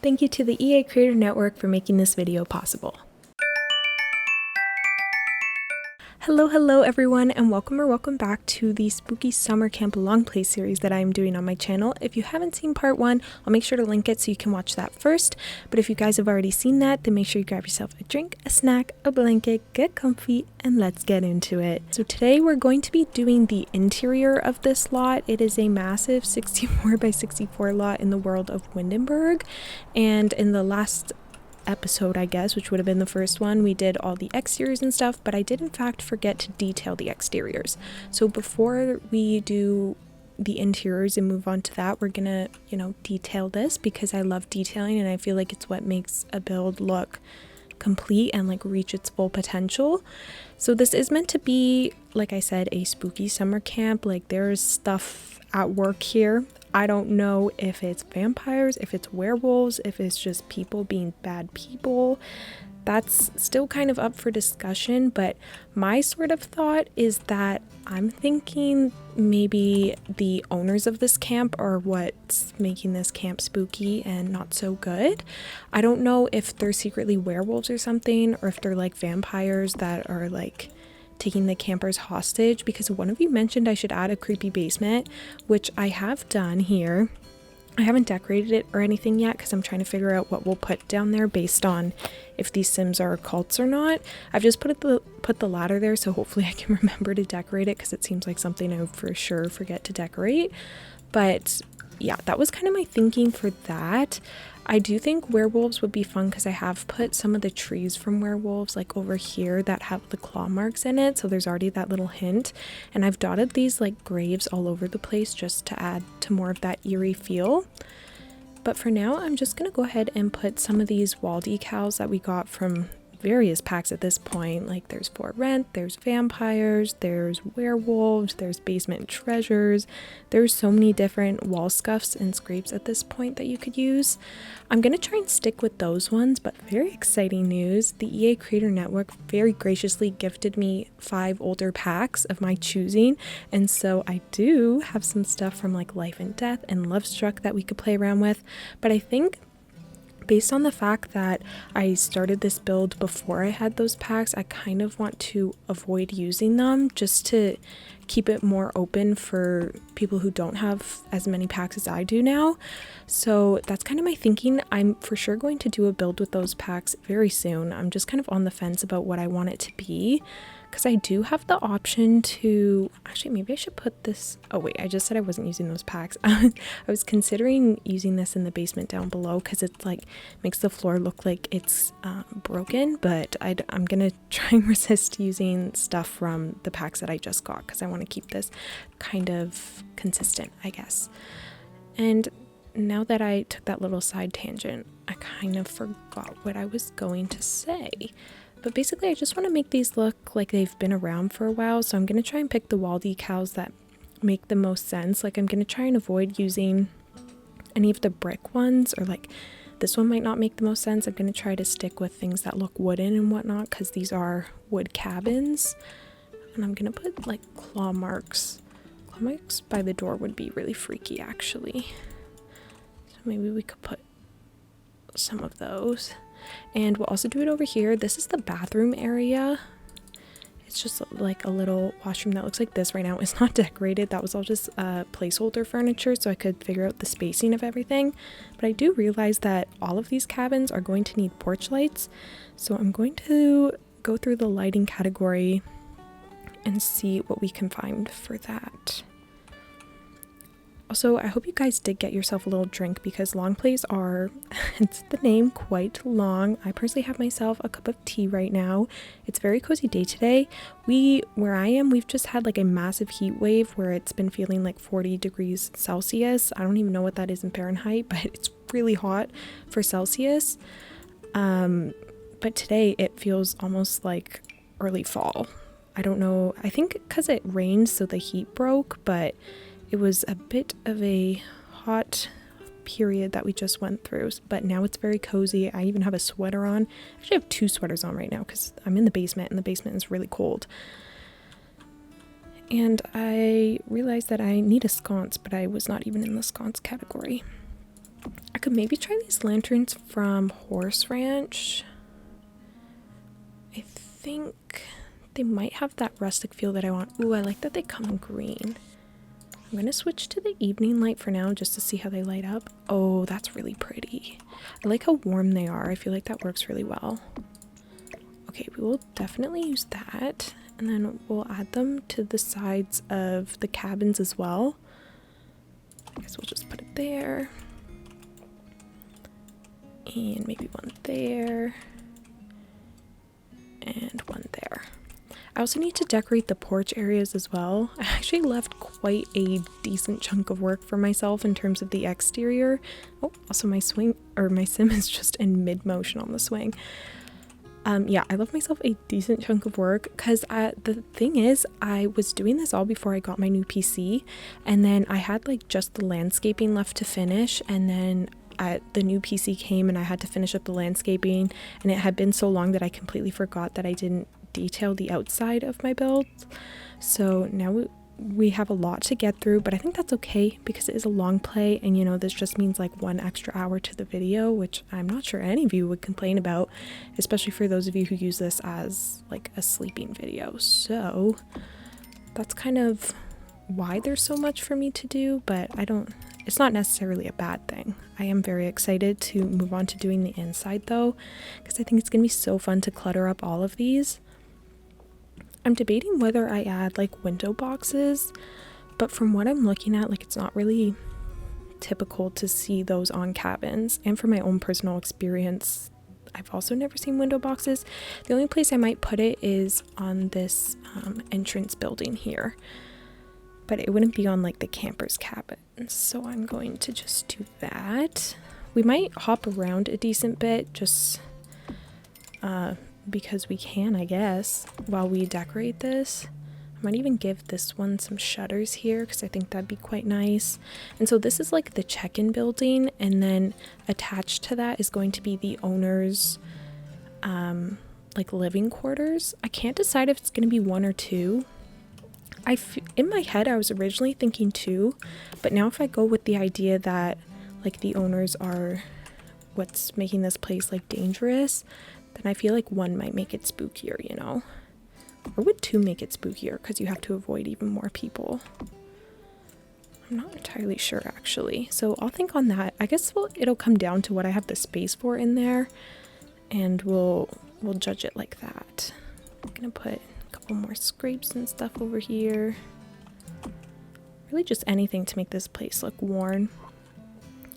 Thank you to the EA Creator Network for making this video possible. Hello everyone, and welcome back to the spooky summer camp long play series that I'm doing on my channel. If you haven't seen part 1, I'll make sure to link it so you can watch that first. But if you guys have already seen that, then make sure you grab yourself a drink, a snack, a blanket, get comfy, and let's get into it. So today we're going to be doing the interior of this lot. It is a massive 64 by 64 lot in the world of Windenburg, and in the last episode, I guess, which would have been the first one, we did all the exteriors and stuff, but I did in fact forget to detail the exteriors. So before we do the interiors and move on to that, we're gonna, detail this because I love detailing and I feel like it's what makes a build look complete and like reach its full potential. So this is meant to be, like I said, a spooky summer camp. Like there's stuff at work here. I don't know if it's vampires, if it's werewolves, if it's just people being bad people. That's still kind of up for discussion, but my sort of thought is that I'm thinking maybe the owners of this camp are what's making this camp spooky and not so good. I don't know if they're secretly werewolves or something, or if they're like vampires that are like taking the campers hostage, because one of you mentioned I should add a creepy basement, which I have done here. I haven't decorated it or anything yet because I'm trying to figure out what we'll put down there based on if these sims are cults or not. I've just put the ladder there, so hopefully I can remember to decorate it because it seems like something I would for sure forget to decorate. But yeah, that was kind of my thinking for that. I do think werewolves would be fun because I have put some of the trees from werewolves like over here that have the claw marks in it, so there's already that little hint, and I've dotted these like graves all over the place just to add to more of that eerie feel. But for now, I'm just gonna go ahead and put some of these wall decals that we got from various packs at this point. Like there's For Rent, there's vampires, there's werewolves, there's basement treasures. There's so many different wall scuffs and scrapes at this point that you could use. I'm gonna try and stick with those ones, but very exciting news. The EA Creator Network very graciously gifted me 5 older packs of my choosing, and so I do have some stuff from like Life and Death and Love Struck that we could play around with. But I think based on the fact that I started this build before I had those packs, I kind of want to avoid using them just to keep it more open for people who don't have as many packs as I do now. So that's kind of my thinking. I'm for sure going to do a build with those packs very soon. I'm just kind of on the fence about what I want it to be, because I do have the option to, actually maybe I should put this, oh wait, I just said I wasn't using those packs. I was considering using this in the basement down below because it's like makes the floor look like it's broken, but I'm gonna try and resist using stuff from the packs that I just got because I want to keep this kind of consistent, I guess. And now that I took that little side tangent, I kind of forgot what I was going to say. But basically, I just want to make these look like they've been around for a while, so I'm going to try and pick the wall decals that make the most sense. Like, I'm going to try and avoid using any of the brick ones, or like this one might not make the most sense. I'm going to try to stick with things that look wooden and whatnot, because these are wood cabins. And I'm going to put like claw marks. Claw marks by the door would be really freaky, actually. So maybe we could put some of those. And we'll also do it over here. This is the bathroom area. It's just like a little washroom that looks like this right now. It's not decorated. That was all just placeholder furniture so I could figure out the spacing of everything. But I do realize that all of these cabins are going to need porch lights. So I'm going to go through the lighting category and see what we can find for that. Also, I hope you guys did get yourself a little drink because long plays are, it's the name, quite long. I personally have myself a cup of tea right now. It's a very cozy day today. Where I am, we've just had like a massive heat wave where it's been feeling like 40 degrees Celsius. I don't even know what that is in Fahrenheit, but it's really hot for Celsius. But today it feels almost like early fall. I don't know. I think because it rained, so the heat broke, but it was a bit of a hot period that we just went through, but now it's very cozy. I even have a sweater on. I actually have 2 sweaters on right now because I'm in the basement and the basement is really cold. And I realized that I need a sconce, but I was not even in the sconce category. I could maybe try these lanterns from Horse Ranch. I think they might have that rustic feel that I want. Ooh, I like that they come in green. I'm gonna switch to the evening light for now just to see how they light up. Oh, that's really pretty. I like how warm they are. I feel like that works really well. Okay, we will definitely use that. And then we'll add them to the sides of the cabins as well. I guess we'll just put it there. And maybe one there. And one there. I also need to decorate the porch areas as well. I actually left quite a decent chunk of work for myself in terms of the exterior. Oh, also my sim is just in mid-motion on the swing. Yeah, I left myself a decent chunk of work because the thing is, I was doing this all before I got my new PC, and then I had like just the landscaping left to finish, and then the new PC came and I had to finish up the landscaping, and it had been so long that I completely forgot that I didn't detail the outside of my builds. So now we have a lot to get through, but I think that's okay because it is a long play, and you know, this just means like 1 extra hour to the video, which I'm not sure any of you would complain about, especially for those of you who use this as like a sleeping video. So that's kind of why there's so much for me to do, but it's not necessarily a bad thing. I am very excited to move on to doing the inside though, because I think it's gonna be so fun to clutter up all of these. I'm debating whether I add like window boxes, but from what I'm looking at, like it's not really typical to see those on cabins. And from my own personal experience, I've also never seen window boxes. The only place I might put it is on this entrance building here, but it wouldn't be on like the campers' cabins. So I'm going to just do that. We might hop around a decent bit just because we can, I guess, while we decorate this. I might even give this one some shutters here because I think that'd be quite nice. And so this is like the check-in building, and then attached to that is going to be the owner's like living quarters. I can't decide if it's going to be 1 or 2. In my head I was originally thinking 2, but now if I go with the idea that like the owners are what's making this place like dangerous, then I feel like 1 might make it spookier, you know? Or would 2 make it spookier because you have to avoid even more people? I'm not entirely sure actually. So I'll think on that. I guess it'll come down to what I have the space for in there, and we'll judge it like that. I'm gonna put a couple more scrapes and stuff over here. Really just anything to make this place look worn.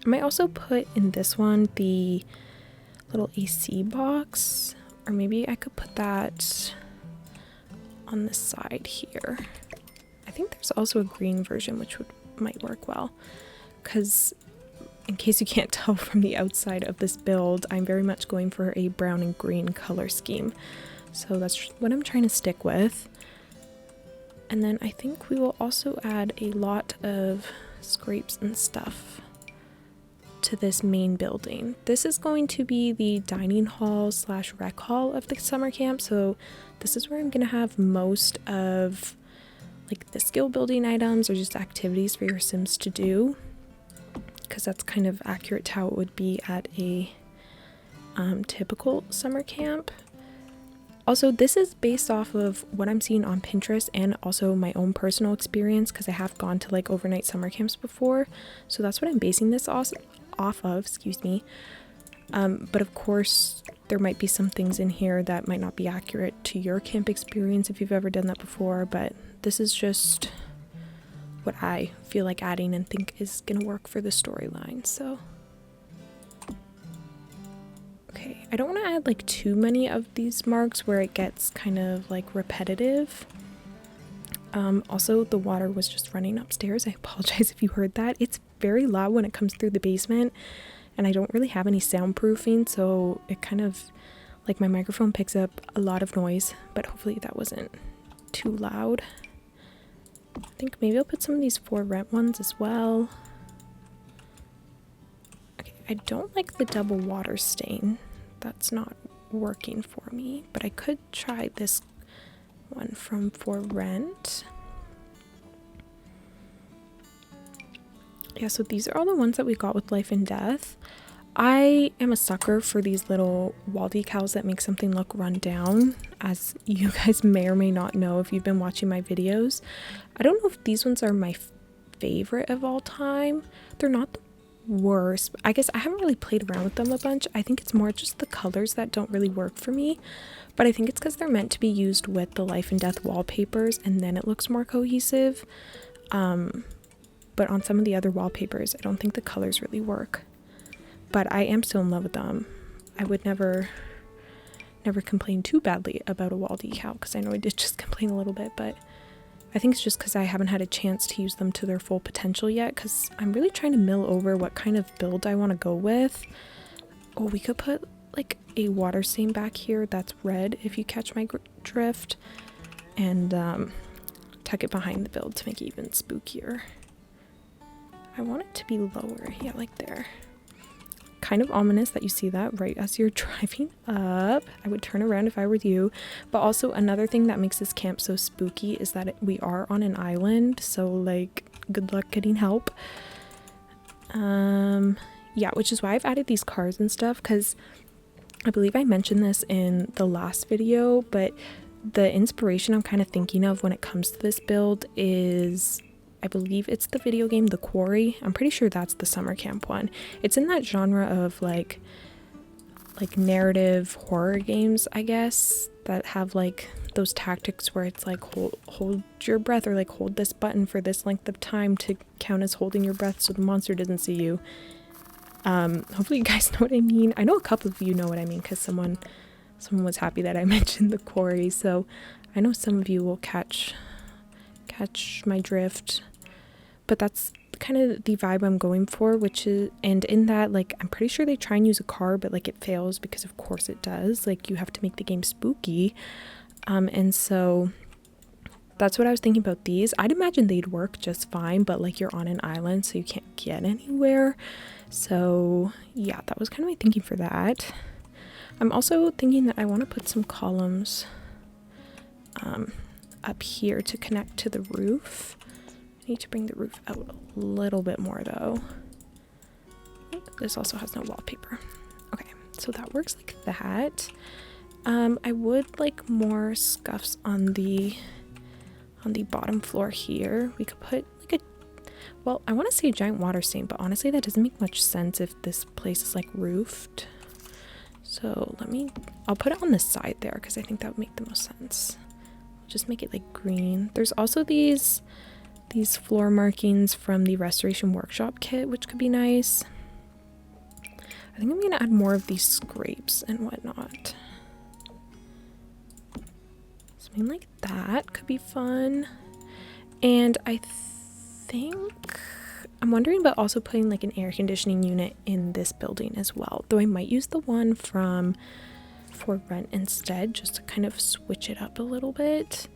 I might also put in this one the little AC box, or maybe I could put that on the side here. I think there's also a green version which might work well, because in case you can't tell from the outside of this build, I'm very much going for a brown and green color scheme, so that's what I'm trying to stick with. And then I think we will also add a lot of scrapes and stuff to this main building. This is going to be the dining hall slash rec hall of the summer camp, so this is where I'm gonna have most of like the skill building items or just activities for your Sims to do, because that's kind of accurate to how it would be at a typical summer camp. Also, this is based off of what I'm seeing on Pinterest and also my own personal experience, because I have gone to like overnight summer camps before, so that's what I'm basing this off of, excuse me. But of course there might be some things in here that might not be accurate to your camp experience if you've ever done that before, but this is just what I feel like adding and think is gonna work for the storyline. So okay, I don't want to add like too many of these marks where it gets kind of like repetitive. Also, the water was just running upstairs. I apologize if you heard that. It's very loud when it comes through the basement, and I don't really have any soundproofing, so it kind of like my microphone picks up a lot of noise, but hopefully that wasn't too loud. I think maybe I'll put some of these for rent ones as well. Okay, I don't like the double water stain. That's not working for me, but I could try this one from for rent. yeah, so these are all the ones that we got with Life and Death. I am a sucker for these little wall decals that make something look run down, as you guys may or may not know if you've been watching my videos. I don't know if these ones are my favorite of all time. They're not the worst. I guess I haven't really played around with them a bunch. I think it's more just the colors that don't really work for me, but I think it's because they're meant to be used with the Life and Death wallpapers and then it looks more cohesive. But on some of the other wallpapers, I don't think the colors really work. But I am still in love with them. I would never complain too badly about a wall decal, because I know I did just complain a little bit, but I think it's just because I haven't had a chance to use them to their full potential yet, because I'm really trying to mill over what kind of build I want to go with. Oh, we could put like a water stain back here that's red, if you catch my drift, and tuck it behind the build to make it even spookier. I want it to be lower, yeah, like there. Kind of ominous that you see that right as you're driving up. I would turn around if I were you. But also another thing that makes this camp so spooky is that we are on an island, so like good luck getting help. Yeah, which is why I've added these cars and stuff, because I believe I mentioned this in the last video, but the inspiration I'm kind of thinking of when it comes to this build is, I believe it's the video game The Quarry. I'm pretty sure that's the summer camp one. It's in that genre of like narrative horror games, I guess, that have like those tactics where it's like hold your breath, or like hold this button for this length of time to count as holding your breath so the monster doesn't see you. Hopefully you guys know what I mean. I know a couple of you know what I mean, because someone was happy that I mentioned The Quarry, so I know some of you will catch my drift. But that's kind of the vibe I'm going for, which is, and in that, like, I'm pretty sure they try and use a car, but like it fails, because of course it does. Like, you have to make the game spooky. And so that's what I was thinking about these. I'd imagine they'd work just fine, but like you're on an island, so you can't get anywhere. So yeah, that was kind of my thinking for that. I'm also thinking that I want to put some columns up here to connect to the roof. I need to bring the roof out a little bit more though. This also has no wallpaper. Okay, so that works like that. I would like more scuffs on the bottom floor here. We could put like a, well, I want to say a giant water stain, but honestly that doesn't make much sense if this place is like roofed. So I'll put it on the side there, because I think that would make the most sense. Just make it like green. There's also these floor markings from the Restoration Workshop kit, which could be nice. I think I'm gonna add more of these scrapes and whatnot. Something like that could be fun. And I think I'm wondering about also putting like an air conditioning unit in this building as well, though I might use the one for rent instead, just to kind of switch it up a little bit.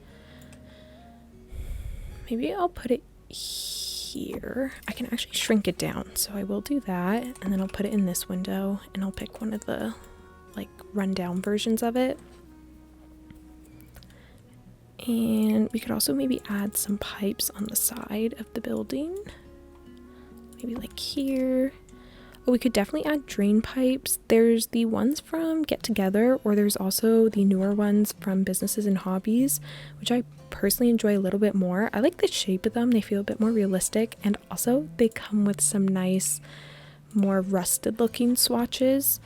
Maybe I'll put it here. I can actually shrink it down, so I will do that, and then I'll put it in this window, and I'll pick one of the like rundown versions of it. And we could also maybe add some pipes on the side of the building, maybe like here. Oh, we could definitely add drain pipes. There's the ones from Get Together, or there's also the newer ones from Businesses and Hobbies, which I personally enjoy a little bit more. I like the shape of them. They feel a bit more realistic, and also they come with some nice, more rusted looking swatches,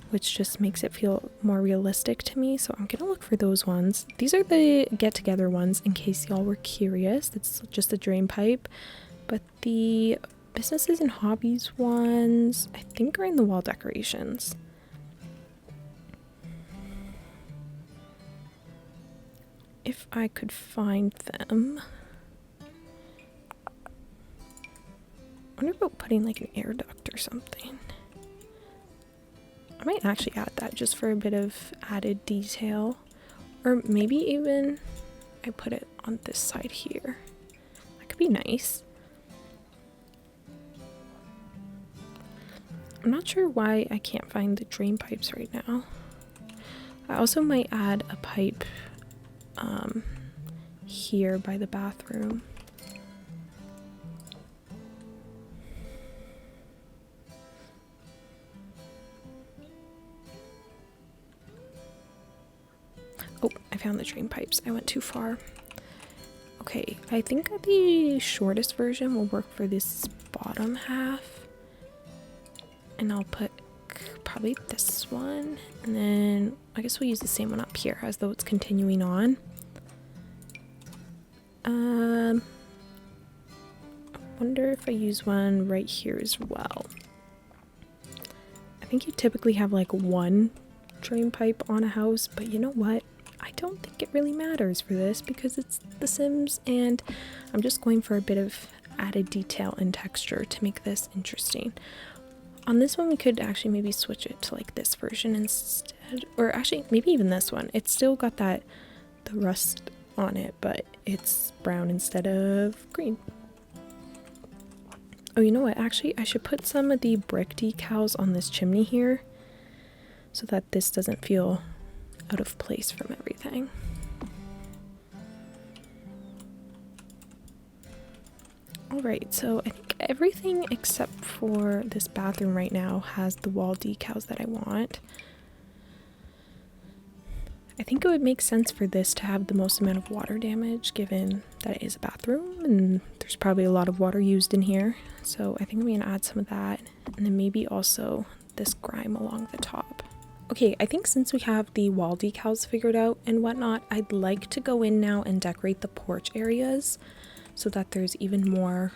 which just makes it feel more realistic to me. So I'm gonna look for those ones. These are the Get Together ones, in case y'all were curious. It's just a drain pipe, but the Businesses and Hobbies ones, I think, are in the wall decorations. If I could find them. I wonder about putting like an air duct or something. I might actually add that just for a bit of added detail. Or maybe even I put it on this side here. That could be nice. I'm not sure why I can't find the drain pipes right now. I also might add a pipe here by the bathroom. I found the drain pipes. I went too far. Okay, I think the shortest version will work for this bottom half. And I'll put probably this one. And then I guess we'll use the same one up here as though it's continuing on. I wonder if I use one right here as well. I think you typically have like one drain pipe on a house, but you know what? I don't think it really matters for this because it's The Sims and I'm just going for a bit of added detail and texture to make this interesting. On this one we could actually maybe switch it to like this version instead, or actually maybe even this one. It's still got the rust on it, but it's brown instead of green. Oh, you know what? Actually, I should put some of the brick decals on this chimney here so that this doesn't feel out of place from everything. Alright, so I think everything except for this bathroom right now has the wall decals that I want. I think it would make sense for this to have the most amount of water damage given that it is a bathroom and there's probably a lot of water used in here. So I think I'm going to add some of that and then maybe also this grime along the top. Okay, I think since we have the wall decals figured out and whatnot, I'd like to go in now and decorate the porch areas so that there's even more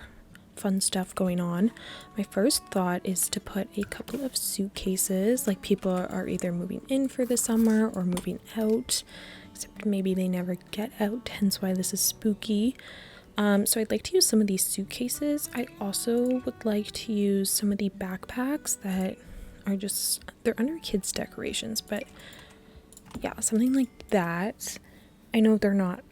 fun stuff going on. My first thought is to put a couple of suitcases, like people are either moving in for the summer or moving out, except maybe they never get out, hence why this is spooky. So I'd like to use some of these suitcases. I also would like to use some of the backpacks that are just, they're under kids decorations, but yeah, something like that. I know they're not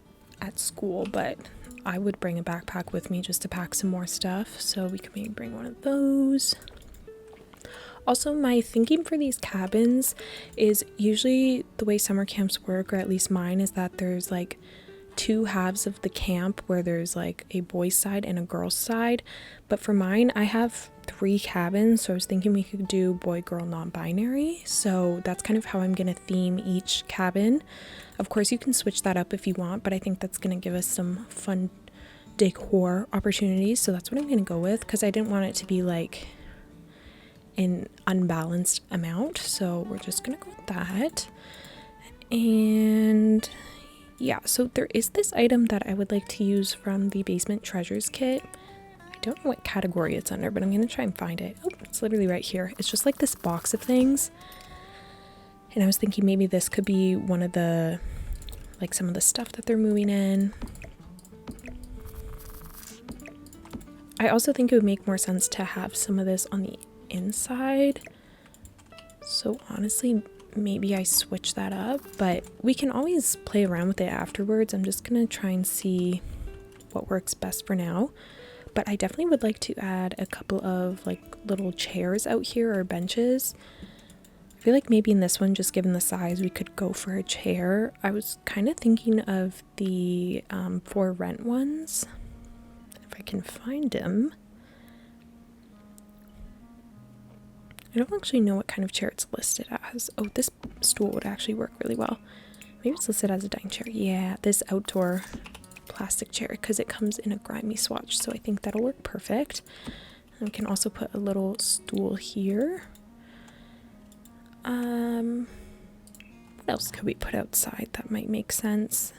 at school, but I would bring a backpack with me just to pack some more stuff, so we could maybe bring one of those. Also, my thinking for these cabins is usually the way summer camps work, or at least mine, is that there's like two halves of the camp where there's like a boys side and a girls side, but for mine I have 3 cabins, so I was thinking we could do boy girl non-binary, so that's kind of how I'm gonna theme each cabin. Of course you can switch that up if you want, but I think that's gonna give us some fun decor opportunities, so that's what I'm gonna go with because I didn't want it to be like an unbalanced amount, so we're just gonna go with that. And yeah, so there is this item that I would like to use from the Basement Treasures kit. I don't know what category it's under, but I'm going to try and find it. Oh, it's literally right here. It's just like this box of things. And I was thinking maybe this could be one of the, like some of the stuff that they're moving in. I also think it would make more sense to have some of this on the inside. So honestly, maybe I switch that up, but we can always play around with it afterwards. I'm just gonna try and see what works best for now, but I definitely would like to add a couple of like little chairs out here or benches. I feel like maybe in this one, just given the size, we could go for a chair. I was kind of thinking of the for rent ones, if I can find them. I don't actually know what kind of chair it's listed as. Oh, this stool would actually work really well. Maybe it's listed as a dining chair. Yeah, this outdoor plastic chair, because it comes in a grimy swatch, so I think that'll work perfect. And we can also put a little stool here. What else could we put outside that might make sense?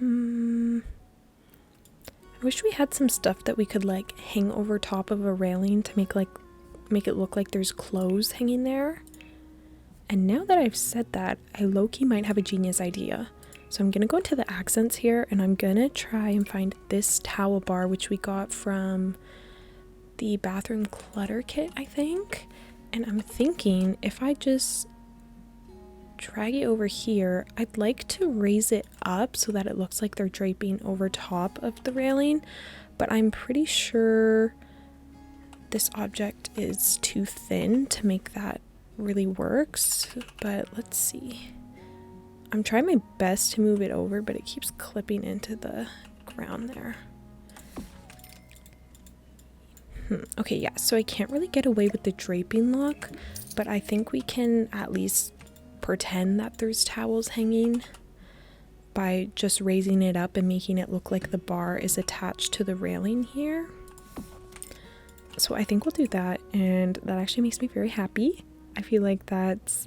I wish we had some stuff that we could like hang over top of a railing to make it look like there's clothes hanging there. And now that I've said that, I low-key might have a genius idea. So I'm gonna go into the accents here and I'm gonna try and find this towel bar, which we got from the bathroom clutter kit, I think. And I'm thinking if I just drag it over here, I'd like to raise it up so that it looks like they're draping over top of the railing, but I'm pretty sure this object is too thin to make that really works. But let's see, I'm trying my best to move it over, but it keeps clipping into the ground there. Okay, yeah, so I can't really get away with the draping look, but I think we can at least pretend that there's towels hanging by just raising it up and making it look like the bar is attached to the railing here. So I think we'll do that, and that actually makes me very happy. I feel like that's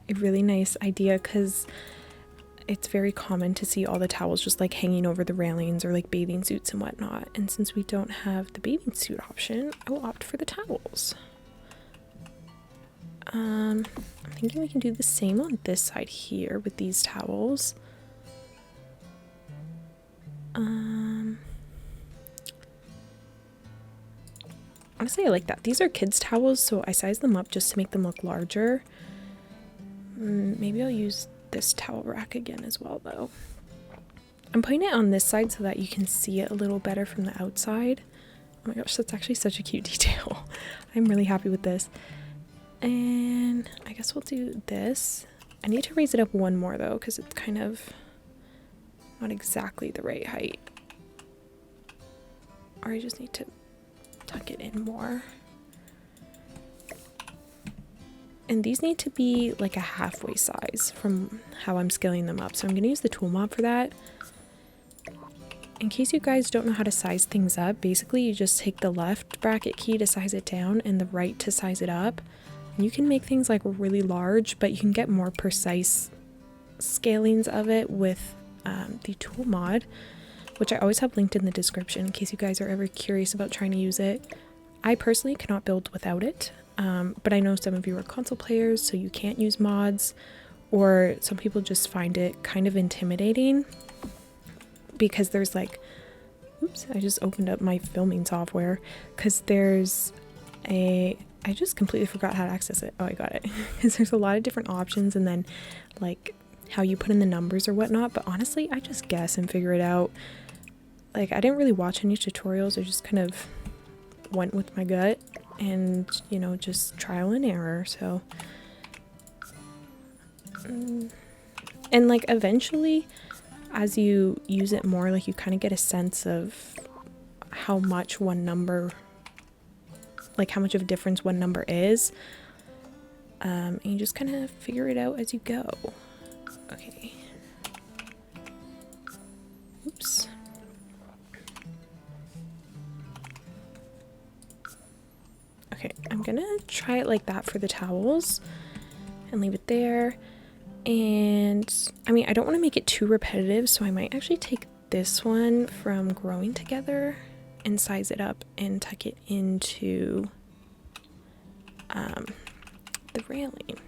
a really nice idea because it's very common to see all the towels just like hanging over the railings or like bathing suits and whatnot. And since we don't have the bathing suit option, I will opt for the towels. I'm thinking we can do the same on this side here with these towels. Honestly, I like that. These are kids' towels, so I sized them up just to make them look larger. Maybe I'll use this towel rack again as well, though. I'm putting it on this side so that you can see it a little better from the outside. Oh my gosh, that's actually such a cute detail. I'm really happy with this. And I guess we'll do this. I need to raise it up one more though, because it's kind of not exactly the right height. Or I just need to tuck it in more. And these need to be like a halfway size from how I'm scaling them up. So I'm going to use the tool mob for that. In case you guys don't know how to size things up, basically you just take the left bracket key to size it down and the right to size it up. And you can make things like really large, but you can get more precise scalings of it with the tool mod, which I always have linked in the description in case you guys are ever curious about trying to use it. I personally cannot build without it. But I know some of you are console players, so you can't use mods, or some people just find it kind of intimidating because there's like, oops, I just opened up my filming software because there's I just completely forgot how to access it. Oh, I got it. Because there's a lot of different options and then like how you put in the numbers or whatnot, but honestly, I just guess and figure it out. Like, I didn't really watch any tutorials, I just kind of went with my gut. And, you know, just trial and error, so. And, like, eventually, as you use it more, like, you kind of get a sense of how much one number, like, how much of a difference one number is. And you just kind of figure it out as you go. Okay. Oops. Okay, I'm gonna try it like that for the towels and leave it there. And I mean, I don't want to make it too repetitive, so I might actually take this one from Growing Together and size it up and tuck it into the railing.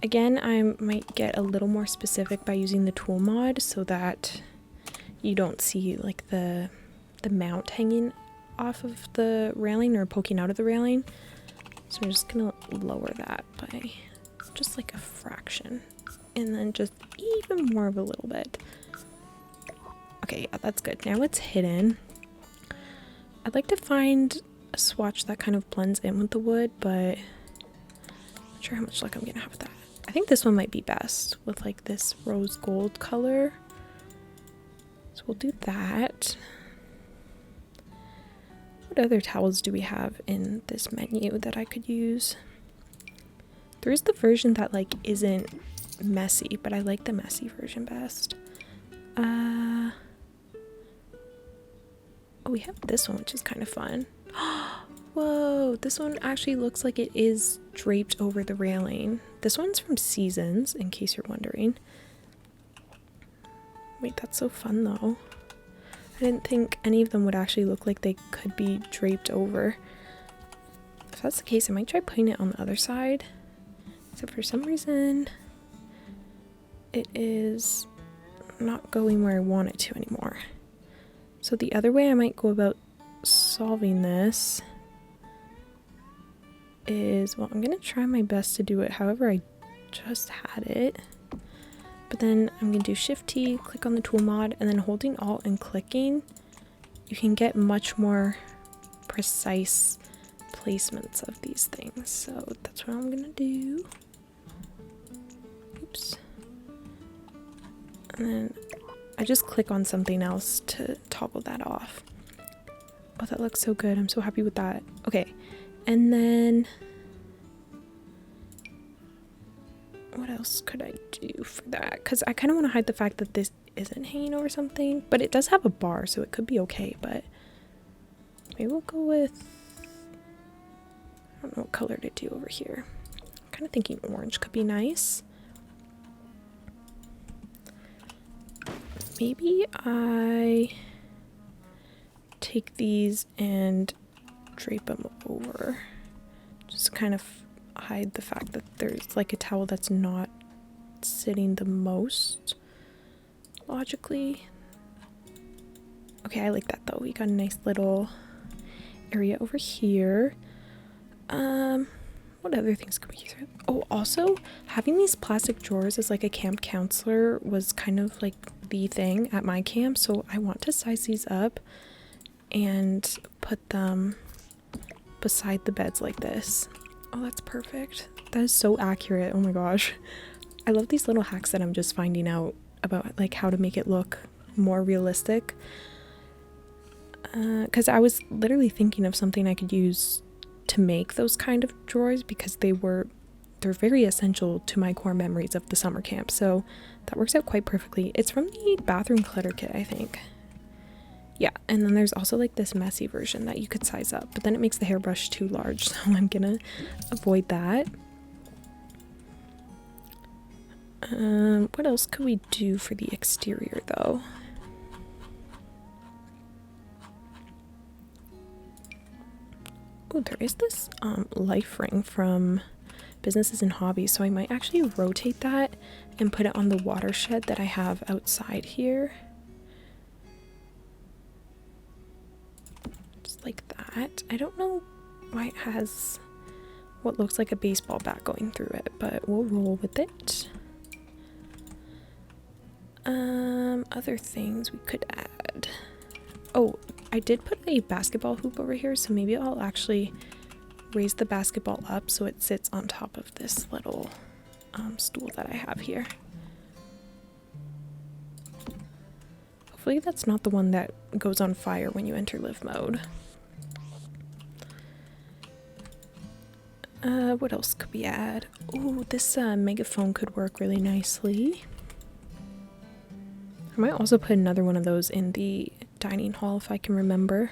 Again, I might get a little more specific by using the tool mod so that you don't see like the mount hanging off of the railing or poking out of the railing. So I'm just gonna lower that by just like a fraction and then just even more of a little bit. Okay, yeah, that's good. Now it's hidden. I'd like to find a swatch that kind of blends in with the wood, but I'm not sure how much luck I'm gonna have with that. I think this one might be best with like this rose gold color. So we'll do that. What other towels do we have in this menu that I could use? There is the version that like isn't messy, but I like the messy version best. Oh, we have this one, which is kind of fun. Whoa, this one actually looks like it is draped over the railing. This one's from Seasons, in case you're wondering. Wait, that's so fun though. I didn't think any of them would actually look like they could be draped over. If that's the case, I might try putting it on the other side. Except for some reason, it is not going where I want it to anymore. So the other way I might go about solving this is, well, I'm going to try my best to do it however I just had it. But then I'm going to do Shift T, click on the tool mod, and then holding Alt and clicking, you can get much more precise placements of these things. So that's what I'm going to do. Oops. And then I just click on something else to toggle that off. Oh, that looks so good. I'm so happy with that. Okay, and then what else could I do for that? Because I kind of want to hide the fact that this isn't hanging over something, but it does have a bar, so it could be okay. But maybe we'll go with, I don't know what color to do over here. I'm kind of thinking orange could be nice. Maybe I take these and drape them over. Just kind of hide the fact that there's like a towel that's not sitting the most logically. Okay, I like that though. We got a nice little area over here. What other things can we use? Oh, also having these plastic drawers as like a camp counselor was kind of like the thing at my camp, so I want to size these up and put them beside the beds like this. Oh, that's perfect. That is so accurate. Oh my gosh. I love these little hacks that I'm just finding out about, like how to make it look more realistic. Because I was literally thinking of something I could use to make those kind of drawers, because they're very essential to my core memories of the summer camp. So that works out quite perfectly. It's from the bathroom clutter kit, I think. Yeah, and then there's also like this messy version that you could size up, but then it makes the hairbrush too large, so I'm gonna avoid that. What else could we do for the exterior though? Oh, there is this life ring from Businesses and Hobbies, so I might actually rotate that and put it on the watershed that I have outside here. Just like that. I don't know why it has what looks like a baseball bat going through it, but we'll roll with it. Other things we could add. Oh, I did put a basketball hoop over here, so maybe I'll actually raise the basketball up so it sits on top of this little stool that I have here. Hopefully that's not the one that goes on fire when you enter live mode. What else could we add? Oh, this megaphone could work really nicely. I might also put another one of those in the dining hall if I can remember.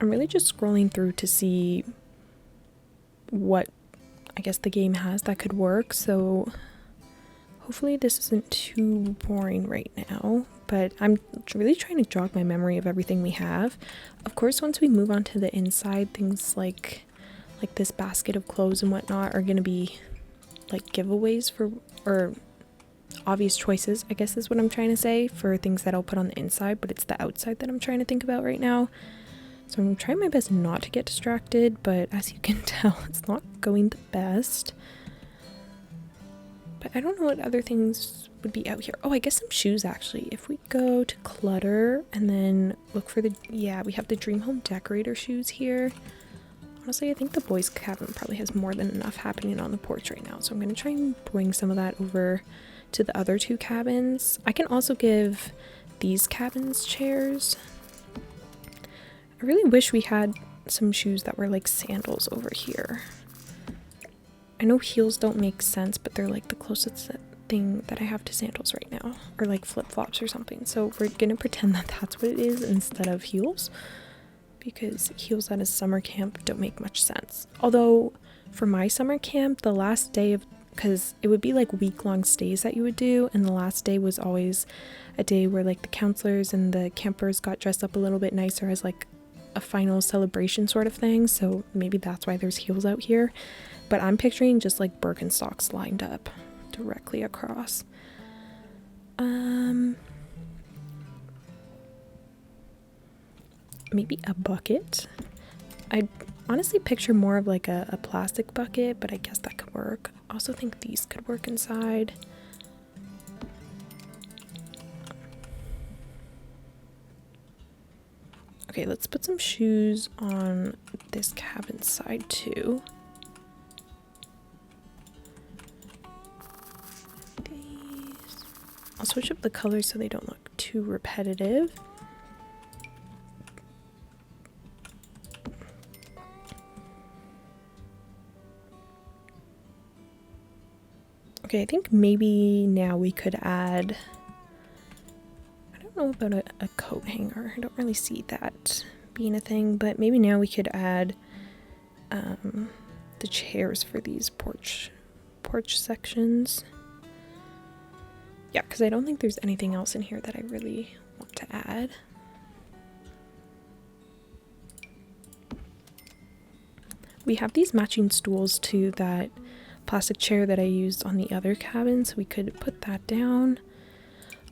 I'm really just scrolling through to see what I guess the game has that could work, so hopefully this isn't too boring right now, but I'm really trying to jog my memory of everything we have. Of course, once we move on to the inside, things like this basket of clothes and whatnot are going to be like giveaways for, or obvious choices, I guess is what I'm trying to say, for things that I'll put on the inside, but it's the outside that I'm trying to think about right now. So I'm trying my best not to get distracted, but as you can tell, it's not going the best. But I don't know what other things would be out here. Oh, I guess some shoes actually. If we go to clutter and then look for the, yeah, we have the Dream Home Decorator shoes here. Honestly, I think the boys' cabin probably has more than enough happening on the porch right now, so I'm going to try and bring some of that over to the other two cabins. I can also give these cabins chairs. I really wish we had some shoes that were like sandals over here. I know heels don't make sense, but they're like the closest thing that I have to sandals right now, or like flip-flops or something, so we're going to pretend that that's what it is instead of heels, because heels at a summer camp don't make much sense. Although for my summer camp, the last day of, because it would be like week-long stays that you would do, and the last day was always a day where like the counselors and the campers got dressed up a little bit nicer as like a final celebration sort of thing, so maybe that's why there's heels out here. But I'm picturing just like Birkenstocks lined up directly across. Maybe a bucket. I honestly picture more of like a plastic bucket, but I guess that could work. I also think these could work inside. Okay, let's put some shoes on this cabin side too. switch up the colors so they don't look too repetitive. Okay, I think maybe now we could add, I don't know about a coat hanger. I don't really see that being a thing, but maybe now we could add the chairs for these porch sections. Yeah, because I don't think there's anything else in here that I really want to add. We have these matching stools to that plastic chair that I used on the other cabin, so we could put that down.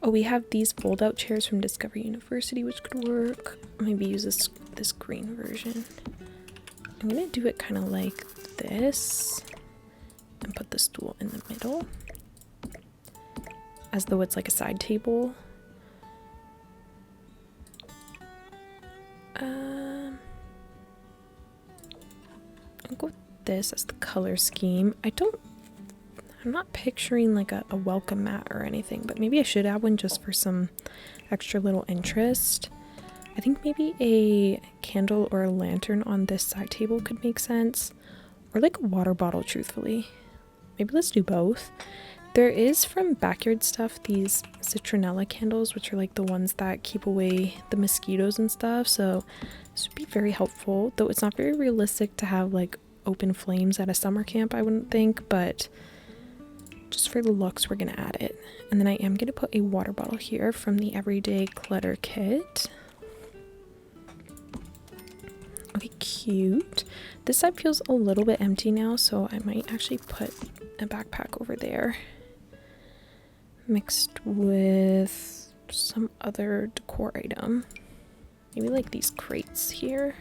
Oh, we have these fold-out chairs from Discovery University, which could work. Maybe use this green version. I'm gonna do it kind of like this and put the stool in the middle, as though it's like a side table. I'll go with this as the color scheme. I'm not picturing like a welcome mat or anything, but maybe I should add one just for some extra little interest. I think maybe a candle or a lantern on this side table could make sense, or like a water bottle, truthfully. Maybe let's do both. There is from Backyard Stuff these Citronella candles, which are like the ones that keep away the mosquitoes and stuff, so this would be very helpful, though it's not very realistic to have like open flames at a summer camp, I wouldn't think, but just for the looks we're gonna add it. And then I am gonna put a water bottle here from the Everyday Clutter kit. Okay, cute. This side feels a little bit empty now, so I might actually put a backpack over there mixed with some other decor item. Maybe like these crates here.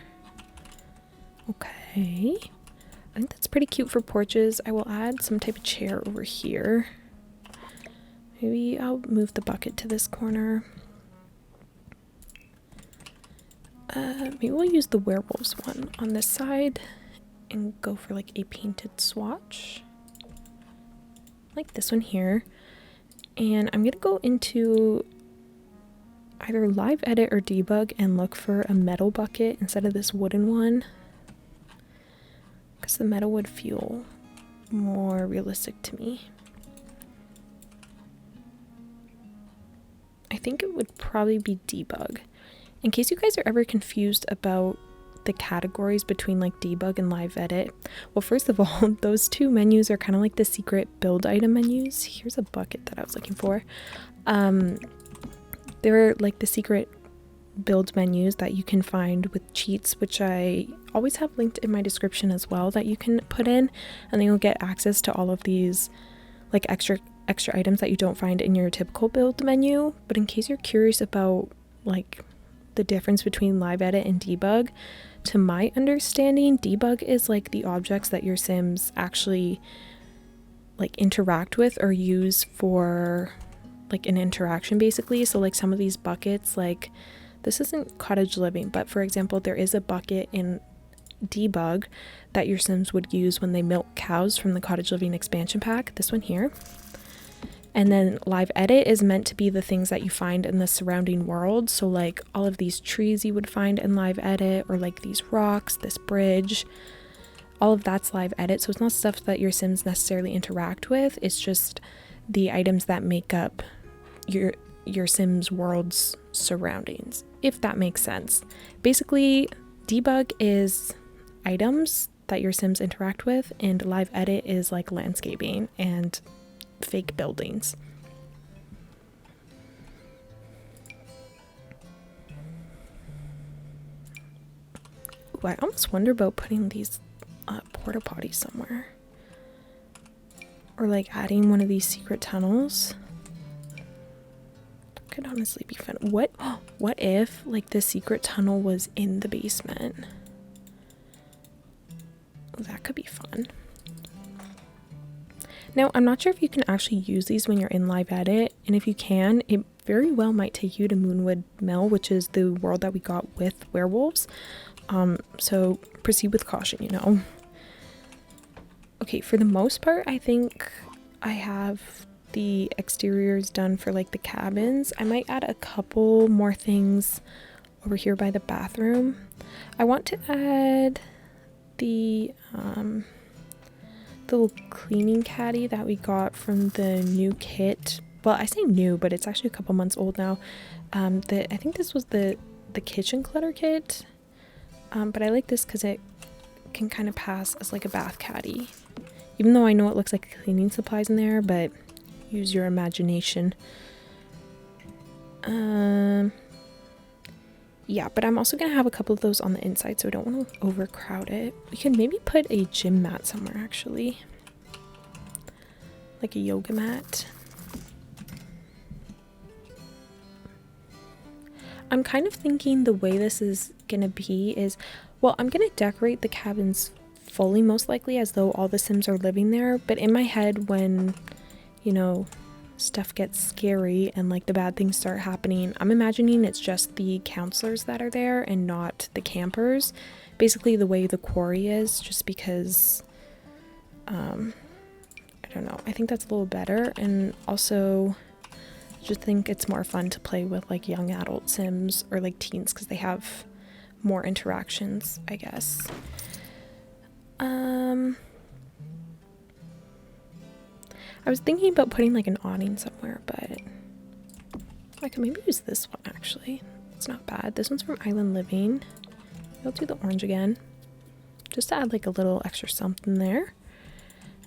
Okay. I think that's pretty cute for porches. I will add some type of chair over here. Maybe I'll move the bucket to this corner. Maybe we'll use the werewolves one on this side and go for like a painted swatch. Like this one here. And I'm gonna go into either Live Edit or Debug and look for a metal bucket instead of this wooden one, because the metal would feel more realistic to me. I think it would probably be Debug. In case you guys are ever confused about the categories between like Debug and Live Edit, well, first of all, those two menus are kind of like the secret build item menus. Here's a bucket that I was looking for. They're like the secret build menus that you can find with cheats, which I always have linked in my description as well, that you can put in, and then you'll get access to all of these like extra items that you don't find in your typical build menu. But in case you're curious about like the difference between Live Edit and Debug, to my understanding, Debug is like the objects that your Sims actually like interact with or use for like an interaction, basically. So like some of these buckets, like this isn't cottage living, but for example, there is a bucket in Debug that your Sims would use when they milk cows from the cottage living expansion pack, this one here. And then Live Edit is meant to be the things that you find in the surrounding world. So like all of these trees you would find in Live Edit, or like these rocks, this bridge, all of that's Live Edit. So it's not stuff that your Sims necessarily interact with. It's just the items that make up your Sims world's surroundings, if that makes sense. Basically, Debug is items that your Sims interact with, and Live Edit is like landscaping and fake buildings. Ooh, I almost wonder about putting these porta-potties somewhere, or like adding one of these secret tunnels. Could honestly be fun. What if like the secret tunnel was in the basement? Oh, that could be fun. Now, I'm not sure if you can actually use these when you're in Live Edit, and if you can, it very well might take you to Moonwood Mill, which is the world that we got with werewolves. So proceed with caution, you know. Okay, for the most part, I think I have the exteriors done for like the cabins. I might add a couple more things over here by the bathroom. I want to add the little cleaning caddy that we got from the new kit. Well, I say new, but it's actually a couple months old now. I think this was the kitchen clutter kit, but I like this because it can kind of pass as like a bath caddy, even though I know it looks like cleaning supplies in there, but use your imagination. Yeah, but I'm also gonna have a couple of those on the inside, so I don't want to overcrowd it. We can maybe put a gym mat somewhere, actually, like a yoga mat. I'm kind of thinking the way this is gonna be is, well, I'm gonna decorate the cabins fully, most likely, as though all the Sims are living there, but in my head, when, you know, stuff gets scary and like the bad things start happening, I'm imagining it's just the counselors that are there and not the campers. Basically the way the quarry is, just because I don't know, I think that's a little better. And also just think it's more fun to play with like young adult Sims or like teens, because they have more interactions, I guess. I was thinking about putting like an awning somewhere, but I could maybe use this one actually. It's not bad. This one's from Island Living. I'll do the orange again, just to add like a little extra something there.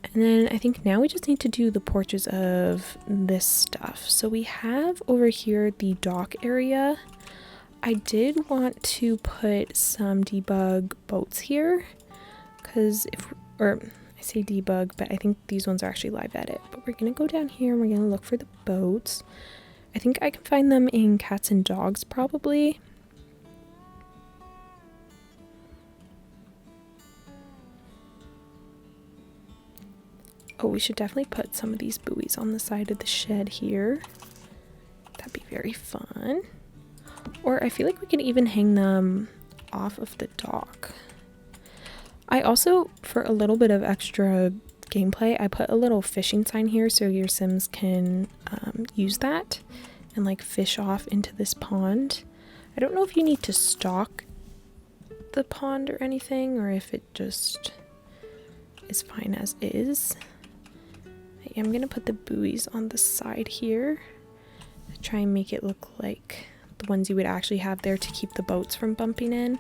And then I think now we just need to do the porches of this stuff. So we have over here the dock area. I did want to put some debug boats here, because I say debug, but I think these ones are actually live edit. But we're gonna go down here and we're gonna look for the boats. I think I can find them in cats and dogs probably. Oh, we should definitely put some of these buoys on the side of the shed here. That'd be very fun. Or I feel like we could even hang them off of the dock. I also, for a little bit of extra gameplay, I put a little fishing sign here so your Sims can use that and like fish off into this pond. I don't know if you need to stock the pond or anything, or if it just is fine as is. I am gonna put the buoys on the side here to try and make it look like the ones you would actually have there to keep the boats from bumping in.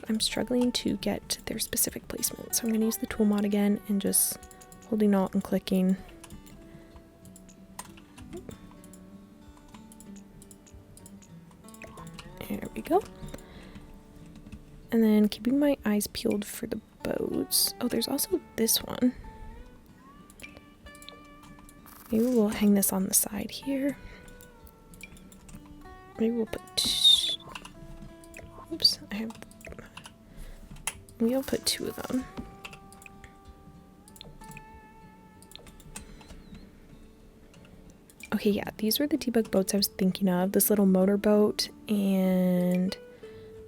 I'm struggling to get their specific placement, so I'm going to use the tool mod again and just holding Alt and clicking. There we go. And then keeping my eyes peeled for the boats. Oh, there's also this one. Maybe we'll hang this on the side here. Maybe we'll put... Oops, maybe I'll put 2 of them. Okay, yeah, these were the debug boats I was thinking of. This little motor boat, and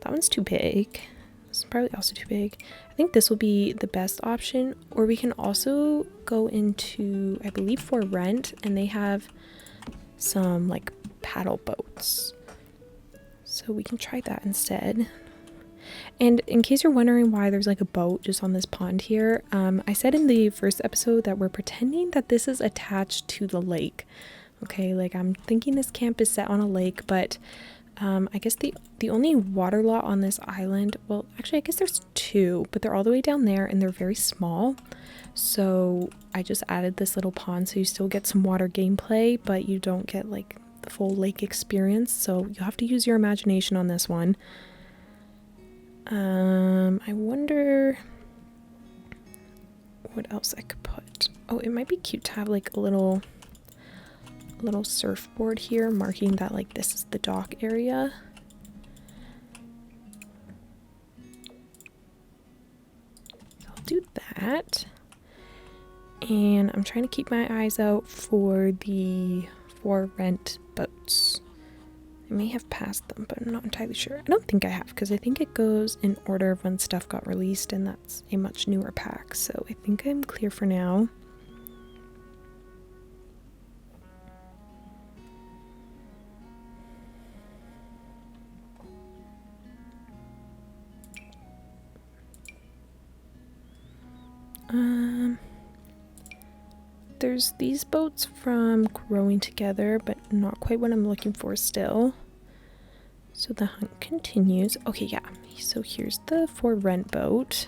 that one's too big. This is probably also too big. I think this will be the best option, or we can also go into, I believe, For Rent, and they have some like paddle boats. So we can try that instead. And in case you're wondering why there's like a boat just on this pond here, I said in the first episode that we're pretending that this is attached to the lake. Okay, like I'm thinking this camp is set on a lake, but I guess the only water lot on this island, well, actually I guess there's 2, but they're all the way down there and they're very small. So I just added this little pond so you still get some water gameplay, but you don't get like the full lake experience. So you have to use your imagination on this one. I wonder what else I could put. Oh, it might be cute to have like a little surfboard here marking that like this is the dock area. I'll do that. And I'm trying to keep my eyes out for the For Rent boats. I may have passed them, but I'm not entirely sure. I don't think I have, because I think it goes in order of when stuff got released, and that's a much newer pack. So I think I'm clear for now. There's these boats from Growing Together, but not quite what I'm looking for still. So the hunt continues. Okay, yeah. So here's the for rent boat.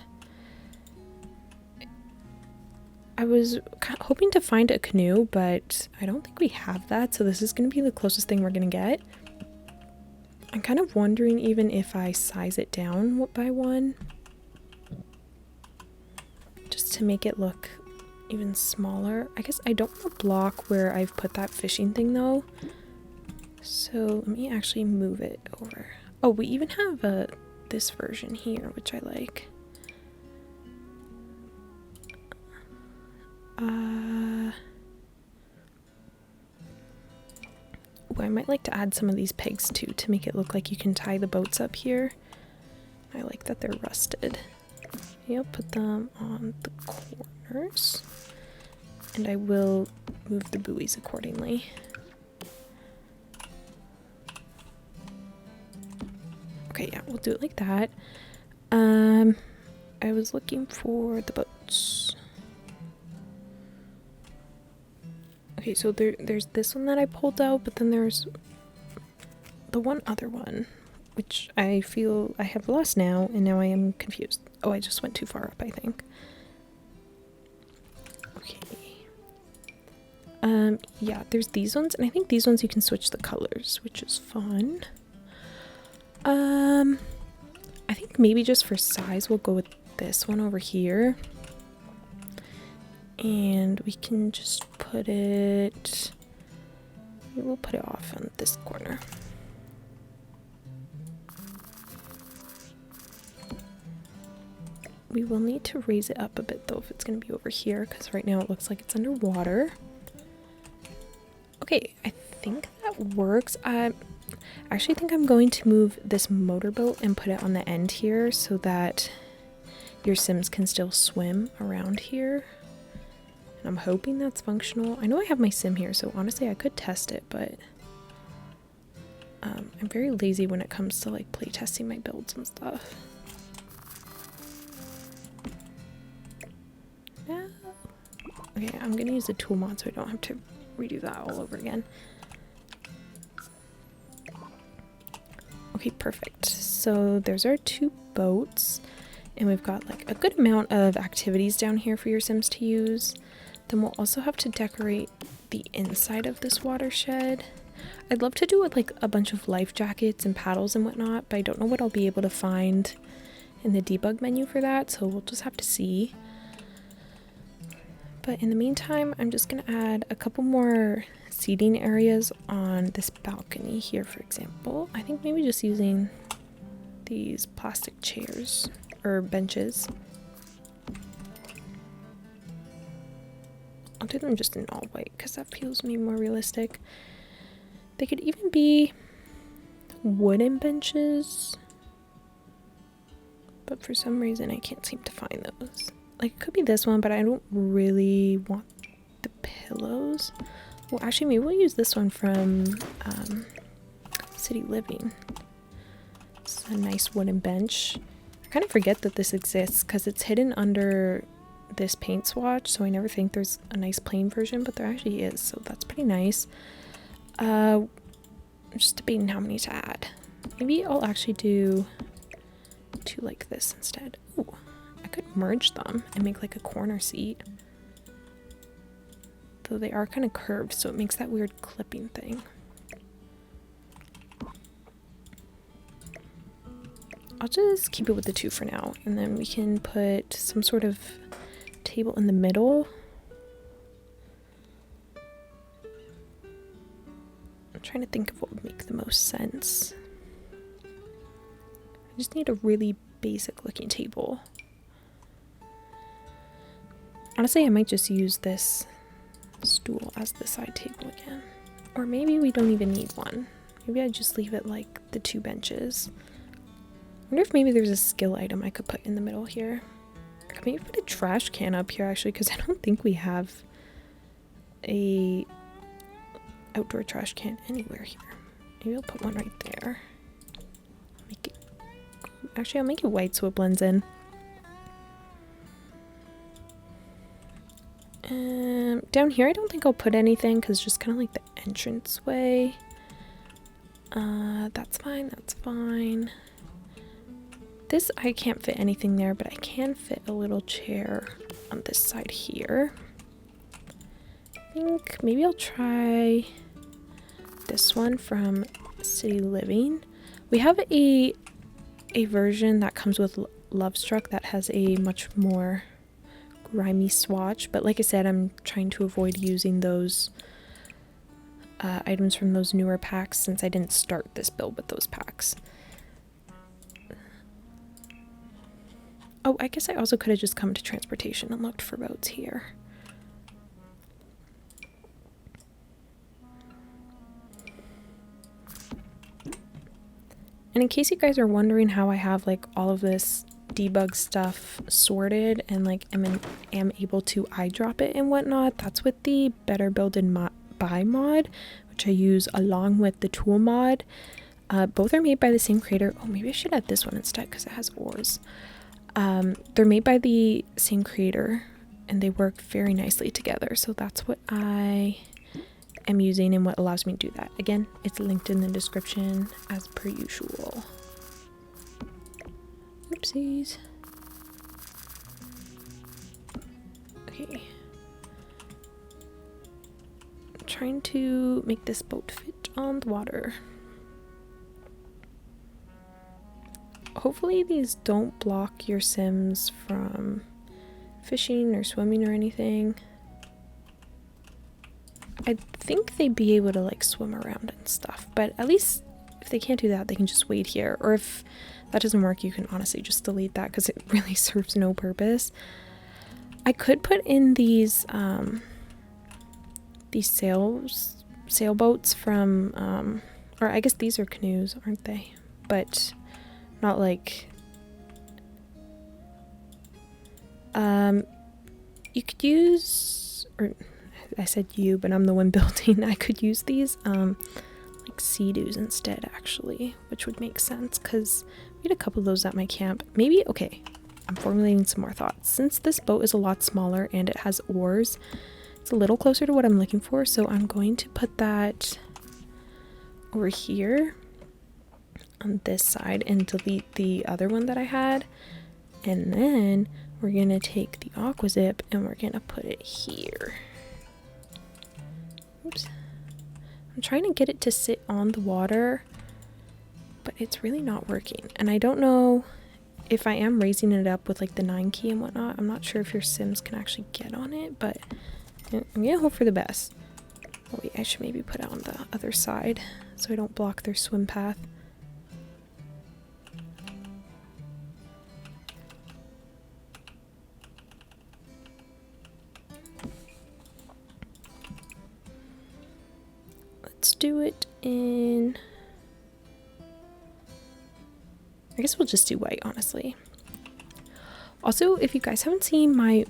I was hoping to find a canoe, but I don't think we have that. So this is going to be the closest thing we're going to get. I'm kind of wondering even if I size it down by one. Just to make it look even smaller. I guess I don't want to block where I've put that fishing thing though. So let me actually move it over. Oh, we even have this version here, which I like. Ooh, I might like to add some of these pegs too to make it look like you can tie the boats up here. I like that they're rusted. I'll put them on the corners, and I will move the buoys accordingly. Okay, yeah, we'll do it like that. I was looking for the boats. Okay, so there's this one that I pulled out, but then there's the one other one, which I feel I have lost now, and now I am confused. Oh, I just went too far up, I think. Okay. Yeah, there's these ones, and I think these ones you can switch the colors, which is fun. I think maybe just for size we'll go with this one over here. And we can just put it... We'll put it off on this corner. We will need to raise it up a bit though if it's going to be over here, because right now it looks like it's underwater. Okay, I think that works. I actually think I'm going to move this motorboat and put it on the end here so that your Sims can still swim around here. And I'm hoping that's functional. I know I have my Sim here, so honestly I could test it, but I'm very lazy when it comes to like play testing my builds and stuff. No. Okay, I'm gonna use the tool mod so I don't have to redo that all over again. Okay, perfect. So there's our two boats, and we've got like a good amount of activities down here for your Sims to use. Then we'll also have to decorate the inside of this watershed. I'd love to do it like a bunch of life jackets and paddles and whatnot, but I don't know what I'll be able to find in the debug menu for that, so we'll just have to see. But in the meantime, I'm just going to add a couple more seating areas on this balcony here, for example. I think maybe just using these plastic chairs or benches. I'll do them just in all white because that feels me more realistic. They could even be wooden benches, but for some reason I can't seem to find those. Like, it could be this one, but I don't really want the pillows. Well, actually, maybe we'll use this one from City Living. It's a nice wooden bench. I kind of forget that this exists because it's hidden under this paint swatch, so I never think there's a nice plain version, but there actually is, so that's pretty nice. I'm just debating how many to add. Maybe I'll actually do two like this instead. Ooh, I could merge them and make like a corner seat. Though they are kind of curved, so it makes that weird clipping thing. I'll just keep it with the two for now, and then we can put some sort of table in the middle. I'm trying to think of what would make the most sense. I just need a really basic looking table. Honestly, I might just use this stool as the side table again. Or maybe we don't even need one. Maybe I just leave it like the two benches. I wonder if maybe there's a skill item I could put in the middle here. I could maybe put a trash can up here actually, because I don't think we have a outdoor trash can anywhere here. Maybe I'll put one right there. Make it, actually, I'll make it white so it blends in. Down here I don't think I'll put anything because just kind of like the entrance way. That's fine, that's fine. This, I can't fit anything there, but I can fit a little chair on this side here. I think maybe I'll try this one from City Living. We have a version that comes with Lovestruck that has a much more grimy swatch, but like I said, I'm trying to avoid using those items from those newer packs since I didn't start this build with those packs. Oh, I guess I also could have just come to transportation and looked for boats here. And in case you guys are wondering how I have like all of this debug stuff sorted and like am able to eyedrop it and whatnot, that's with the Better Build and Buy mod, which I use along with the tool mod. Both are made by the same creator. Oh, maybe I should add this one instead because it has oars. They're made by the same creator and they work very nicely together. So that's what I am using and what allows me to do that. Again, it's linked in the description as per usual. Oopsies. Okay. I'm trying to make this boat fit on the water. Hopefully these don't block your Sims from fishing or swimming or anything. I think they'd be able to like swim around and stuff, but at least if they can't do that, they can just wait here. Or if that doesn't work, you can honestly just delete that because it really serves no purpose. I could put in these sailboats from, or I guess these are canoes, aren't they? But not like, you could use, or I said you, but I'm the one building. I could use these like sea-doos instead, actually, which would make sense because we had a couple of those at my camp. Maybe, okay, I'm formulating some more thoughts. Since this boat is a lot smaller and it has oars, it's a little closer to what I'm looking for, so I'm going to put that over here on this side and delete the other one that I had, and then we're gonna take the aqua zip and we're gonna put it here. Oops. I'm trying to get it to sit on the water, but it's really not working, and I don't know if I am raising it up with like the 9 key and whatnot. I'm not sure if your Sims can actually get on it, but I'm gonna hope for the best. Oh wait, I should maybe put it on the other side so I don't block their swim path. Let's do it in, I guess we'll just do white, honestly. Also, if you guys haven't seen my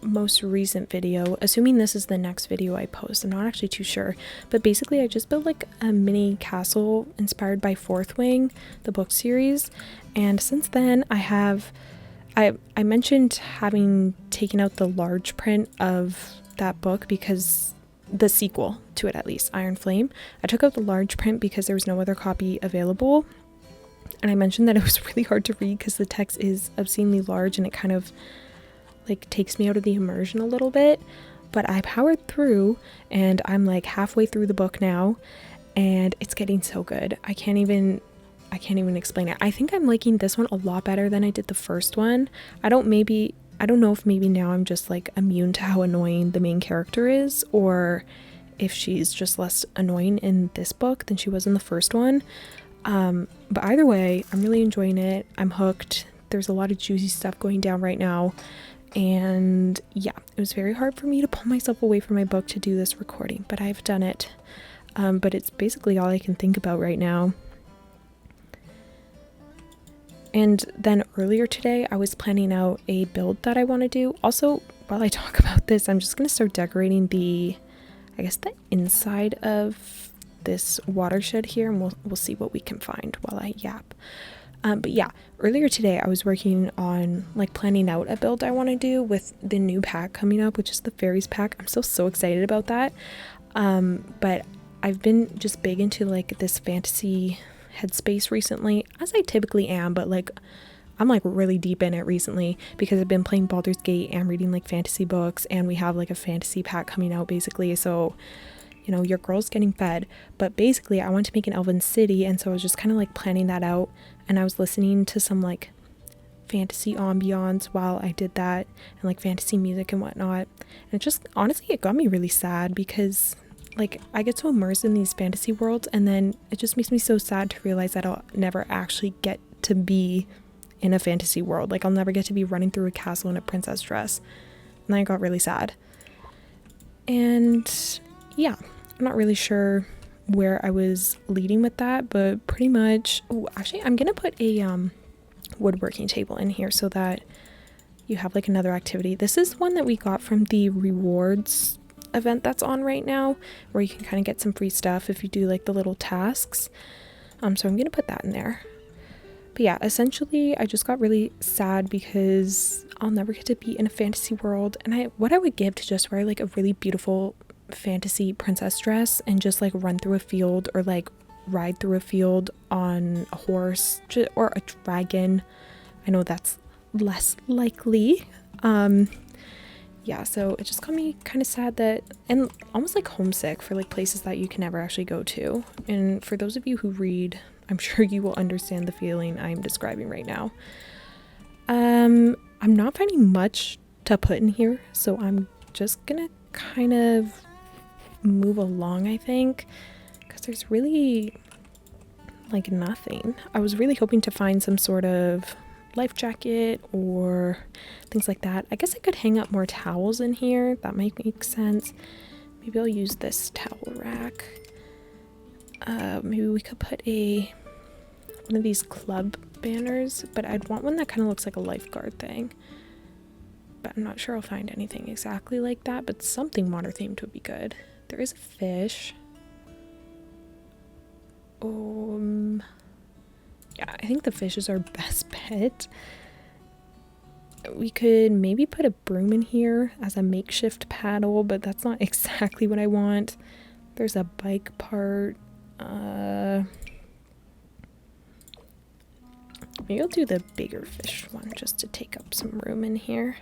most recent video, assuming this is the next video I post, I'm not actually too sure, but basically I just built like a mini castle inspired by Fourth Wing, the book series, and since then I mentioned having taken out the large print of that book because the sequel to it, at least, Iron Flame. I took out the large print because there was no other copy available, and I mentioned that it was really hard to read because the text is obscenely large and it kind of like takes me out of the immersion a little bit, but I powered through and I'm like halfway through the book now and it's getting so good. I can't even explain it. I think I'm liking this one a lot better than I did the first one. I don't know if maybe now I'm just like immune to how annoying the main character is, or if she's just less annoying in this book than she was in the first one. But either way, I'm really enjoying it. I'm hooked. There's a lot of juicy stuff going down right now. And yeah, it was very hard for me to pull myself away from my book to do this recording, but I've done it. But it's basically all I can think about right now. And then earlier today, I was planning out a build that I want to do. Also, while I talk about this, I'm just going to start decorating the inside of this watershed here, and we'll see what we can find while I yap. But yeah, earlier today I was working on like planning out a build I want to do with the new pack coming up, which is the fairies pack. I'm so excited about that. But I've been just big into like this fantasy headspace recently, as I typically am, but like I'm like really deep in it recently because I've been playing Baldur's Gate and reading like fantasy books, and we have like a fantasy pack coming out basically. So you know, your girl's getting fed. But basically I want to make an elven city, and so I was just kind of like planning that out, and I was listening to some like fantasy ambiance while I did that, and like fantasy music and whatnot. And it just, honestly, it got me really sad because like I get so immersed in these fantasy worlds, and then it just makes me so sad to realize that I'll never actually get to be in a fantasy world. Like I'll never get to be running through a castle in a princess dress. And then I got really sad. And yeah, I'm not really sure where I was leading with that, but pretty much, oh, actually I'm gonna put a woodworking table in here so that you have like another activity. This is one that we got from the rewards event that's on right now, where you can kind of get some free stuff if you do like the little tasks. So I'm gonna put that in there. But yeah, essentially I just got really sad because I'll never get to be in a fantasy world, and what I would give to just wear like a really beautiful fantasy princess dress and just like run through a field, or like ride through a field on a horse or a dragon. I know that's less likely. Yeah, so it just got me kind of sad that, and almost like homesick for like places that you can never actually go to. And for those of you who read, I'm sure you will understand the feeling I'm describing right now. I'm not finding much to put in here, so I'm just gonna kind of move along, I think, because there's really like nothing. I was really hoping to find some sort of life jacket or things like that. I guess I could hang up more towels in here. That might make sense. Maybe I'll use this towel rack. Maybe we could put one of these club banners, but I'd want one that kind of looks like a lifeguard thing. But I'm not sure I'll find anything exactly like that, but something water themed would be good. There is a fish. Yeah, I think the fish is our best bet. We could maybe put a broom in here as a makeshift paddle, but that's not exactly what I want. There's a bike part. Maybe I'll do the bigger fish one just to take up some room in here.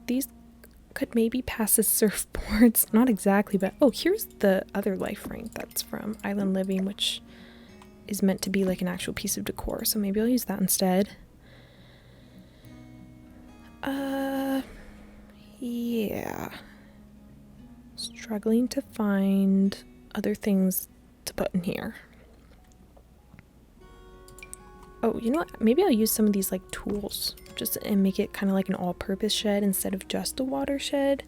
These could maybe pass as surfboards. Not exactly, but oh, here's the other life ring that's from Island Living, which is meant to be like an actual piece of decor, so maybe I'll use that instead. Yeah. Struggling to find other things to put in here. Oh, you know what? Maybe I'll use some of these like tools just and make it kind of like an all-purpose shed instead of just a water shed.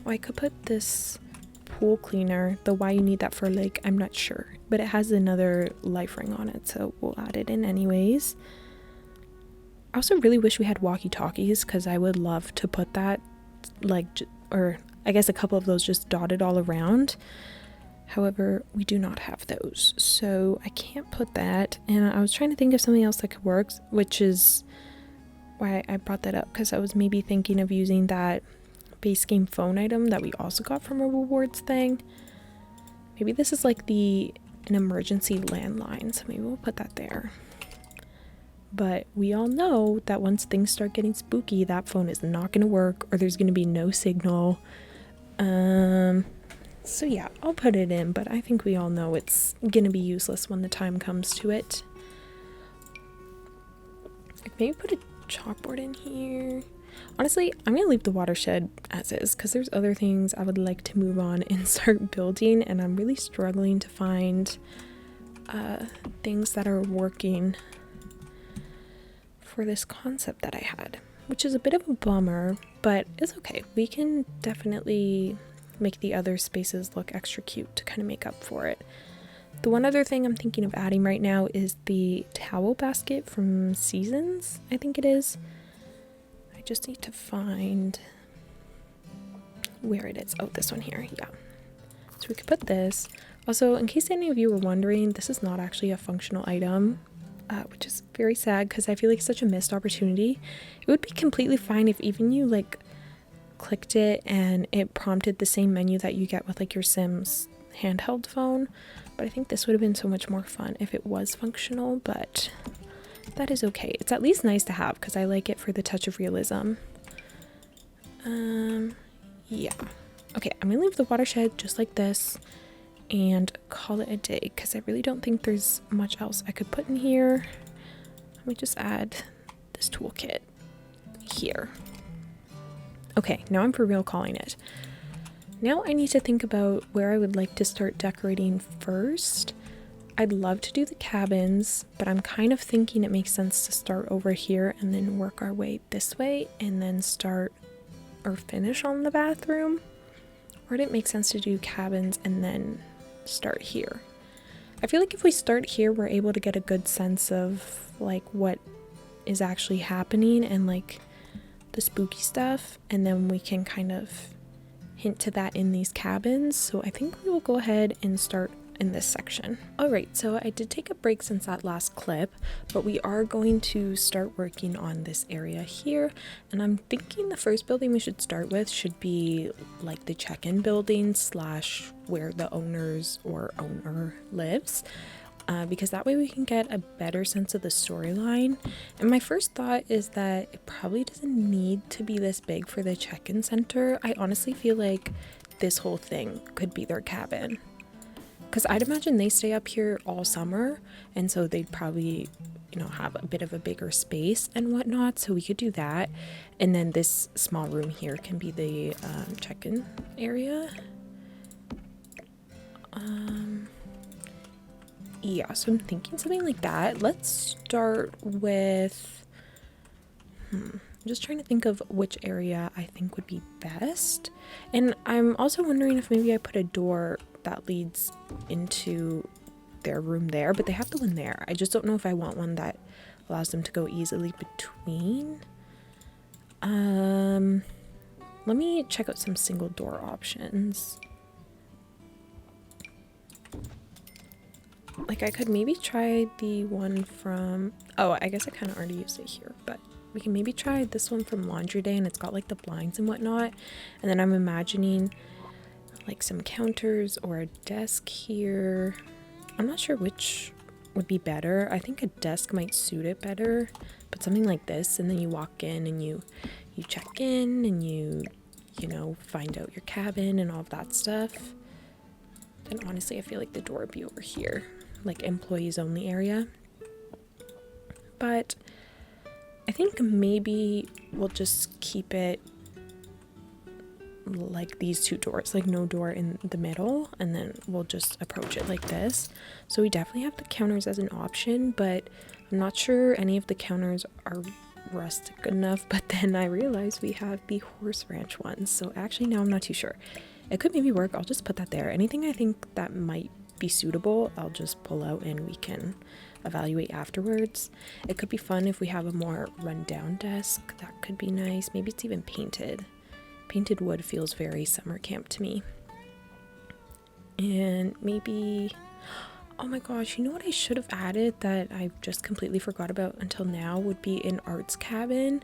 Oh, I could put this pool cleaner, though why you need that for like, I'm not sure. But it has another life ring on it, so we'll add it in anyways. I also really wish we had walkie-talkies, because I would love to put that like, or I guess a couple of those just dotted all around. However, we do not have those, so I can't put that. And I was trying to think of something else that could work, which is why I brought that up, because I was maybe thinking of using that base game phone item that we also got from a rewards thing. Maybe this is like an emergency landline, so maybe we'll put that there. But we all know that once things start getting spooky, that phone is not going to work, or there's going to be no signal. So yeah, I'll put it in, but I think we all know it's going to be useless when the time comes to it. Maybe put a chalkboard in here. Honestly, I'm going to leave the watershed as is, because there's other things I would like to move on and start building, and I'm really struggling to find things that are working for this concept that I had, which is a bit of a bummer, but it's okay. We can definitely make the other spaces look extra cute to kind of make up for it. The one other thing I'm thinking of adding right now is the towel basket from Seasons, I think it is. I just need to find where it is. Oh, this one here. Yeah. So we could put this. Also, in case any of you were wondering, this is not actually a functional item, which is very sad because I feel like it's such a missed opportunity. It would be completely fine if even you like clicked it and it prompted the same menu that you get with like your Sims handheld phone, but I think this would have been so much more fun if it was functional, but that is okay. It's at least nice to have because I like it for the touch of realism. Yeah. Okay, I'm gonna leave the watershed just like this and call it a day because I really don't think there's much else I could put in here. Let me just add this toolkit here. Okay, now I'm for real calling it. Now I need to think about where I would like to start decorating first. I'd love to do the cabins, but I'm kind of thinking it makes sense to start over here and then work our way this way and then start or finish on the bathroom. Or would it make sense to do cabins and then start here? I feel like if we start here, we're able to get a good sense of like what is actually happening and like the spooky stuff, and then we can kind of hint to that in these cabins. So I think we will go ahead and start in this section. Alright, so I did take a break since that last clip, but we are going to start working on this area here, and I'm thinking the first building we should start with should be like the check-in building slash where the owners or owner lives, because that way we can get a better sense of the storyline. And my first thought is that it probably doesn't need to be this big for the check-in center. I honestly feel like this whole thing could be their cabin, because I'd imagine they stay up here all summer, and so they'd probably, you know, have a bit of a bigger space and whatnot, so we could do that. And then this small room here can be the check-in area. Yeah, so I'm thinking something like that. Let's start with, I'm just trying to think of which area I think would be best. And I'm also wondering if maybe I put a door that leads into their room there, but they have the one there. I just don't know if I want one that allows them to go easily between. Let me check out some single door options. Like I could maybe try the one from, oh, I guess I kind of already used it here, but we can maybe try this one from Laundry Day, and it's got like the blinds and whatnot. And then I'm imagining like some counters or a desk here. I'm not sure which would be better. I think a desk might suit it better, but something like this, and then you walk in and you check in and you know, find out your cabin and all of that stuff. Then honestly, I feel like the door would be over here, like employees only area. But I think maybe we'll just keep it like these two doors, like no door in the middle, and then we'll just approach it like this. So we definitely have the counters as an option, but I'm not sure any of the counters are rustic enough. But then I realized we have the horse ranch ones, so actually now I'm not too sure. It could maybe work. I'll just put that there. Anything I think that might be suitable, I'll just pull out and we can evaluate afterwards. It could be fun if we have a more rundown desk. That could be nice. Maybe it's even painted. Painted wood feels very summer camp to me. And maybe, oh my gosh, you know what I should have added that I just completely forgot about until now would be an arts cabin.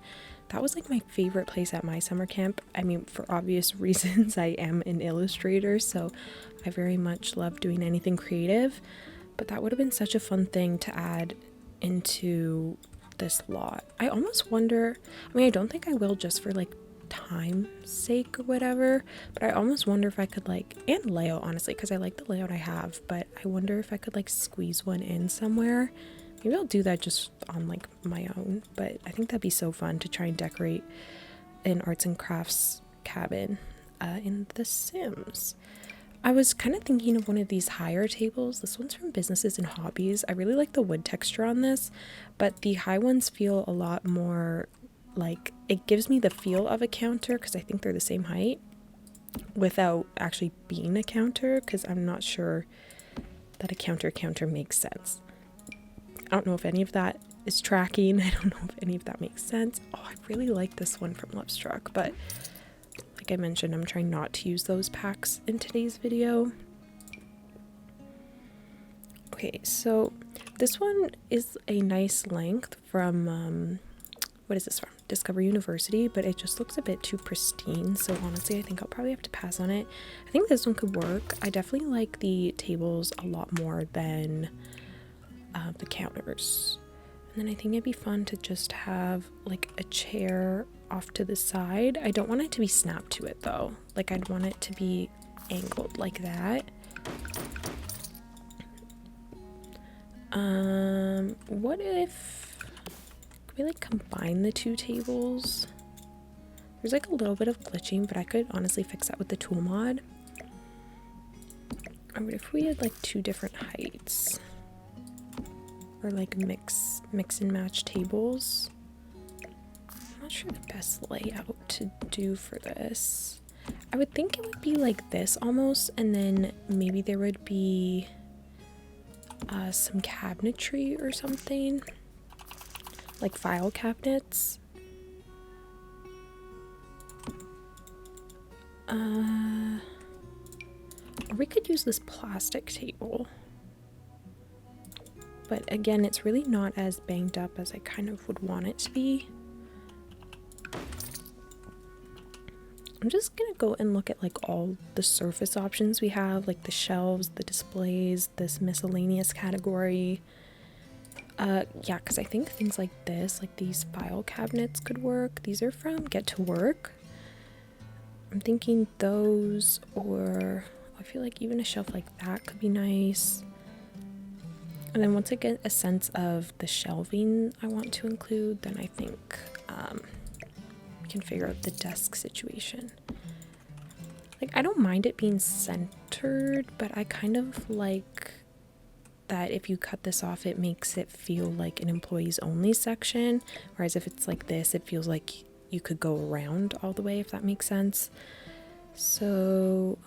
That was like my favorite place at my summer camp. I mean, for obvious reasons, I am an illustrator, so I very much love doing anything creative. But that would have been such a fun thing to add into this lot. I almost wonder, I mean, I don't think I will just for like time's sake or whatever, but I almost wonder if I could like, and layout honestly, because I like the layout I have, but I wonder if I could like squeeze one in somewhere. Maybe I'll do that just on like my own, but I think that'd be so fun to try and decorate an arts and crafts cabin in The Sims. I was kind of thinking of one of these higher tables. This one's from Businesses and Hobbies. I really like the wood texture on this, but the high ones feel a lot more like, it gives me the feel of a counter because I think they're the same height without actually being a counter, because I'm not sure that a counter makes sense. I don't know if any of that is tracking. I don't know if any of that makes sense. Oh, I really like this one from Lovestruck, but like I mentioned, I'm trying not to use those packs in today's video. Okay, so this one is a nice length from, what is this from? Discover University, but it just looks a bit too pristine. So honestly, I think I'll probably have to pass on it. I think this one could work. I definitely like the tables a lot more than the counters. And then I think it'd be fun to just have like a chair off to the side. I don't want it to be snapped to it though. Like I'd want it to be angled like that. What if we like combine the two tables? There's like a little bit of glitching, but I could honestly fix that with the tool mod. Or what if we had like two different heights? Or like mix and match tables? I'm not sure the best layout to do for this. I would think it would be like this almost, and then maybe there would be some cabinetry or something, like file cabinets. Or we could use this plastic table, but again, it's really not as banged up as I kind of would want it to be. I'm just gonna go and look at like all the surface options we have, like the shelves, the displays, this miscellaneous category. Yeah, because I think things like this, like these file cabinets could work. These are from Get to Work. I'm thinking those, or I feel like even a shelf like that could be nice. And then once I get a sense of the shelving I want to include, then I think we can figure out the desk situation. Like, I don't mind it being centered, but I kind of like that if you cut this off, it makes it feel like an employees only section. Whereas if it's like this, it feels like you could go around all the way, if that makes sense. So,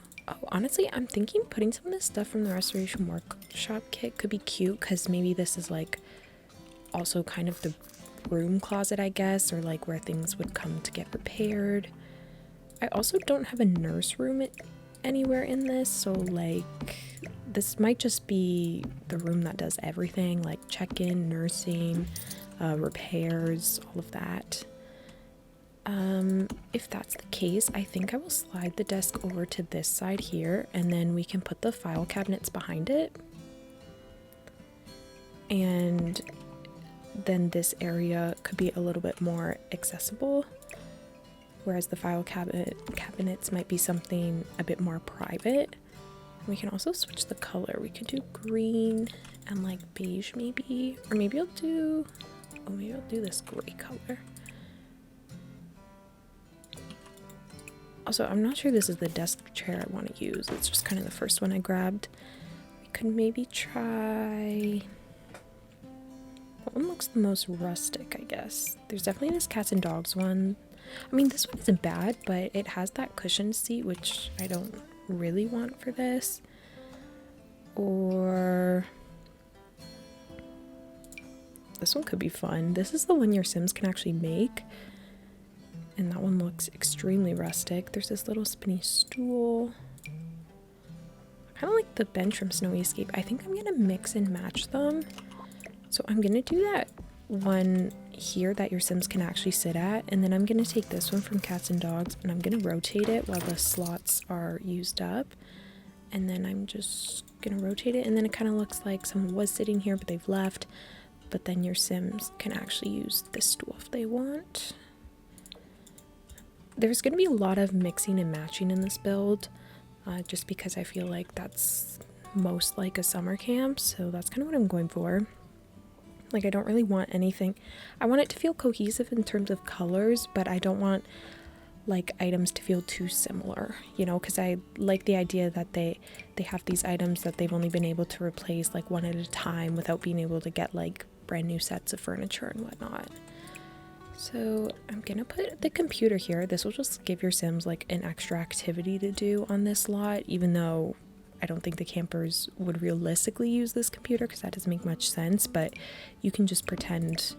honestly, I'm thinking putting some of this stuff from the Restoration Workshop kit could be cute, because maybe this is like also kind of the broom closet, I guess, or like where things would come to get repaired. I also don't have a nurse room anywhere in this, so like this might just be the room that does everything, like check-in, nursing, repairs, all of that. If that's the case, I think I will slide the desk over to this side here, and then we can put the file cabinets behind it. And then this area could be a little bit more accessible, whereas the file cabinets might be something a bit more private. We can also switch the color. We could do green and like beige maybe, or maybe I'll do this gray color. Also, I'm not sure this is the desk chair I want to use. It's just kind of the first one I grabbed. We could maybe try... What one looks the most rustic, I guess? There's definitely this cats and dogs one. I mean, this one isn't bad, but it has that cushioned seat, which I don't really want for this. Or... this one could be fun. This is the one your Sims can actually make. And that one looks extremely rustic. There's this little spinny stool. I kind of like the bench from Snowy Escape. I think I'm going to mix and match them. So I'm going to do that one here that your Sims can actually sit at. And then I'm going to take this one from Cats and Dogs and I'm going to rotate it while the slots are used up. And then I'm just going to rotate it. And then it kind of looks like someone was sitting here, but they've left. But then your Sims can actually use this stool if they want. There's going to be a lot of mixing and matching in this build, just because I feel like that's most like a summer camp, so that's kind of what I'm going for. Like, I don't really want anything. I want it to feel cohesive in terms of colors, but I don't want like items to feel too similar, you know, because I like the idea that they have these items that they've only been able to replace like one at a time without being able to get like brand new sets of furniture and whatnot. So I'm gonna put the computer here. This will just give your Sims like an extra activity to do on this lot, even though I don't think the campers would realistically use this computer because that doesn't make much sense, but you can just pretend,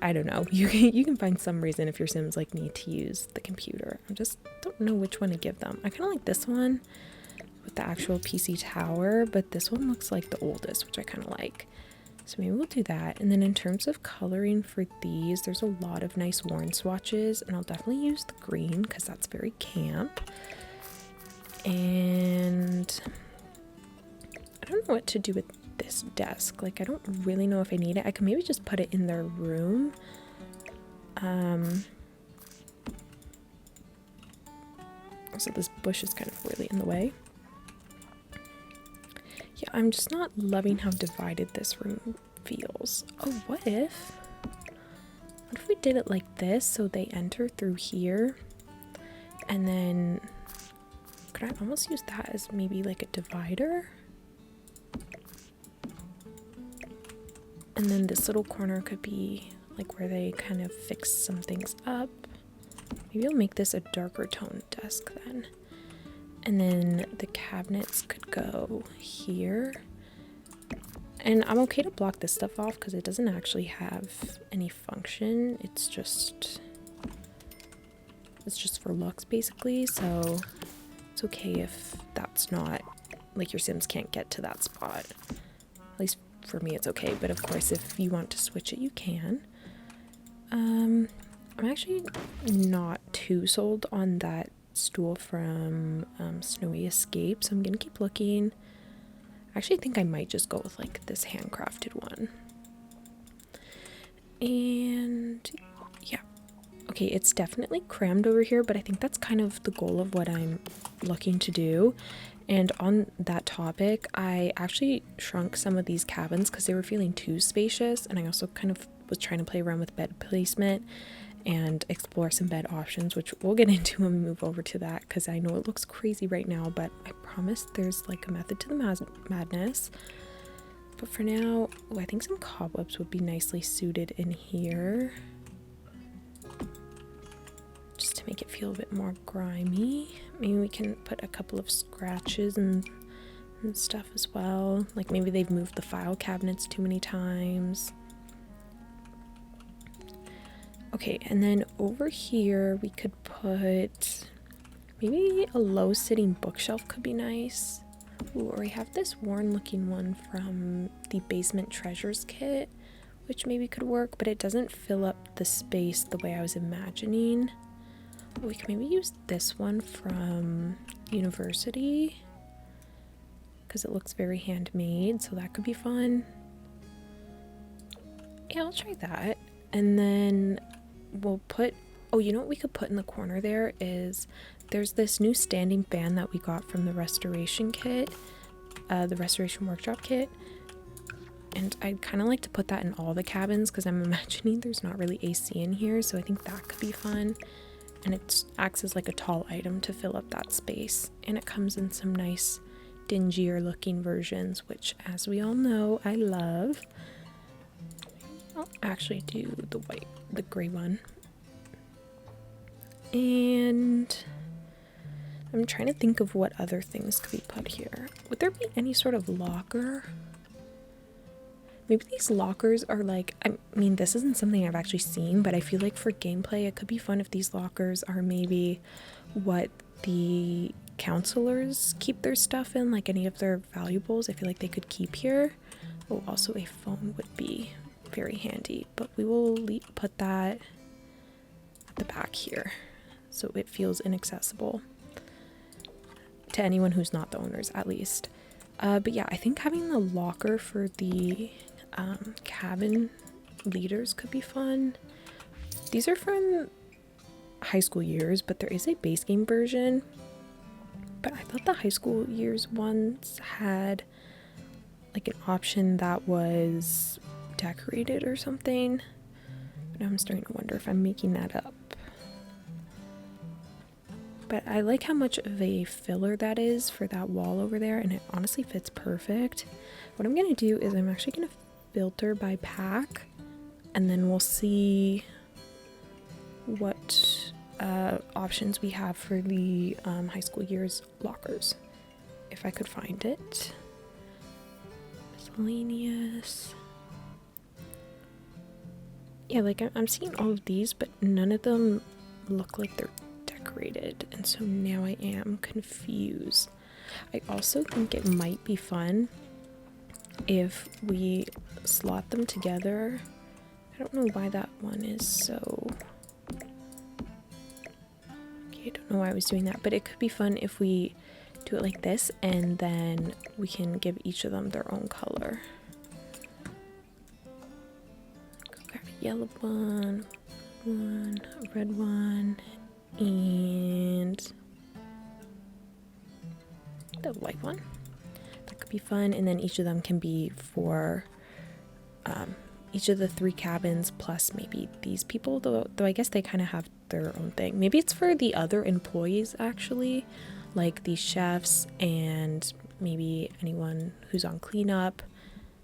I don't know, you can find some reason if your Sims like need to use the computer. I just don't know which one to give them. I kind of like this one, with the actual PC tower, but this one looks like the oldest, which I kind of like. So maybe we'll do that. And then in terms of coloring for these, there's a lot of nice worn swatches, and I'll definitely use the green because that's very camp. And I don't know what to do with this desk. Like, I don't really know if I need it. I could maybe just put it in their room. So this bush is kind of really in the way. Yeah, I'm just not loving how divided this room feels. Oh, what if we did it like this, so they enter through here, and then could I almost use that as maybe like a divider? And then this little corner could be like where they kind of fix some things up. Maybe I'll make this a darker tone desk then. And then the cabinets could go here. And I'm okay to block this stuff off because it doesn't actually have any function. It's just for looks basically. So it's okay if that's not, like, your Sims can't get to that spot. At least for me it's okay, but of course if you want to switch it you can. I'm actually not too sold on that stool from Snowy Escape, so I'm gonna keep looking. I actually think I might just go with like this handcrafted one. And yeah, okay, it's definitely crammed over here, but I think that's kind of the goal of what I'm looking to do. And on that topic, I actually shrunk some of these cabins because they were feeling too spacious, and I also kind of was trying to play around with bed placement and explore some bed options, which we'll get into when we move over to that, because I know it looks crazy right now, but I promise there's like a method to the madness. But for now, I think some cobwebs would be nicely suited in here, just to make it feel a bit more grimy. Maybe we can put a couple of scratches and stuff as well, like maybe they've moved the file cabinets too many times. Okay, and then over here we could put maybe a low sitting bookshelf could be nice. Ooh, or we have this worn looking one from the Basement Treasures kit, which maybe could work, but it doesn't fill up the space the way I was imagining. We can maybe use this one from University because it looks very handmade, so that could be fun. Yeah, I'll try that. And then we'll put, oh, you know what we could put in the corner there is there's this new standing fan that we got from the restoration kit, the restoration workshop kit, and I'd kind of like to put that in all the cabins because I'm imagining there's not really AC in here, so I think that could be fun. And it acts as like a tall item to fill up that space, and it comes in some nice dingier looking versions, which, as we all know, I love. I'll actually do the gray one. And I'm trying to think of what other things could be put here. Would there be any sort of locker? Maybe these lockers are like, I mean, this isn't something I've actually seen, but I feel like for gameplay, it could be fun if these lockers are maybe what the counselors keep their stuff in, like any of their valuables. I feel like they could keep here. Oh, also a phone would be very handy, but we will put that at the back here so it feels inaccessible to anyone who's not the owners, at least. But yeah, I think having the locker for the cabin leaders could be fun. These are from high school years, but there is a base game version. But I thought the high school years ones had like an option that was decorated or something. But now I'm starting to wonder if I'm making that up. But I like how much of a filler that is for that wall over there, and it honestly fits perfect. What I'm going to do is I'm actually going to filter by pack, and then we'll see what options we have for the high school years lockers, if I could find it. Miscellaneous. Yeah, like I'm seeing all of these, but none of them look like they're decorated, and so now I am confused. I also think it might be fun if we slot them together. I don't know why that one is so... Okay, I don't know why I was doing that, but it could be fun if we do it like this, and then we can give each of them their own color. Grab a yellow one, a red one, and the white one. That could be fun, and then each of them can be for each of the 3 cabins plus maybe these people, though I guess they kind of have their own thing. Maybe it's for the other employees actually, like the chefs and maybe anyone who's on cleanup.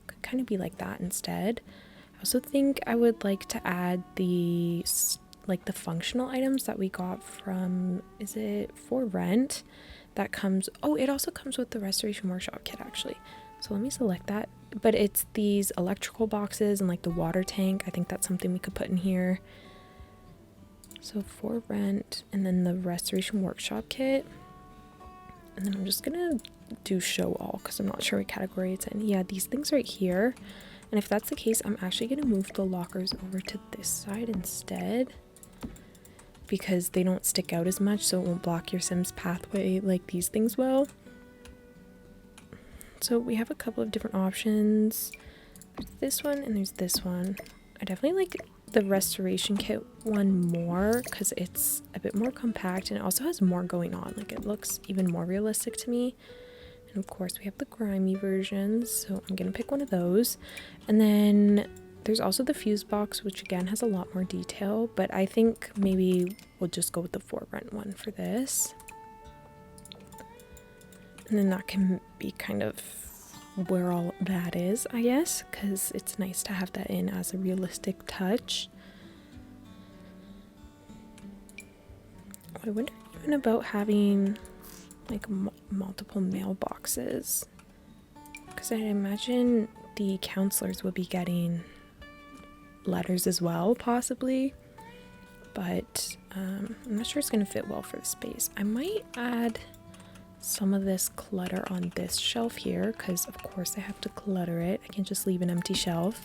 Could kind of be like that instead. I also think I would like to add the functional items that we got from, is it for rent? That comes, oh, it also comes with the restoration workshop kit actually. So let me select that. But it's these electrical boxes and like the water tank. I think that's something we could put in here. So for rent, and then the restoration workshop kit. And then I'm just gonna do show all because I'm not sure what category it's in. Yeah, these things right here. And if that's the case, I'm actually gonna move the lockers over to this side instead, because they don't stick out as much, so it won't block your Sims pathway like these things will. So we have a couple of different options. There's this one and there's this one. I definitely like the restoration kit one more because it's a bit more compact and it also has more going on. Like it looks even more realistic to me. And of course we have the grimy versions, so I'm gonna pick one of those. And then there's also the fuse box, which again has a lot more detail, but I think maybe we'll just go with the for rent one for this. And then that can be kind of where all that is, I guess, because it's nice to have that in as a realistic touch. I wonder even about having like multiple mailboxes, because I imagine the counselors will be getting letters as well, possibly, but I'm not sure it's going to fit well for the space. I might add some of this clutter on this shelf here because of course I have to clutter it. I can't just leave an empty shelf,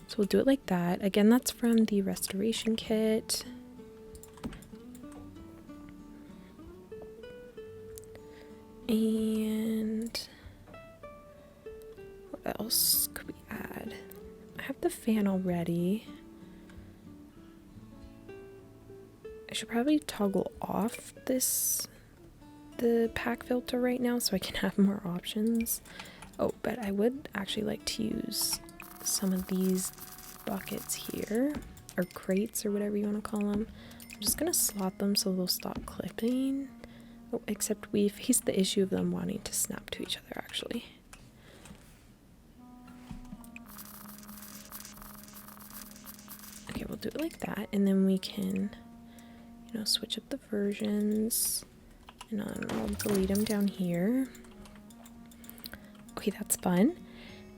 so we'll do it like that. Again, that's from the restoration kit. And what else could we add? I have the fan already. I should probably toggle off the pack filter right now so I can have more options. Oh, but I would actually like to use some of these buckets here, or crates or whatever you want to call them. I'm just gonna slot them so they'll stop clipping. Oh, except we faced the issue of them wanting to snap to each other actually. Okay, we'll do it like that, and then we can, you know, switch up the versions. And I'll delete them down here. Okay, that's fun.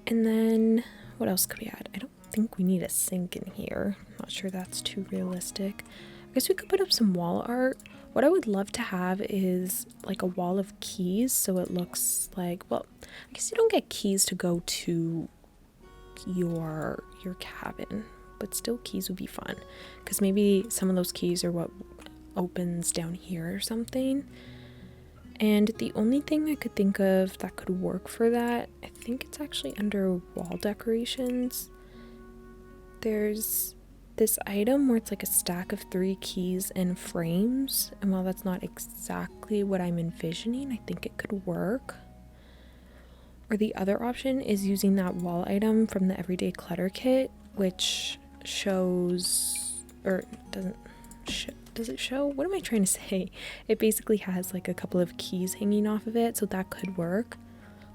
And then what else could we add? I don't think we need a sink in here. I'm not sure that's too realistic. I guess we could put up some wall art. What I would love to have is like a wall of keys, so it looks like, well, I guess you don't get keys to go to your cabin, but still keys would be fun, because maybe some of those keys are what opens down here or something. And the only thing I could think of that could work for that, I think it's actually under wall decorations. There's this item where it's like a stack of 3 keys and frames, and while that's not exactly what I'm envisioning, I think it could work. Or the other option is using that wall item from the Everyday Clutter kit, which shows, or doesn't show. Does it show? What am I trying to say? It basically has like a couple of keys hanging off of it, so that could work.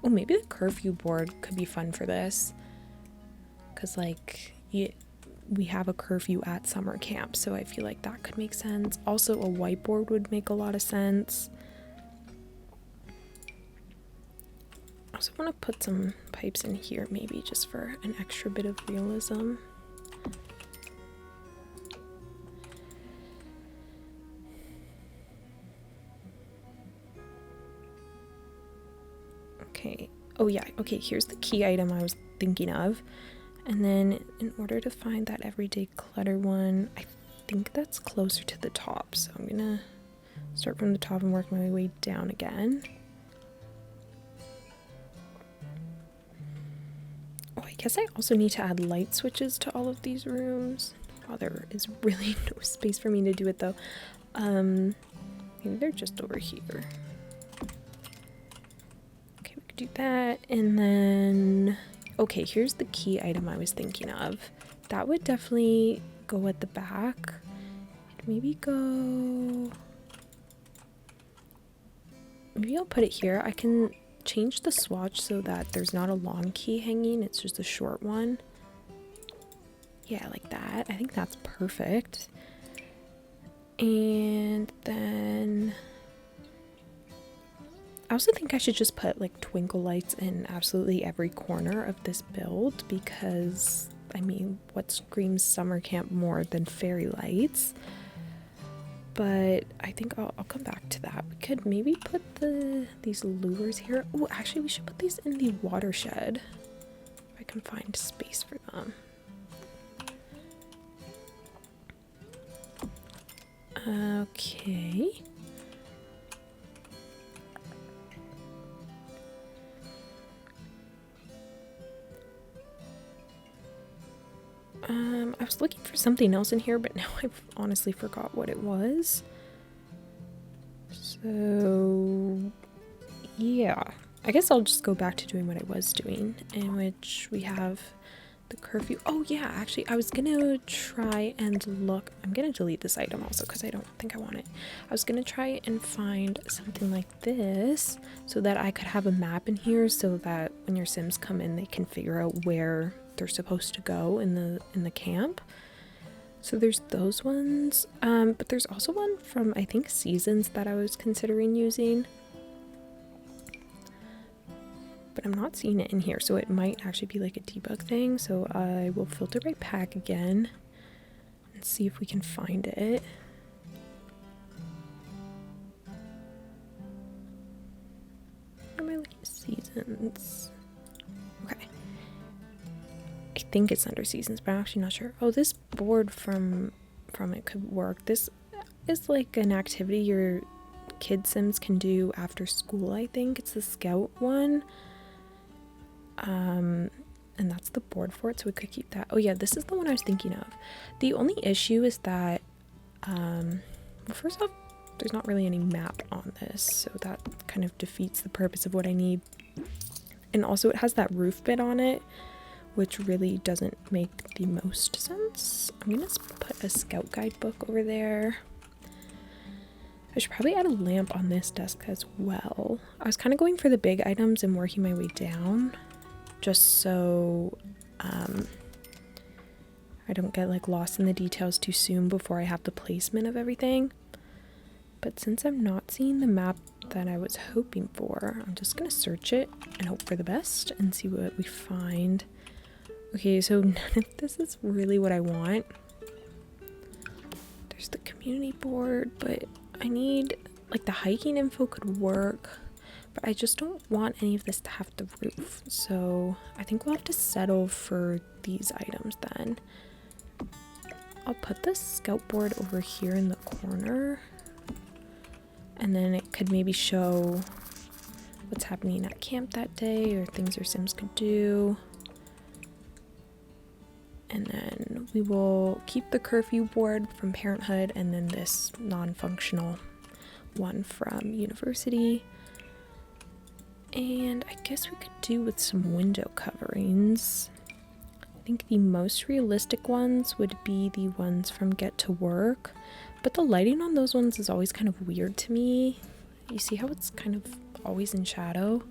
Oh, maybe the curfew board could be fun for this, because like we have a curfew at summer camp, so I feel like that could make sense. Also, a whiteboard would make a lot of sense. I also want to put some pipes in here, maybe just for an extra bit of realism. Okay. Oh yeah, okay, here's the key item I was thinking of. And then in order to find that everyday clutter one, I think that's closer to the top. So I'm gonna start from the top and work my way down again. Oh, I guess I also need to add light switches to all of these rooms. Oh, there is really no space for me to do it though. Maybe they're just over here. Okay, we could do that. And then, okay, here's the key item I was thinking of. That would definitely go at the back. Maybe go... Maybe I'll put it here. I can change the swatch so that there's not a long key hanging, it's just a short one. Yeah, like that. I think that's perfect. And then I also think I should just put like twinkle lights in absolutely every corner of this build, because I mean, what screams summer camp more than fairy lights? But I think I'll come back to that. We could maybe put these lures here. Oh, actually we should put these in the watershed if I can find space for them. Okay. I was looking for something else in here, but now I've honestly forgot what it was. So, yeah. I guess I'll just go back to doing what I was doing, in which we have the curfew. Oh yeah, actually I was gonna try and look. I'm gonna delete this item also because I don't think I want it. I was gonna try and find something like this so that I could have a map in here so that when your Sims come in they can figure out where they're supposed to go in the camp. So there's those ones, but there's also one from I think Seasons that I was considering using, but I'm not seeing it in here, so it might actually be like a debug thing. So I will filter by pack again and see if we can find it. Where am I looking? Seasons. Okay. I think it's under Seasons, but I'm actually not sure. Oh, this board from it could work. This is like an activity your kid Sims can do after school, I think. It's the Scout one. And that's the board for it, so we could keep that. Oh yeah, this is the one I was thinking of. The only issue is that, well, first off, there's not really any map on this, so that kind of defeats the purpose of what I need. And also it has that roof bit on it, which really doesn't make the most sense. I'm gonna put a scout guidebook over there. I should probably add a lamp on this desk as well. I was kind of going for the big items and working my way down, just so I don't get like lost in the details too soon before I have the placement of everything. But since I'm not seeing the map that I was hoping for, I'm just gonna search it and hope for the best and see what we find. Okay, so none of this is really what I want. There's the community board, but I need, like, the hiking info could work, but I just don't want any of this to have the roof. So I think we'll have to settle for these items then. I'll put the scout board over here in the corner, and then it could maybe show what's happening at camp that day or things your Sims could do. And then we will keep the curfew board from Parenthood and then this non-functional one from University. And I guess we could do with some window coverings. I think the most realistic ones would be the ones from Get to Work, but the lighting on those ones is always kind of weird to me. You see how it's kind of always in shadow?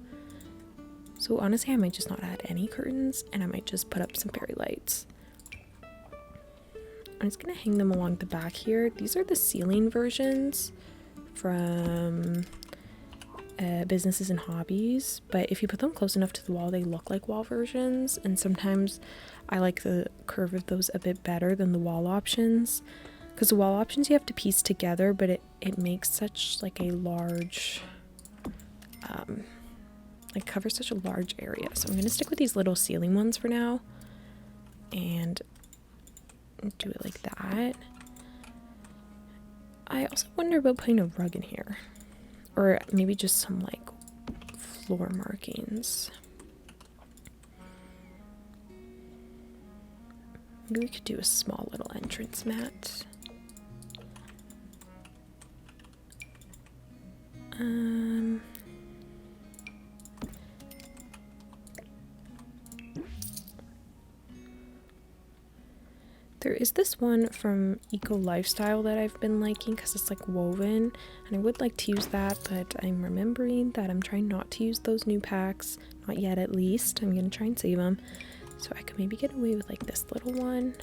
So honestly, I might just not add any curtains and I might just put up some fairy lights. I'm just gonna hang them along the back here. These are the ceiling versions from Businesses and Hobbies, but if you put them close enough to the wall, they look like wall versions, and sometimes I like the curve of those a bit better than the wall options, because the wall options you have to piece together, but it makes such like a large like cover such a large area. So I'm gonna stick with these little ceiling ones for now and do it like that. I also wonder about putting a rug in here, or maybe just some like floor markings. Maybe we could do a small little entrance mat. There is this one from Eco Lifestyle that I've been liking because it's like woven, and I would like to use that, but I'm remembering that I'm trying not to use those new packs, not yet at least. I'm gonna try and save them, so I could maybe get away with like this little one,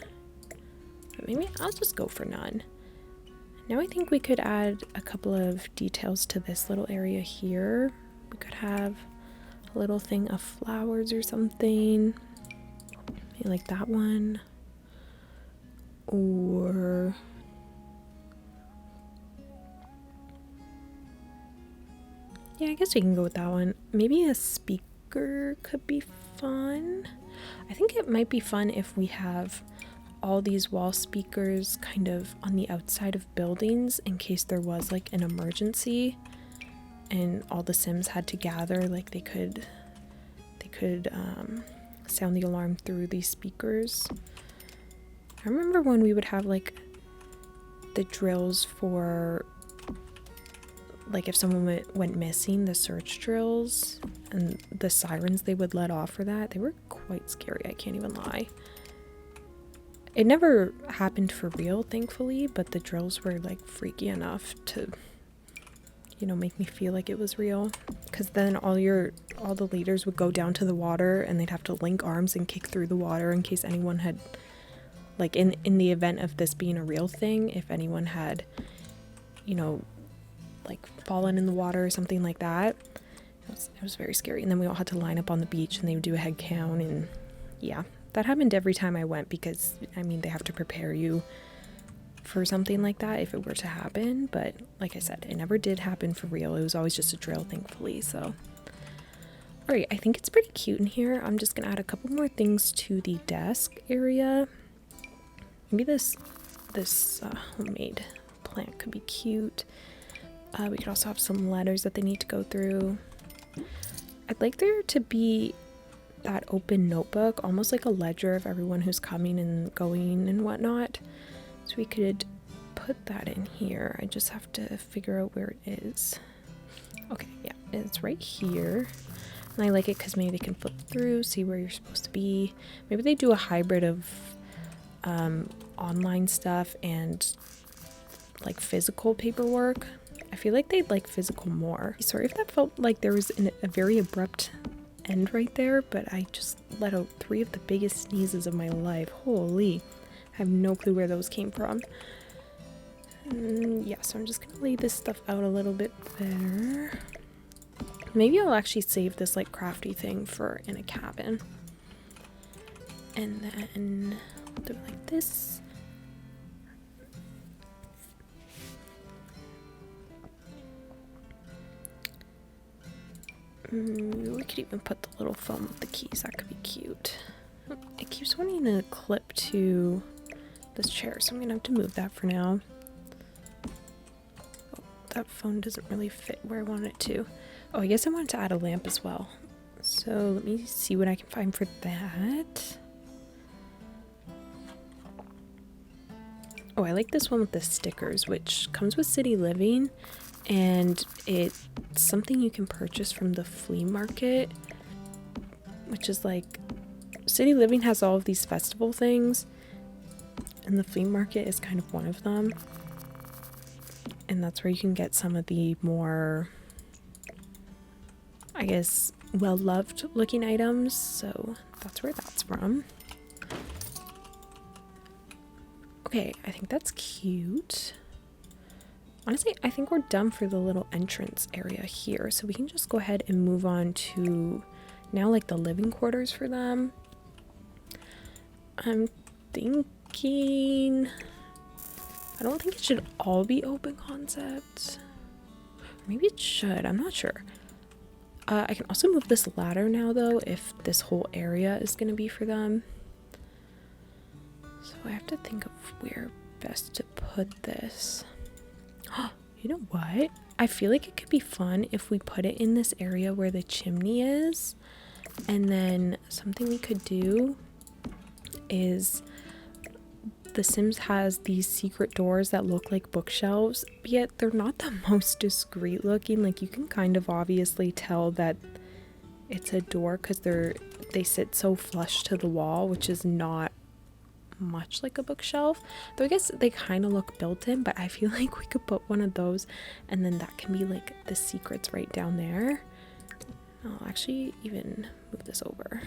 but maybe I'll just go for none. Now I think we could add a couple of details to this little area here. We could have a little thing of flowers or something, maybe like that one. Or yeah, I guess we can go with that one. Maybe a speaker could be fun. I think it might be fun if we have all these wall speakers kind of on the outside of buildings in case there was like an emergency and all the Sims had to gather, like they could sound the alarm through these speakers. I remember when we would have like the drills for like if someone went missing, the search drills and the sirens they would let off for that. They were quite scary, I can't even lie. It never happened for real, thankfully, but the drills were like freaky enough to, you know, make me feel like it was real. Because then all the leaders would go down to the water and they'd have to link arms and kick through the water in case anyone had, like in the event of this being a real thing, if anyone had, you know, like fallen in the water or something like that. It was very scary. And then we all had to line up on the beach and they would do a head count, and yeah, that happened every time I went because, I mean, they have to prepare you for something like that if it were to happen. But like I said, it never did happen for real. It was always just a drill, thankfully. So alright, I think it's pretty cute in here. I'm just gonna add a couple more things to the desk area. Maybe this homemade plant could be cute. We could also have some letters that they need to go through. I'd like there to be that open notebook, almost like a ledger of everyone who's coming and going and whatnot. So we could put that in here. I just have to figure out where it is. Okay, yeah, it's right here. And I like it because maybe they can flip through, see where you're supposed to be. Maybe they do a hybrid of online stuff and like physical paperwork. I feel like they'd like physical more. Sorry if that felt like there was a very abrupt end right there, but I just let out 3 of the biggest sneezes of my life. Holy, I have no clue where those came from. Yeah, so I'm just gonna lay this stuff out a little bit better. Maybe I'll actually save this like crafty thing for in a cabin. And then we'll do it like this. We could even put the little foam with the keys. That could be cute. It keeps wanting to clip to this chair, so I'm gonna have to move that for now. Oh, that phone doesn't really fit where I want it to. Oh, I guess I wanted to add a lamp as well. So let me see what I can find for that. Oh, I like this one with the stickers, which comes with City Living, and it's something you can purchase from the flea market, which is like, City Living has all of these festival things, and the flea market is kind of one of them. And that's where you can get some of the more, I guess, well-loved looking items, so that's where that's from. Okay, I think that's cute. Honestly, I think we're done for the little entrance area here, so we can just go ahead and move on to now like the living quarters for them. I'm thinking, I don't think it should all be open concept. Maybe it should, I'm not sure. I can also move this ladder now though, if this whole area is going to be for them. So I have to think of where best to put this. You know what? I feel like it could be fun if we put it in this area where the chimney is. And then something we could do is The Sims has these secret doors that look like bookshelves, yet they're not the most discreet looking. Like, you can kind of obviously tell that it's a door because they sit so flush to the wall, which is not much like a bookshelf. Though I guess they kind of look built in, but I feel like we could put one of those and then that can be like the secrets right down there. I'll actually even move this over.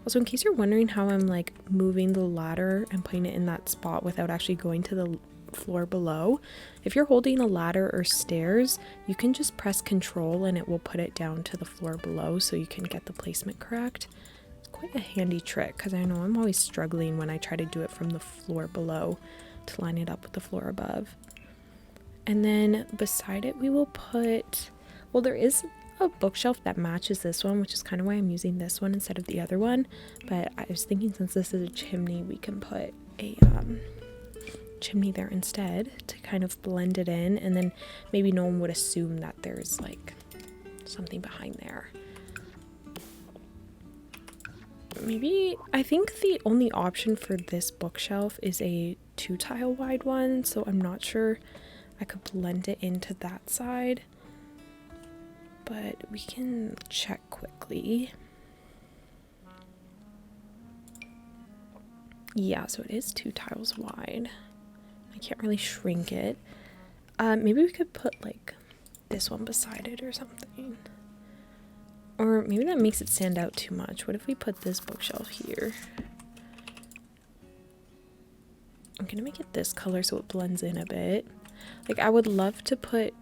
Also, in case you're wondering how I'm like moving the ladder and putting it in that spot without actually going to the floor below, if you're holding a ladder or stairs, you can just press Ctrl and it will put it down to the floor below so you can get the placement correct. It's quite a handy trick because I know I'm always struggling when I try to do it from the floor below to line it up with the floor above. And then beside it we will put, well, there is a bookshelf that matches this one, which is kind of why I'm using this one instead of the other one. But I was thinking since this is a chimney, we can put a chimney there instead to kind of blend it in, and then maybe no one would assume that there's like something behind there. Maybe, I think the only option for this bookshelf is a 2-tile wide one, so I'm not sure I could blend it into that side. But we can check quickly. Yeah, so it is 2 tiles wide. I can't really shrink it. Maybe we could put like this one beside it or something. Or maybe that makes it stand out too much. What if we put this bookshelf here? I'm gonna make it this color so it blends in a bit. Like, I would love to put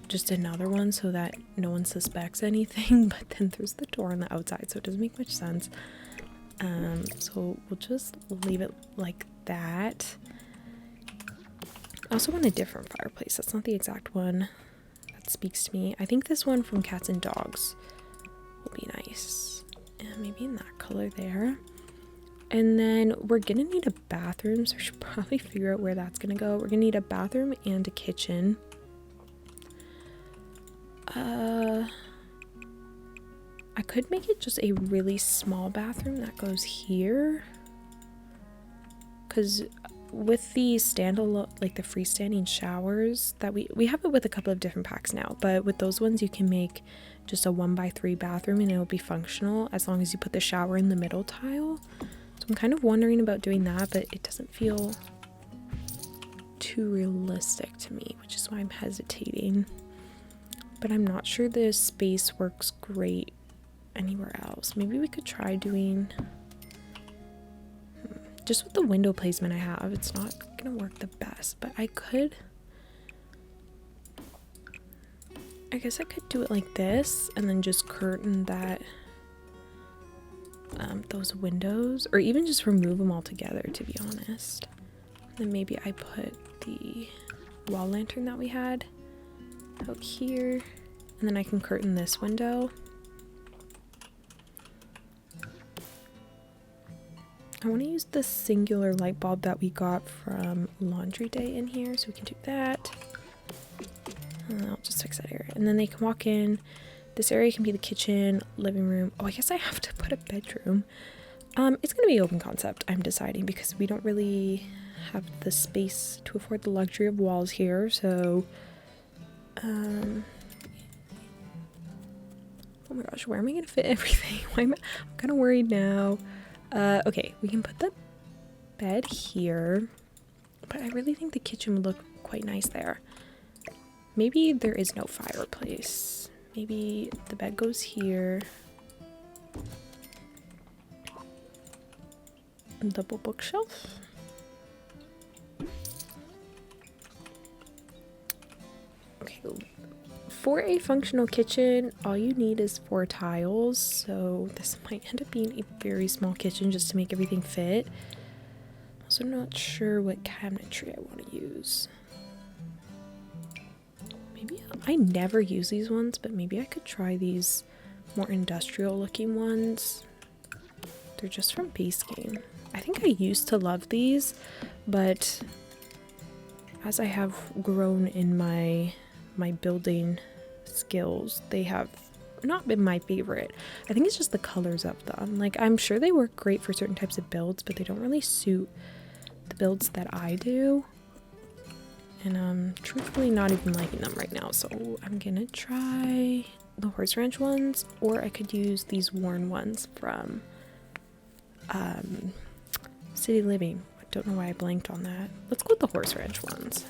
just another one so that no one suspects anything, but then there's the door on the outside, so it doesn't make much sense. So we'll just leave it like that. I also want a different fireplace. That's not the exact one that speaks to me. I think this one from Cats and Dogs will be nice. And maybe in that color there. And then we're gonna need a bathroom, so I should probably figure out where that's gonna go. We're gonna need a bathroom and a kitchen. I could make it just a really small bathroom that goes here, because with the standalone, like the freestanding showers that we have it with a couple of different packs now, but with those ones you can make just a 1x3 bathroom and it'll be functional as long as you put the shower in the middle tile. So I'm kind of wondering about doing that, but it doesn't feel too realistic to me, which is why I'm hesitating. But I'm not sure the space works great anywhere else. Maybe we could try doing just with the window placement I have, it's not gonna work the best, but I guess I could do it like this and then just curtain that those windows, or even just remove them all together, to be honest. And then maybe I put the wall lantern that we had out here, and then I can curtain this window. I want to use the singular light bulb that we got from laundry day in here, so we can do that. I'll just fix that area, and then they can walk in. This area can be the kitchen, living room. Oh, I guess I have to put a bedroom. It's gonna be open concept, I'm deciding, because we don't really have the space to afford the luxury of walls here, so oh my gosh, where am I gonna fit everything? I'm kind of worried now. Okay, we can put the bed here, but I really think the kitchen would look quite nice there. Maybe there is no fireplace. Maybe the bed goes here. Double bookshelf. Okay, for a functional kitchen, all you need is 4 tiles, so this might end up being a very small kitchen just to make everything fit. I'm also not sure what cabinetry I want to use. Maybe I never use these ones, but maybe I could try these more industrial looking ones. They're just from base game. I think I used to love these, but as I have grown in my building skills, they have not been my favorite. I think it's just the colors of them. Like, I'm sure they work great for certain types of builds, but they don't really suit the builds that I do. And I'm truthfully not even liking them right now, so I'm gonna try the horse ranch ones, or I could use these worn ones from City Living. I don't know why I blanked on that. Let's go with the horse ranch ones.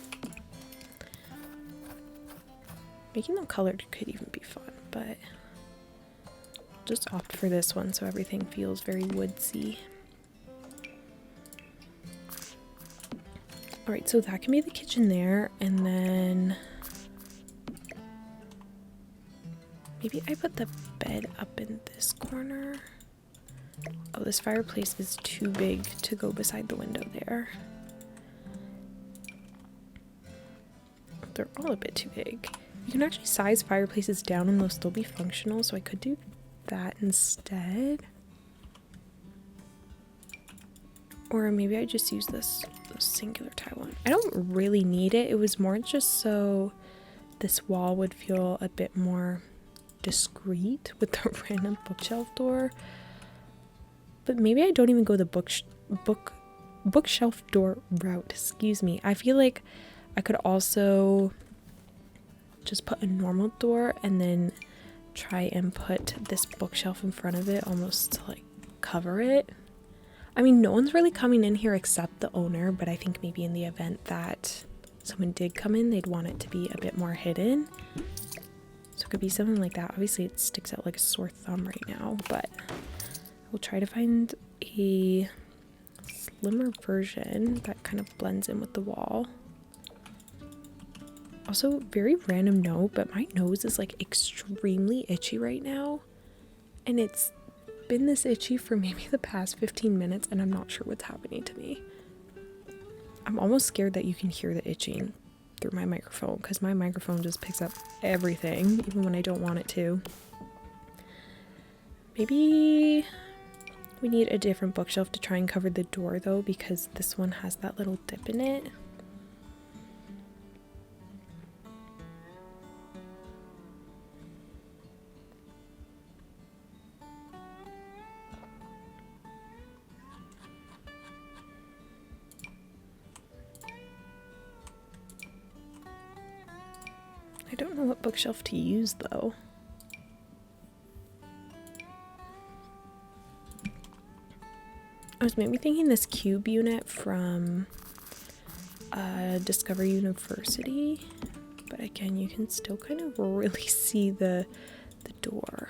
Making them colored could even be fun, but I'll just opt for this one so everything feels very woodsy. Alright, so that can be the kitchen there, and then maybe I put the bed up in this corner. Oh, this fireplace is too big to go beside the window there. They're all a bit too big. You can actually size fireplaces down and they'll still be functional, so I could do that instead. Or maybe I just use this singular tile one. I don't really need it. It was more just so this wall would feel a bit more discreet with the random bookshelf door. But maybe I don't even go the bookshelf door route. Excuse me. I feel like I could also just put a normal door and then try and put this bookshelf in front of it almost to like cover it. I mean, no one's really coming in here except the owner, but I think maybe in the event that someone did come in, they'd want it to be a bit more hidden. So it could be something like that. Obviously it sticks out like a sore thumb right now, but we'll try to find a slimmer version that kind of blends in with the wall. Also, very random note, but my nose is like extremely itchy right now. And it's been this itchy for maybe the past 15 minutes and I'm not sure what's happening to me. I'm almost scared that you can hear the itching through my microphone because my microphone just picks up everything, even when I don't want it to. Maybe we need a different bookshelf to try and cover the door though, because this one has that little dip in it. I don't know what bookshelf to use though. I was maybe thinking this cube unit from Discover University, but again, you can still kind of really see the door.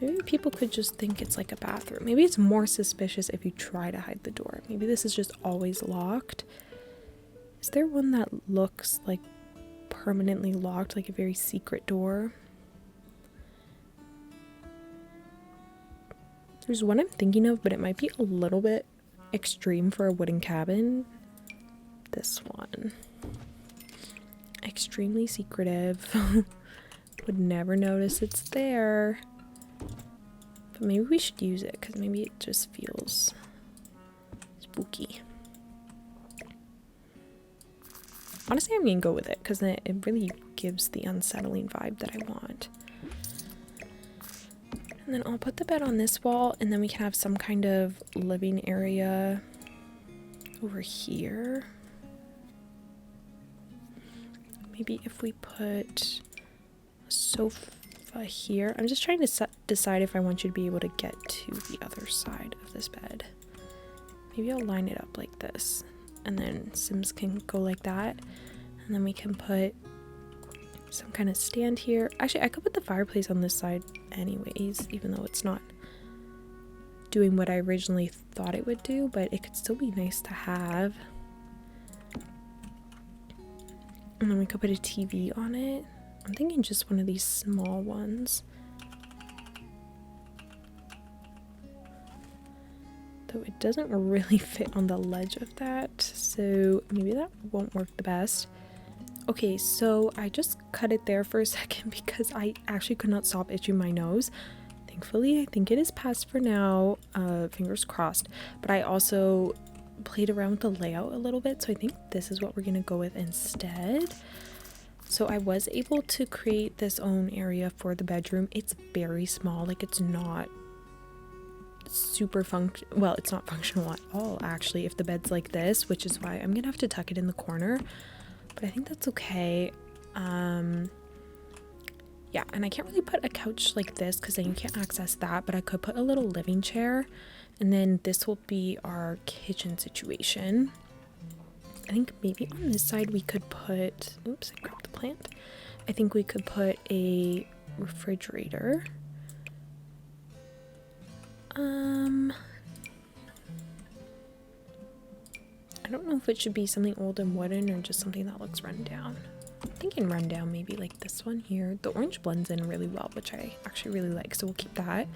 Maybe people could just think it's like a bathroom. Maybe it's more suspicious if you try to hide the door. Maybe this is just always locked. Is there one that looks like permanently locked, like a very secret door? There's one I'm thinking of, but it might be a little bit extreme for a wooden cabin. This one. Extremely secretive. Would never notice it's there. But maybe we should use it, because maybe it just feels spooky. Honestly, I'm gonna go with it, because it really gives the unsettling vibe that I want. And then I'll put the bed on this wall, and then we can have some kind of living area over here. Maybe if we put a sofa here. I'm just trying to decide if I want you to be able to get to the other side of this bed. Maybe I'll line it up like this, and then Sims can go like that. And then we can put some kind of stand here. Actually, I could put the fireplace on this side anyways, even though it's not doing what I originally thought it would do, but it could still be nice to have. And then we could put a TV on it. I'm thinking just one of these small ones. Though it doesn't really fit on the ledge of that, so maybe that won't work the best. Okay, so I just cut it there for a second because I actually could not stop itching my nose. Thankfully, I think it is passed for now, fingers crossed. But I also played around with the layout a little bit, so I think this is what we're gonna go with instead. So I was able to create this own area for the bedroom. It's very small, like it's not super well, it's not functional at all actually if the bed's like this, which is why I'm gonna have to tuck it in the corner, but I think that's okay. Yeah, and I can't really put a couch like this because then you can't access that, but I could put a little living chair, and then this will be our kitchen situation. I think maybe on this side we could put, oops, I grabbed the plant. I think we could put a refrigerator. I don't know if it should be something old and wooden or just something that looks run down. I'm thinking run down, maybe like this one here. The orange blends in really well, which I actually really like, so we'll keep that.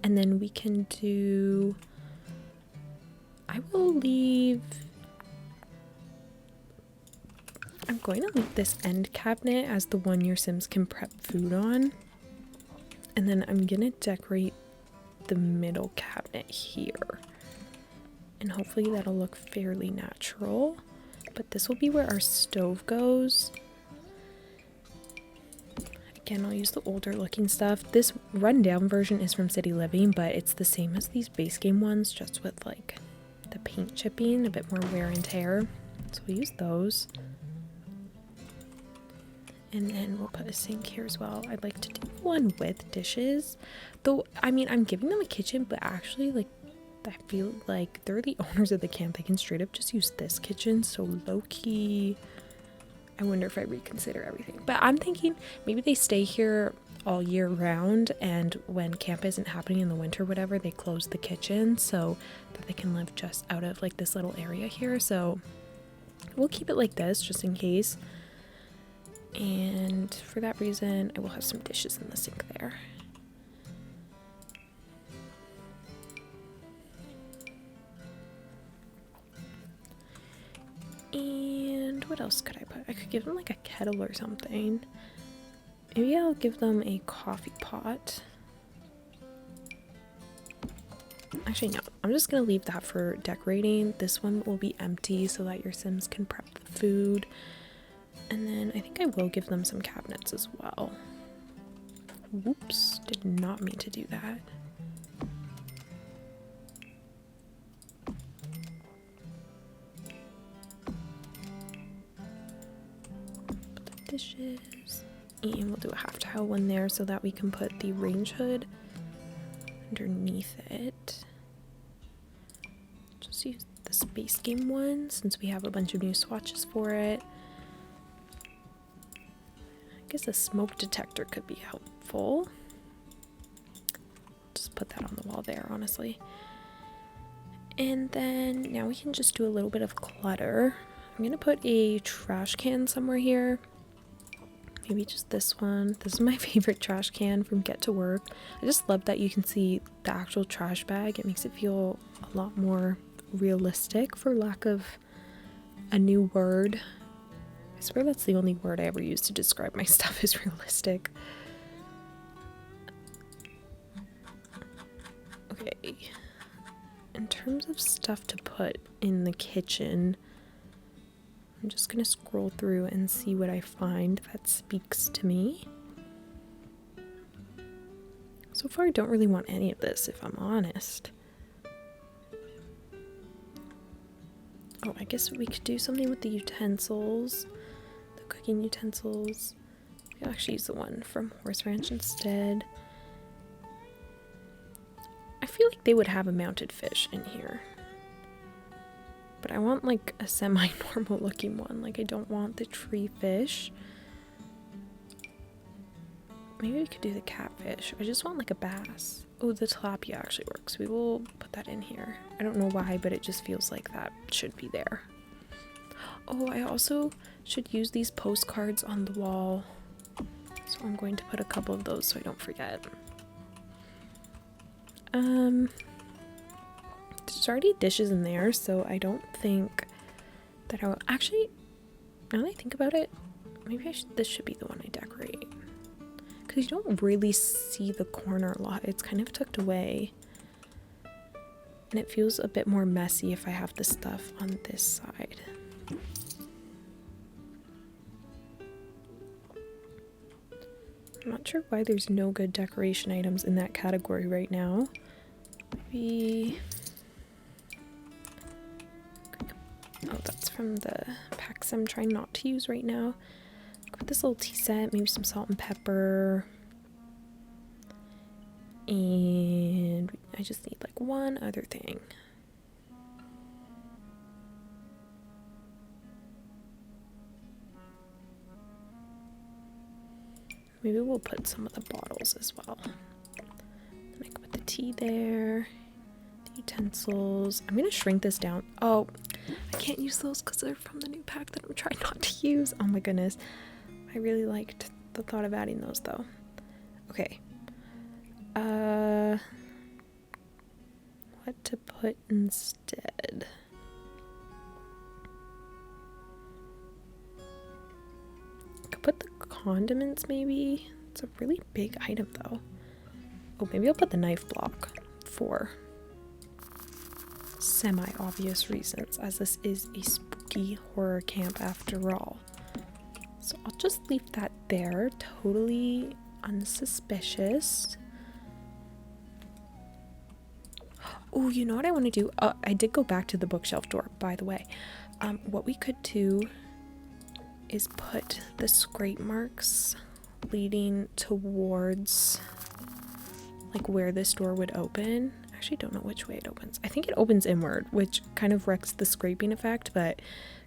And then we can do, I'm going to leave this end cabinet as the one your Sims can prep food on. And then I'm going to decorate the middle cabinet here. And hopefully that'll look fairly natural. But this will be where our stove goes. Again, I'll use the older looking stuff. This rundown version is from City Living, but it's the same as these base game ones, just with like the paint chipping, a bit more wear and tear. So we'll use those. And then we'll put a sink here as well. I'd like to do one with dishes. Though, I mean, I'm giving them a kitchen, but actually, like, I feel like they're the owners of the camp. They can straight up just use this kitchen. So low-key, I wonder if I reconsider everything. But I'm thinking maybe they stay here all year round, and when camp isn't happening in the winter, whatever, they close the kitchen so that they can live just out of like this little area here. So we'll keep it like this just in case. And for that reason, I will have some dishes in the sink there. And what else could I put? I could give them like a kettle or something. Maybe I'll give them a coffee pot. Actually, no. I'm just going to leave that for decorating. This one will be empty so that your Sims can prep the food. And then I think I will give them some cabinets as well. Whoops, did not mean to do that. Put the dishes, and we'll do a half tile one there so that we can put the range hood underneath it. Just use the space game one since we have a bunch of new swatches for it. I guess a smoke detector could be helpful. Just put that on the wall there, honestly. And then now we can just do a little bit of clutter. I'm gonna put a trash can somewhere here. Maybe just this one. This is my favorite trash can from Get to Work. I just love that you can see the actual trash bag. It makes it feel a lot more realistic, for lack of a new word. I swear that's the only word I ever use to describe my stuff is realistic. Okay. In terms of stuff to put in the kitchen, I'm just going to scroll through and see what I find that speaks to me. So far, I don't really want any of this, if I'm honest. Oh, I guess we could do something with the utensils. Cooking utensils. I'll actually use the one from Horse Ranch instead. I feel like they would have a mounted fish in here. But I want like a semi-normal looking one. Like I don't want the tree fish. Maybe we could do the catfish. I just want like a bass. Oh, the tilapia actually works. We will put that in here. I don't know why, but it just feels like that should be there. Oh, I also should use these postcards on the wall. So I'm going to put a couple of those so I don't forget. There's already dishes in there, so I don't think that I will. Actually, now that I think about it, maybe this should be the one I decorate. Because you don't really see the corner a lot. It's kind of tucked away. And it feels a bit more messy if I have the stuff on this side. I'm not sure why there's no good decoration items in that category right now. Maybe... oh, that's from the packs I'm trying not to use right now. With this little tea set, maybe some salt and pepper. And I just need like one other thing. Maybe we'll put some of the bottles as well. Then I can put the tea there, the utensils. I'm gonna shrink this down. Oh, I can't use those because they're from the new pack that I'm trying not to use. Oh my goodness. I really liked the thought of adding those though. Okay. What to put instead? I could put the condiments maybe. It's a really big item though. Oh, maybe I'll put the knife block for semi-obvious reasons, as this is a spooky horror camp after all. So I'll just leave that there, totally unsuspicious. Oh, you know what I want to do? I did go back to the bookshelf door, by the way. What we could do is put the scrape marks leading towards like where this door would open. I actually don't know which way it opens. I think it opens inward, which kind of wrecks the scraping effect, but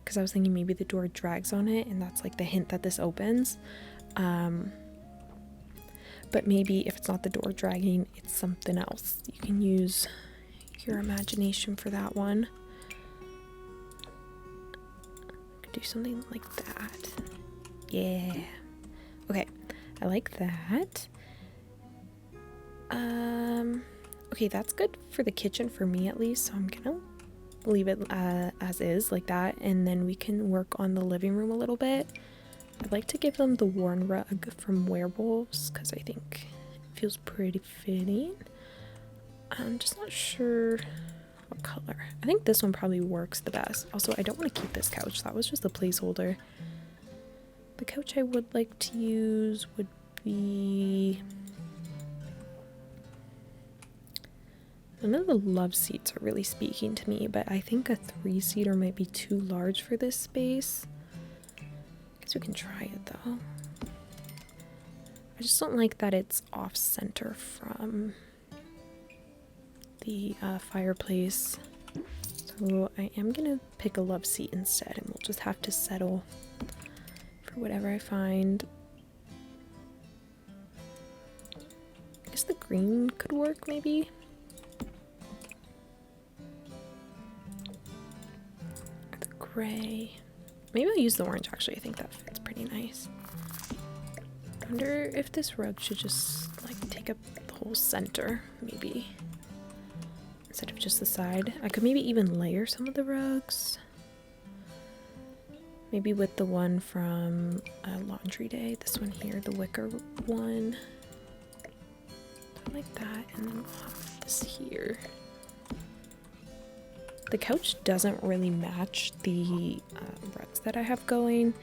because I was thinking maybe the door drags on it and that's like the hint that this opens. But maybe if it's not the door dragging, it's something else. You can use your imagination for that one. Could do something like that. Yeah. Okay, I like that. Okay, that's good for the kitchen for me at least, so I'm gonna leave it as is like that, and then we can work on the living room a little bit. I'd like to give them the worn rug from Werewolves because I think it feels pretty fitting. I'm just not sure what color. I think this one probably works the best. Also, I don't want to keep this couch. That was just a placeholder. The couch I would like to use would be... none of the love seats are really speaking to me, but I think a 3-seater might be too large for this space. Guess we can try it though. I just don't like that it's off center from the fireplace. So I am gonna pick a love seat instead, and we'll just have to settle for whatever I find. I guess the green could work maybe. Gray. Maybe I'll use the orange actually. I think that fits pretty nice. I wonder if this rug should just like take up the whole center maybe instead of just the side. I could maybe even layer some of the rugs. Maybe with the one from Laundry Day. This one here, the wicker one. Like that, and then we'll have this here. The couch doesn't really match the rugs that I have going.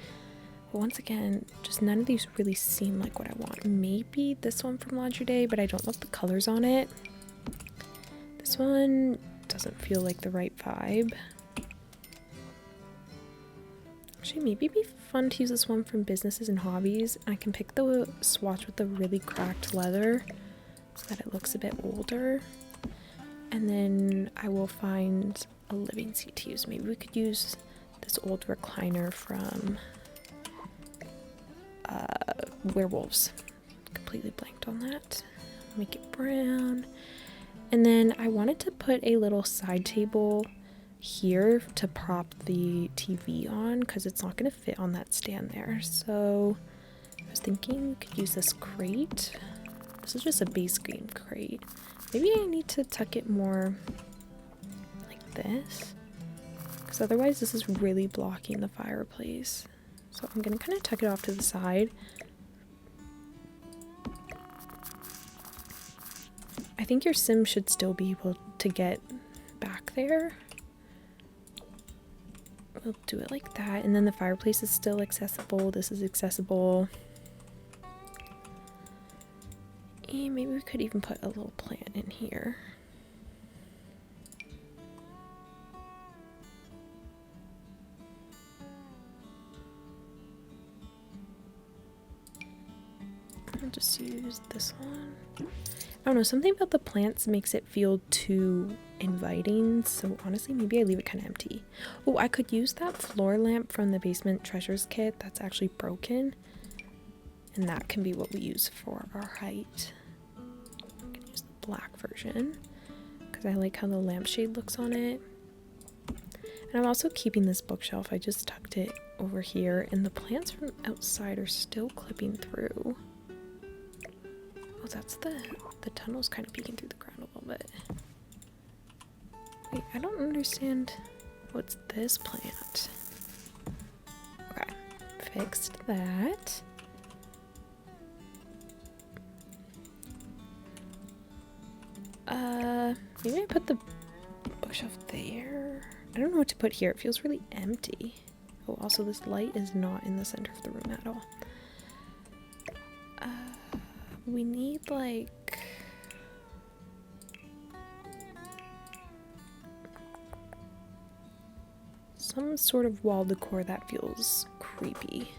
But once again, just none of these really seem like what I want. Maybe this one from Laundry Day, but I don't love the colors on it. This one doesn't feel like the right vibe. Actually, maybe it'd be fun to use this one from Businesses and Hobbies. I can pick the swatch with the really cracked leather so that it looks a bit older. And then I will find a living seat to use. Maybe we could use this old recliner from Werewolves. Completely blanked on that. Make it brown. And then I wanted to put a little side table here to prop the TV on because it's not going to fit on that stand there. So I was thinking we could use this crate. This is just a base green crate. Maybe I need to tuck it more like this, because otherwise this is really blocking the fireplace. So I'm gonna kind of tuck it off to the side. I think your sim should still be able to get back there. We'll do it like that, and then the fireplace is still accessible. This is accessible. And maybe we could even put a little plant in here. I'll just use this one. I don't know, something about the plants makes it feel too inviting, so honestly maybe I leave it kind of empty. Oh, I could use that floor lamp from the basement treasures kit that's actually broken, and that can be what we use for our height. I'm gonna use the black version because I like how the lampshade looks on it. And I'm also keeping this bookshelf. I just tucked it over here, and the plants from outside are still clipping through. Oh, that's the tunnel's kind of peeking through the ground a little bit. Wait, I don't understand. What's this plant? Okay, fixed that. Maybe I put the bookshelf there. I don't know what to put here. It feels really empty. Oh, also this light is not in the center of the room at all. We need like some sort of wall decor that feels creepy.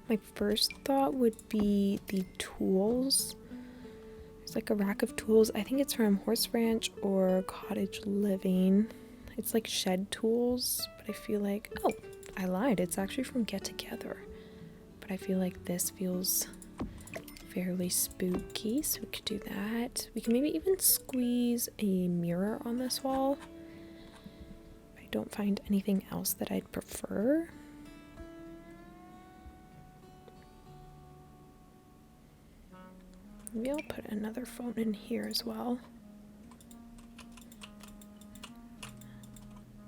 My first thought would be the tools. There's like a rack of tools. I think it's from Horse Ranch or Cottage Living. It's like shed tools, but I feel like, oh, I lied. It's actually from Get Together. But I feel like this feels fairly spooky, so we could do that. We can maybe even squeeze a mirror on this wall. I don't find anything else that I'd prefer. Maybe I'll put another phone in here as well.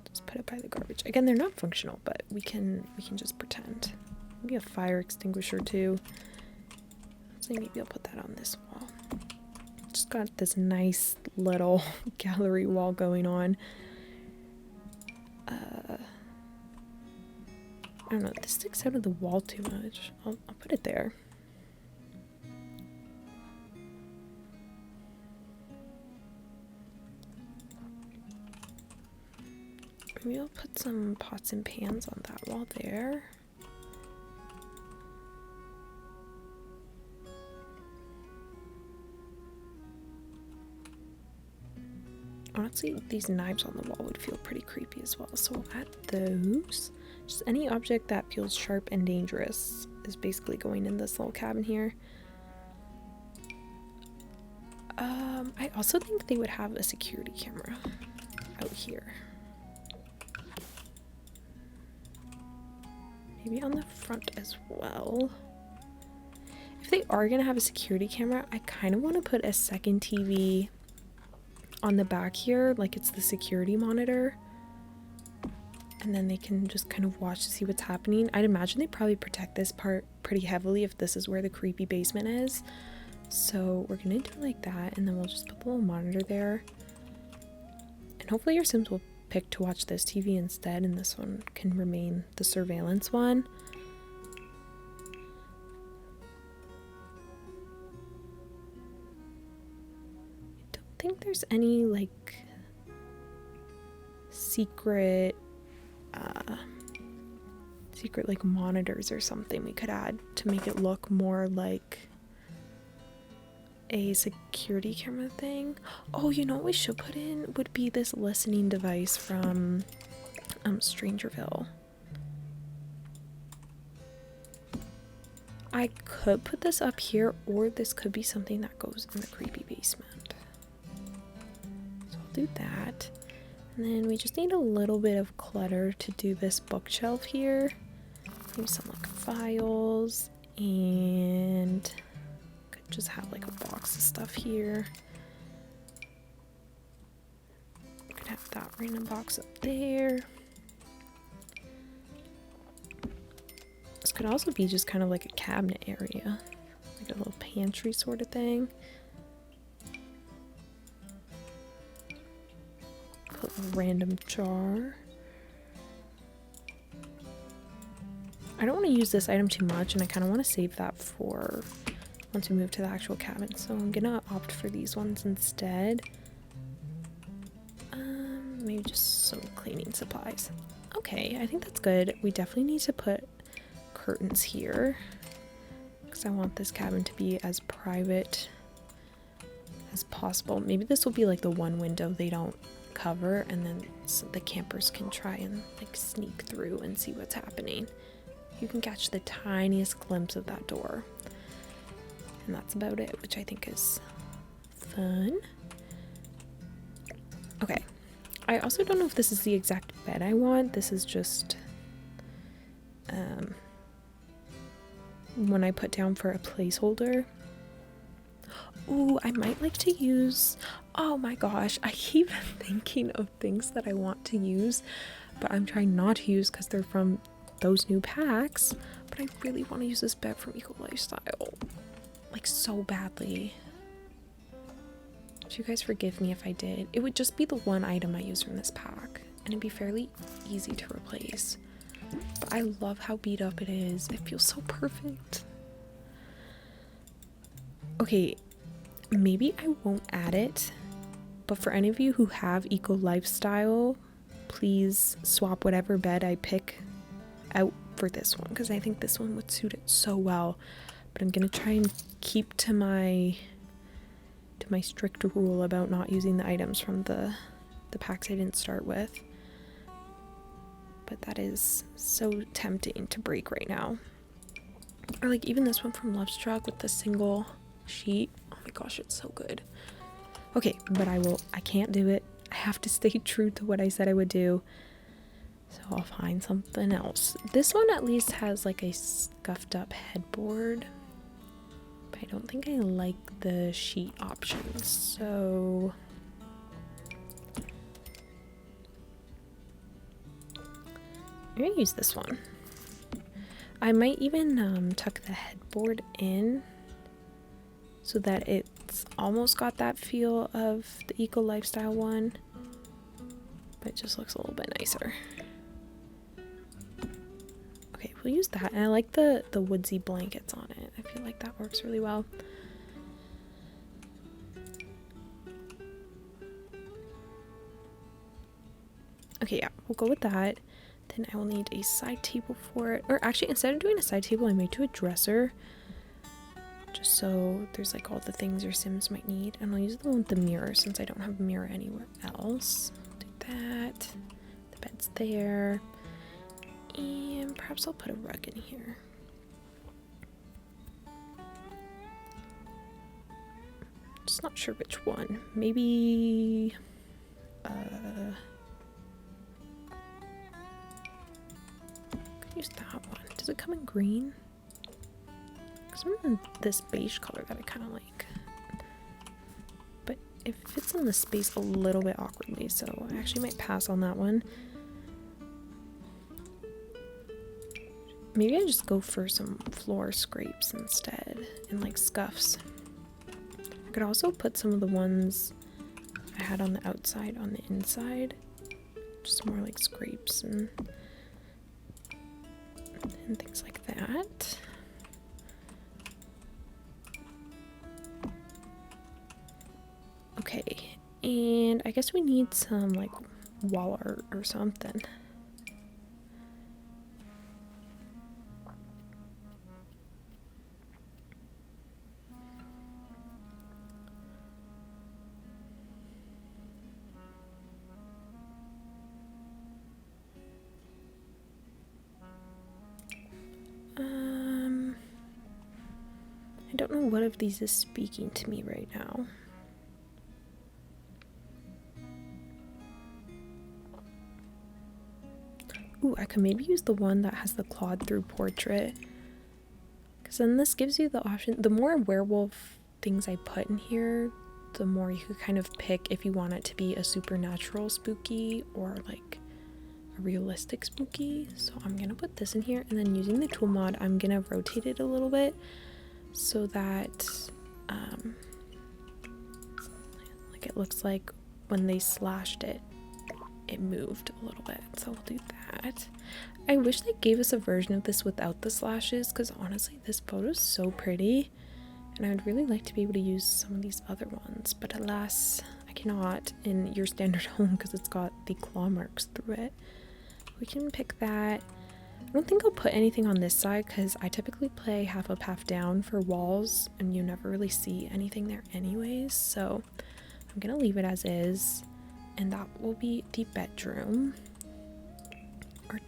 Just put it by the garbage. Again, they're not functional, but we can just pretend. Maybe a fire extinguisher too. So maybe I'll put that on this wall. Just got this nice little gallery wall going on. I don't know, this sticks out of the wall too much. I'll put it there. Maybe I'll put some pots and pans on that wall there. Honestly, these knives on the wall would feel pretty creepy as well, so we'll add those. Just any object that feels sharp and dangerous is basically going in this little cabin here. I also think they would have a security camera out here. Maybe on the front as well. If they are gonna have a security camera, I kind of want to put a second TV on the back here, like it's the security monitor, and then they can just kind of watch to see what's happening. I'd imagine they probably protect this part pretty heavily if this is where the creepy basement is, so we're gonna do like that, and then we'll just put the little monitor there, and hopefully your Sims will pick to watch this TV instead, and this one can remain the surveillance one. I think there's any like secret like monitors or something we could add to make it look more like a security camera thing. Oh, you know what we should put in would be this listening device from Strangerville. I could put this up here, or this could be something that goes in the creepy basement. So I'll do that. And then we just need a little bit of clutter to do this bookshelf here. Maybe some like files, and could just have like a box of stuff here. Could have that random box up there. This could also be just kind of like a cabinet area, like a little pantry sort of thing. Put a random jar. I don't want to use this item too much, and I kind of want to save that for once we move to the actual cabin. So I'm gonna opt for these ones instead. Maybe just some cleaning supplies. Okay, I think that's good. We definitely need to put curtains here because I want this cabin to be as private as possible. Maybe this will be like the one window they don't cover, and then so the campers can try and like sneak through and see what's happening. You can catch the tiniest glimpse of that door, and that's about it, which I think is fun. Okay, I also don't know if this is the exact bed I want. This is just when I put down for a placeholder. Ooh, I might like to use, oh my gosh, I keep thinking of things that I want to use, but I'm trying not to use because they're from those new packs. But I really want to use this bed from Eco Lifestyle, like so badly. Would you guys forgive me if I did? It would just be the one item I use from this pack, and it'd be fairly easy to replace. But I love how beat up it is. It feels so perfect. Okay, maybe I won't add it, but for any of you who have Eco Lifestyle, please swap whatever bed I pick out for this one, because I think this one would suit it so well. But I'm gonna try and keep to my strict rule about not using the items from the packs I didn't start with. But that is so tempting to break right now. Or like even this one from Love's Truck with the single sheet. Oh my gosh, it's so good. Okay, but I can't do it. I have to stay true to what I said I would do. So I'll find something else. This one at least has like a scuffed up headboard, but I don't think I like the sheet options. So I'm gonna use this one. I might even tuck the headboard in so that it's almost got that feel of the Eco Lifestyle one, but it just looks a little bit nicer. Okay, we'll use that. And I like the woodsy blankets on it. I feel like that works really well. Okay, yeah, we'll go with that. Then I will need a side table for it. Or actually, instead of doing a side table, I might do a dresser. Just so there's like all the things your Sims might need. And I'll use the one with the mirror since I don't have a mirror anywhere else. Do that. The bed's there. And perhaps I'll put a rug in here. Just not sure which one. Maybe could use that one. Does it come in green? Because I'm in this beige color that I kind of like. But it fits in the space a little bit awkwardly, so I actually might pass on that one. Maybe I just go for some floor scrapes instead and like scuffs. I could also put some of the ones I had on the outside on the inside. Just more like scrapes and things like that. Okay, and I guess we need some like wall art or something. I don't know what of these is speaking to me right now. Ooh, I could maybe use the one that has the clawed through portrait. Because then this gives you the option. The more werewolf things I put in here, the more you could kind of pick if you want it to be a supernatural spooky or like a realistic spooky. So I'm gonna put this in here, and then using the tool mod, I'm gonna rotate it a little bit so that like it looks like when they slashed it, it moved a little bit. So we'll do that. I wish they gave us a version of this without the slashes, because honestly this photo is so pretty and I would really like to be able to use some of these other ones, but alas I cannot in your standard home because it's got the claw marks through it. We can pick that. I don't think I'll put anything on this side because I typically play half up half down for walls and you never really see anything there anyways, so I'm gonna leave it as is, and that will be the bedroom. Or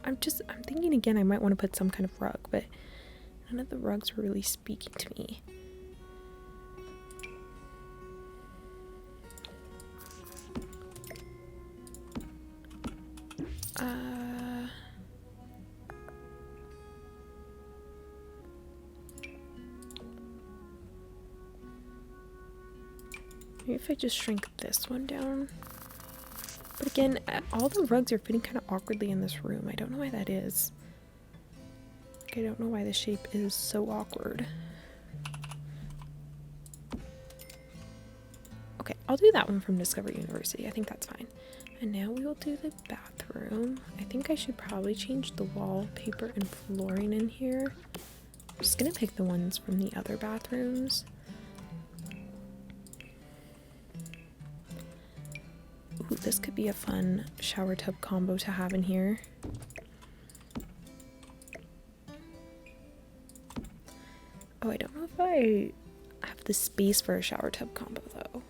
I'm thinking again I might want to put some kind of rug, but none of the rugs were really speaking to me. Maybe if I just shrink this one down. But again, all the rugs are fitting kind of awkwardly in this room. I don't know why that is. Like, I don't know why the shape is so awkward. Okay, I'll do that one from Discovery University. I think that's fine. And now we will do the bathroom. I think I should probably change the wallpaper and flooring in here. I'm just gonna pick the ones from the other bathrooms. Ooh, this could be a fun shower tub combo to have in here. Oh, I don't know if I have the space for a shower tub combo though.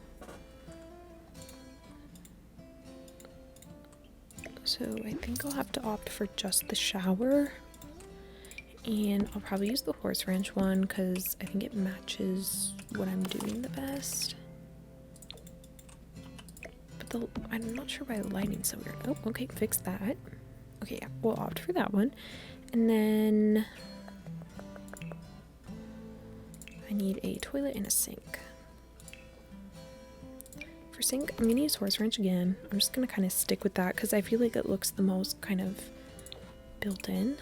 So I think I'll have to opt for just the shower. And I'll probably use the horse ranch one because I think it matches what I'm doing the best. But I'm not sure why the lighting's so weird. Oh, okay, fix that. Okay, yeah, we'll opt for that one. And then I need a toilet and a sink. For sink, I'm gonna use horse ranch again. I'm just gonna kind of stick with that because I feel like it looks the most kind of built in.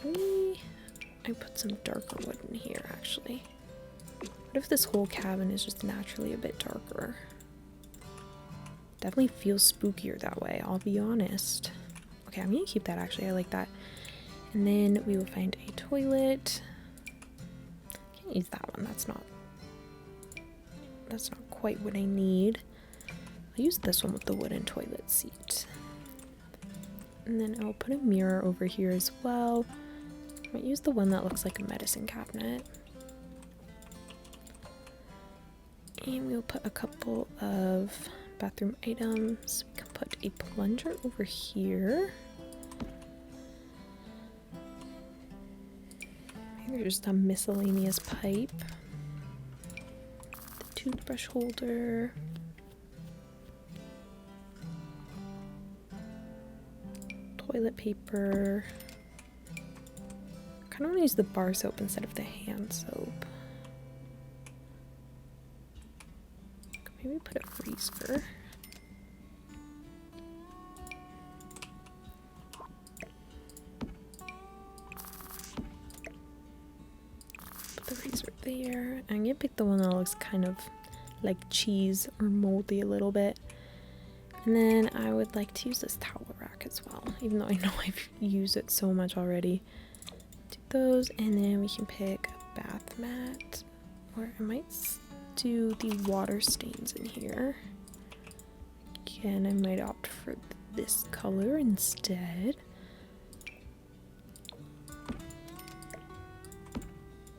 Maybe I put some darker wood in here actually. What if this whole cabin is just naturally a bit darker? Definitely feels spookier that way, I'll be honest. Okay, I'm gonna keep that actually, I like that. And then we will find a toilet. Can't use that one, that's not quite what I need. I'll use this one with the wooden toilet seat. And then I'll put a mirror over here as well. I might use the one that looks like a medicine cabinet. And we'll put a couple of bathroom items. We can put a plunger over here. Maybe there's just a miscellaneous pipe. The toothbrush holder. Toilet paper. I kind of want to use the bar soap instead of the hand soap. Maybe put a freezer. Put the freezer there. I'm gonna pick the one that looks kind of like cheese or moldy a little bit. And then I would like to use this towel rack as well, even though I know I've used it so much already. Do those, and then we can pick a bath mat, or I might do the water stains in here. Again, I might opt for this color instead.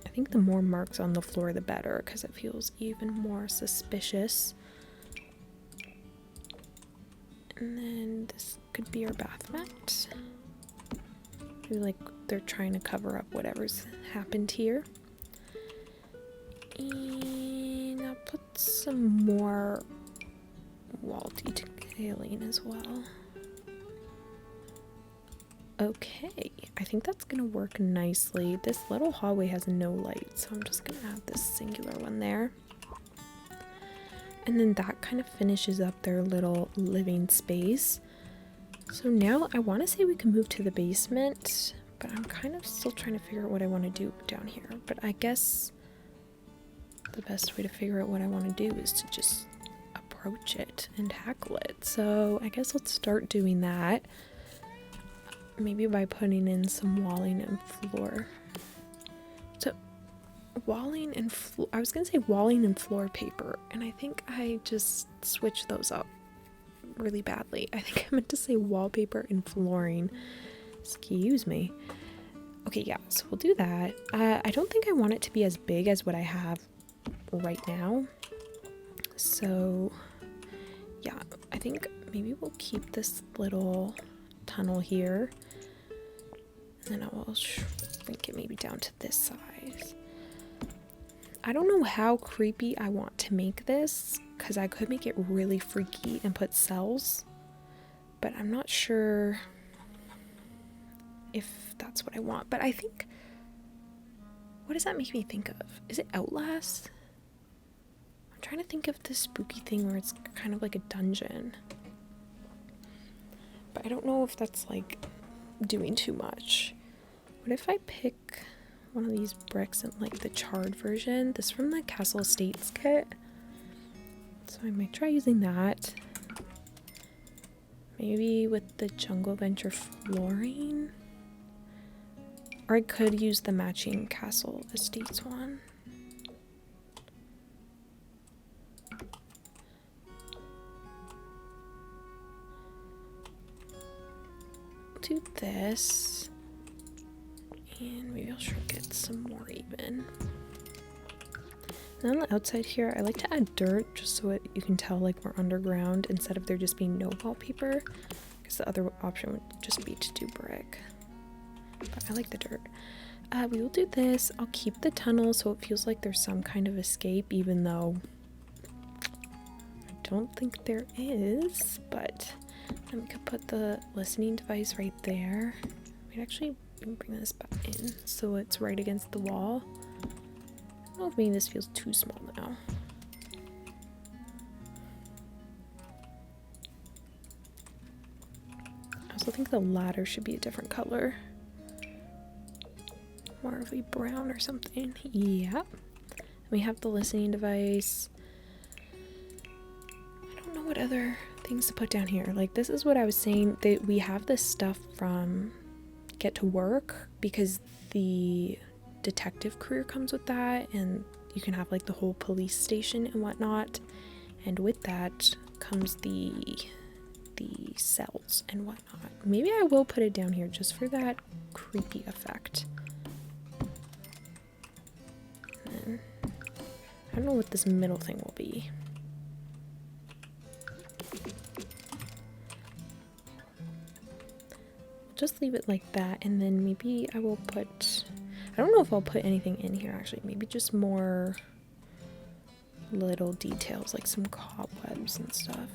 I think the more marks on the floor the better, because it feels even more suspicious. And then this could be our bath mat. Maybe like they're trying to cover up whatever's happened here. And I'll put some more wall detailing as well. Okay, I think that's gonna work nicely. This little hallway has no light, so I'm just gonna add this singular one there. And then that kind of finishes up their little living space. So now I want to say we can move to the basement, but I'm kind of still trying to figure out what I want to do down here. But I guess the best way to figure out what I want to do is to just approach it and tackle it. So I guess let's start doing that. Maybe by putting in some walling and floor. So walling and floor, I was gonna say walling and floor paper, and I think I just switched those up really badly. I think I meant to say wallpaper and flooring. Excuse me. Okay, yeah, so we'll do that. I don't think I want it to be as big as what I have right now. So yeah, I think maybe we'll keep this little tunnel here, and then I will shrink it maybe down to this size. I don't know how creepy I want to make this, because I could make it really freaky and put cells, but I'm not sure if that's what I want. But I think, what does that make me think of? Is it Outlast? I'm trying to think of the spooky thing where it's kind of like a dungeon, but I don't know if that's like doing too much. What if I pick one of these bricks and like the charred version? This from the Castle Estates kit. So I might try using that. Maybe with the Jungle Venture flooring. Or I could use the matching Castle Estates one. Do this, and maybe I'll shrink it some more even. And on the outside here, I like to add dirt just so you can tell like we're underground instead of there just being no wallpaper, because the other option would just be to do brick. But I like the dirt. We will do this. I'll keep the tunnel so it feels like there's some kind of escape, even though I don't think there is, but then we could put the listening device right there. We'd actually bring this back in so it's right against the wall. I don't know if maybe this feels too small now. I also think the ladder should be a different color. More of a brown or something. Yeah. We have the listening device. I don't know what other things to put down here. Like, this is what I was saying, that we have this stuff from Get to Work, because the detective career comes with that, and you can have like the whole police station and whatnot, and with that comes the cells and whatnot. Maybe I will put it down here just for that creepy effect. And then I don't know what this middle thing will be. Just leave it like that, and then maybe I will put, I don't know if I'll put anything in here actually, maybe just more little details like some cobwebs and stuff,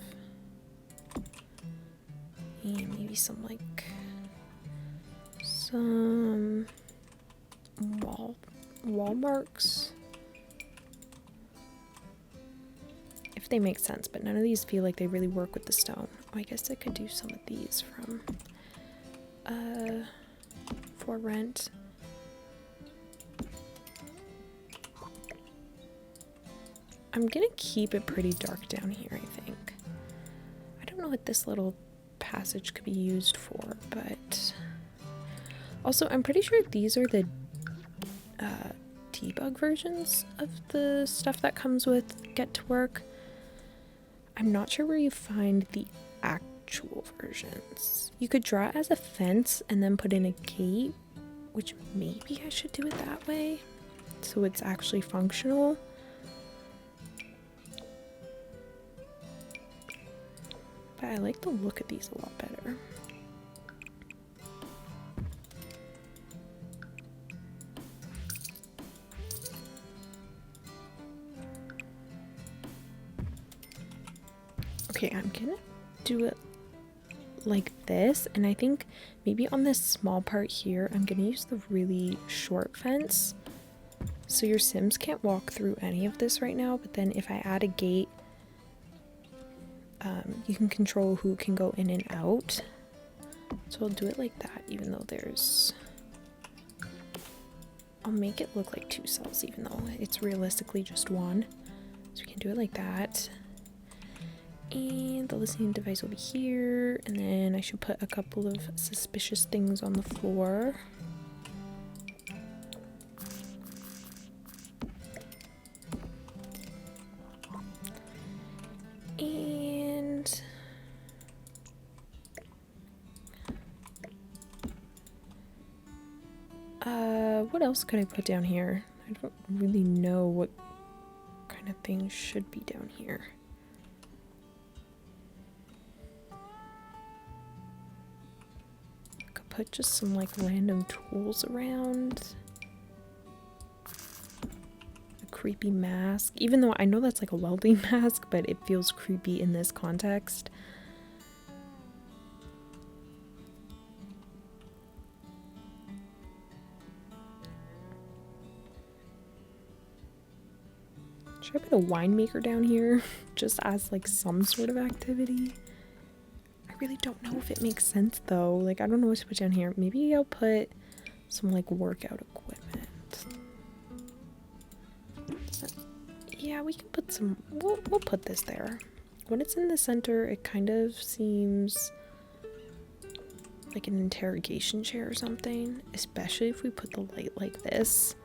and maybe some like some wall marks if they make sense, but none of these feel like they really work with the stone. Oh, I guess I could do some of these from For Rent. I'm gonna keep it pretty dark down here, I think. I don't know what this little passage could be used for, but also I'm pretty sure these are the debug versions of the stuff that comes with Get to Work. I'm not sure where you find the actual versions. You could draw it as a fence and then put in a gate, which maybe I should do it that way so it's actually functional. But I like the look of these a lot better. Okay, I'm gonna do it like this, and I think maybe on this small part here I'm gonna use the really short fence so your Sims can't walk through any of this right now, but then if I add a gate you can control who can go in and out. So I'll do it like that, even though there's... I'll make it look like 2 cells, even though it's realistically just 1. So we can do it like that. And the listening device will be here. And then I should put a couple of suspicious things on the floor. And... what else could I put down here? I don't really know what kind of things should be down here. I could put just some like random tools around. A creepy mask, even though I know that's like a welding mask, but it feels creepy in this context. Should I put a winemaker down here just as like some sort of activity? I really don't know if it makes sense though. Like, I don't know what to put down here. Maybe I'll put some like workout equipment. Yeah, we can put some, we'll put this there. When it's in the center, it kind of seems like an interrogation chair or something, especially if we put the light like this.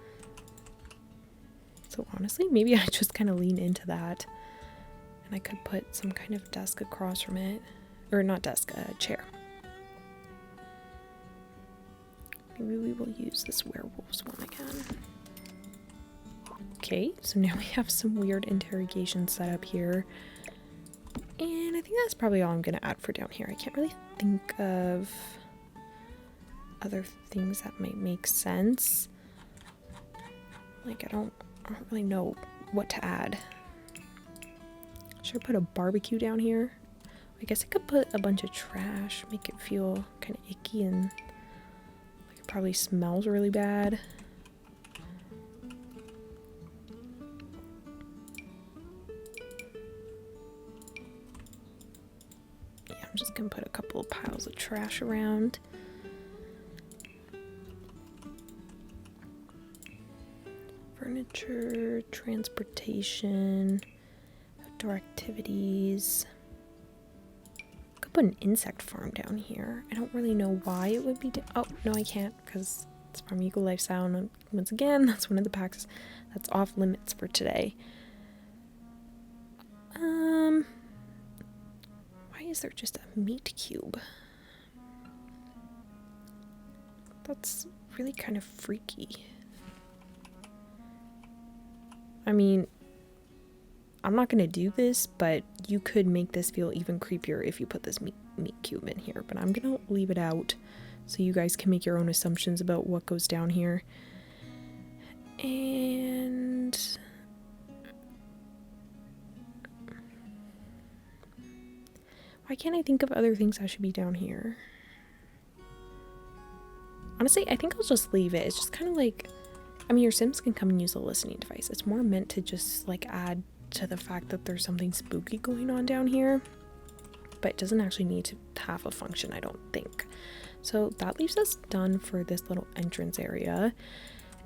So honestly, maybe I just kind of lean into that, and I could put some kind of desk across from it, or not desk, chair. Maybe we will use this werewolves one again. Okay, so now we have some weird interrogation set up here, and I think that's probably all I'm gonna add for down here. I can't really think of other things that might make sense. Like, I don't really know what to add. Should I put a barbecue down here? I guess I could put a bunch of trash, make it feel kind of icky, and like it probably smells really bad. Yeah, I'm just gonna put a couple of piles of trash around. Furniture, transportation, outdoor activities. I could put an insect farm down here. I don't really know why it would be oh, no, I can't, because it's from Eco Life Sound. And once again, that's one of the packs that's off limits for today. Why is there just a meat cube? That's really kind of freaky. I mean, I'm not gonna do this, but you could make this feel even creepier if you put this meat cube in here, but I'm gonna leave it out so you guys can make your own assumptions about what goes down here. And why can't I think of other things that should be down here? Honestly, I think I'll just leave it. It's just kind of like, I mean, your Sims can come and use a listening device. It's more meant to just like add to the fact that there's something spooky going on down here, but it doesn't actually need to have a function, I don't think. So that leaves us done for this little entrance area.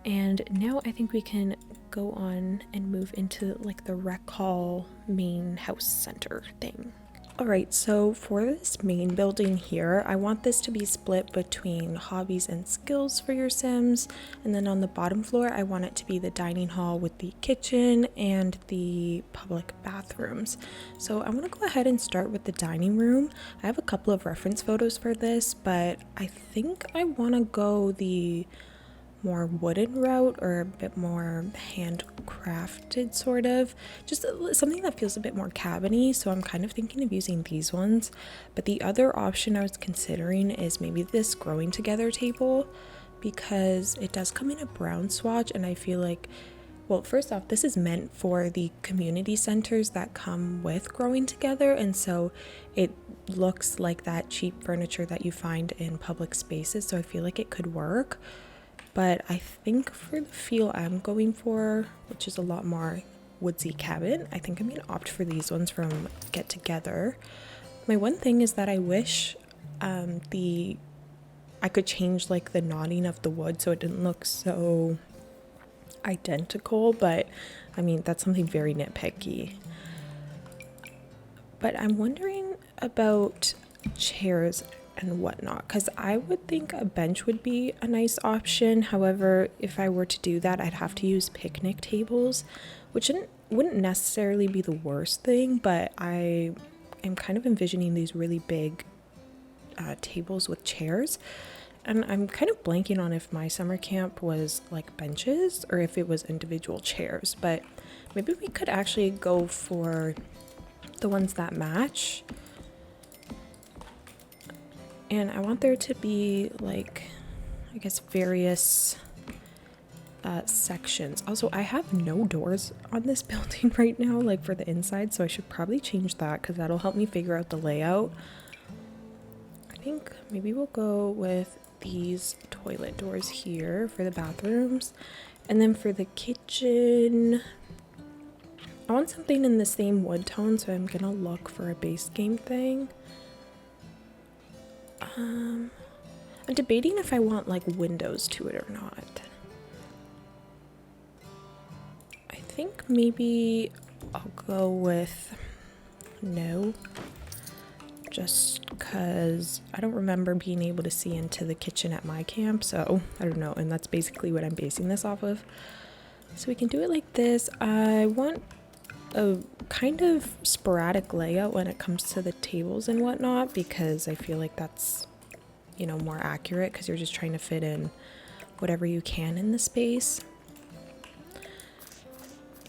And now I think we can go on and move into like the rec hall main house center thing. Alright, so for this main building here, I want this to be split between hobbies and skills for your Sims, and then on the bottom floor I want it to be the dining hall with the kitchen and the public bathrooms. So I want to go ahead and start with the dining room. I have a couple of reference photos for this, but I think I want to go the more wooden route, or a bit more handcrafted sort of, just something that feels a bit more cabiny. So I'm kind of thinking of using these ones, but the other option I was considering is maybe this growing together table, because it does come in a brown swatch, and I feel like, well, first off, this is meant for the community centers that come with growing together, and so it looks like that cheap furniture that you find in public spaces, so I feel like it could work. But I think for the feel I'm going for, which is a lot more woodsy cabin. I think I'm gonna opt for these ones from Get Together. My one thing is that I wish I could change like the knotting of the wood so it didn't look so identical, but I mean that's something very nitpicky. But I'm wondering about chairs and whatnot, because I would think a bench would be a nice option. However, if I were to do that, I'd have to use picnic tables, which wouldn't necessarily be the worst thing, but I am kind of envisioning these really big tables with chairs, and I'm kind of blanking on if my summer camp was like benches or if it was individual chairs, but maybe we could actually go for the ones that match. And I want there to be like, I guess, various sections. Also, I have no doors on this building right now, like for the inside, so I should probably change that because that'll help me figure out the layout. I think maybe we'll go with these toilet doors here for the bathrooms, and then for the kitchen I want something in the same wood tone, so I'm gonna look for a base game thing. I'm debating if I want like windows to it or not. I think maybe I'll go with no, just because I don't remember being able to see into the kitchen at my camp, so I don't know, and that's basically what I'm basing this off of. So we can do it like this. I want a kind of sporadic layout when it comes to the tables and whatnot, because I feel like that's, you know, more accurate because you're just trying to fit in whatever you can in the space.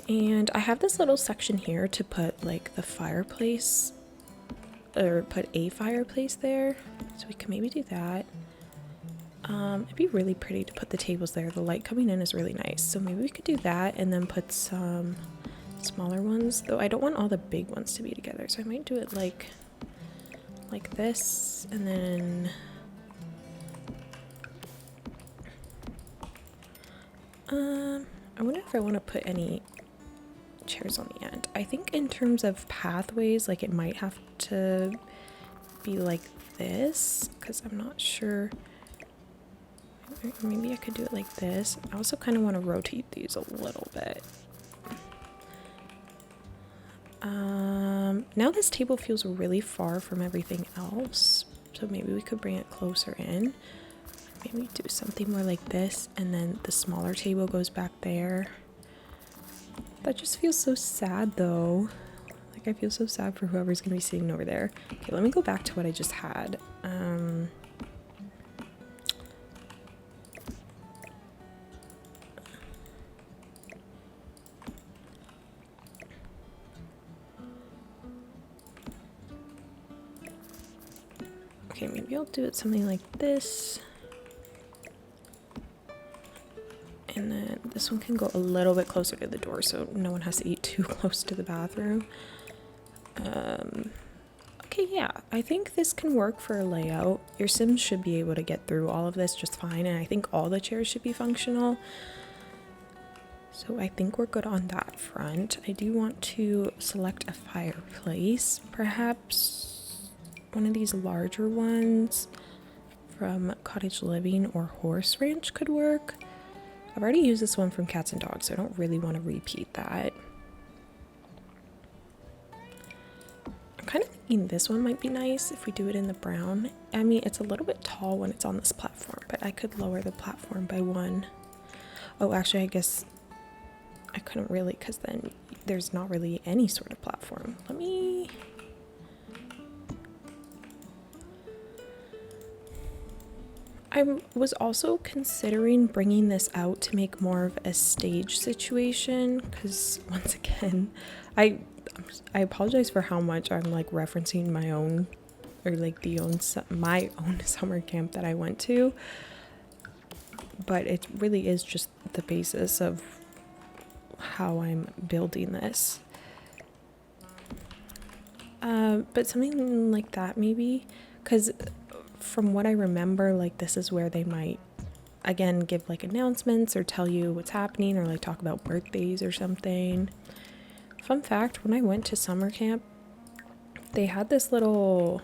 And I have this little section here to put like the fireplace, or put a fireplace there, so we can maybe do that. It'd be really pretty to put the tables there. The light coming in is really nice, so maybe we could do that and then put some smaller ones, though I don't want all the big ones to be together, so I might do it like this, and then I wonder if I want to put any chairs on the end. I think in terms of pathways, like it might have to be like this, because I'm not sure. Maybe I could do it like this. I also kind of want to rotate these a little bit. Now this table feels really far from everything else, so maybe we could bring it closer in. Maybe do something more like this, and then the smaller table goes back there. That just feels so sad though. Like I feel so sad for whoever's gonna be sitting over there. Okay, let me go back to what I just had. Okay, maybe I'll do it something like this. And then this one can go a little bit closer to the door so no one has to eat too close to the bathroom. Okay, yeah, I think this can work for a layout. Your Sims should be able to get through all of this just fine, and I think all the chairs should be functional. So I think we're good on that front. I do want to select a fireplace, perhaps one of these larger ones from Cottage Living or Horse Ranch could work. I've already used this one from Cats and Dogs, so I don't really want to repeat that. I'm kind of thinking this one might be nice if we do it in the brown. I mean, it's a little bit tall when it's on this platform, but I could lower the platform by one. Oh, actually, I guess I couldn't really, because then there's not really any sort of platform. Let me... I was also considering bringing this out to make more of a stage situation, because once again, I apologize for how much I'm like referencing my own, or like my own summer camp that I went to, but it really is just the basis of how I'm building this. But something like that maybe, because from what I remember, like this is where they might again give like announcements or tell you what's happening, or like talk about birthdays or something. Fun fact, when I went to summer camp, they had this little,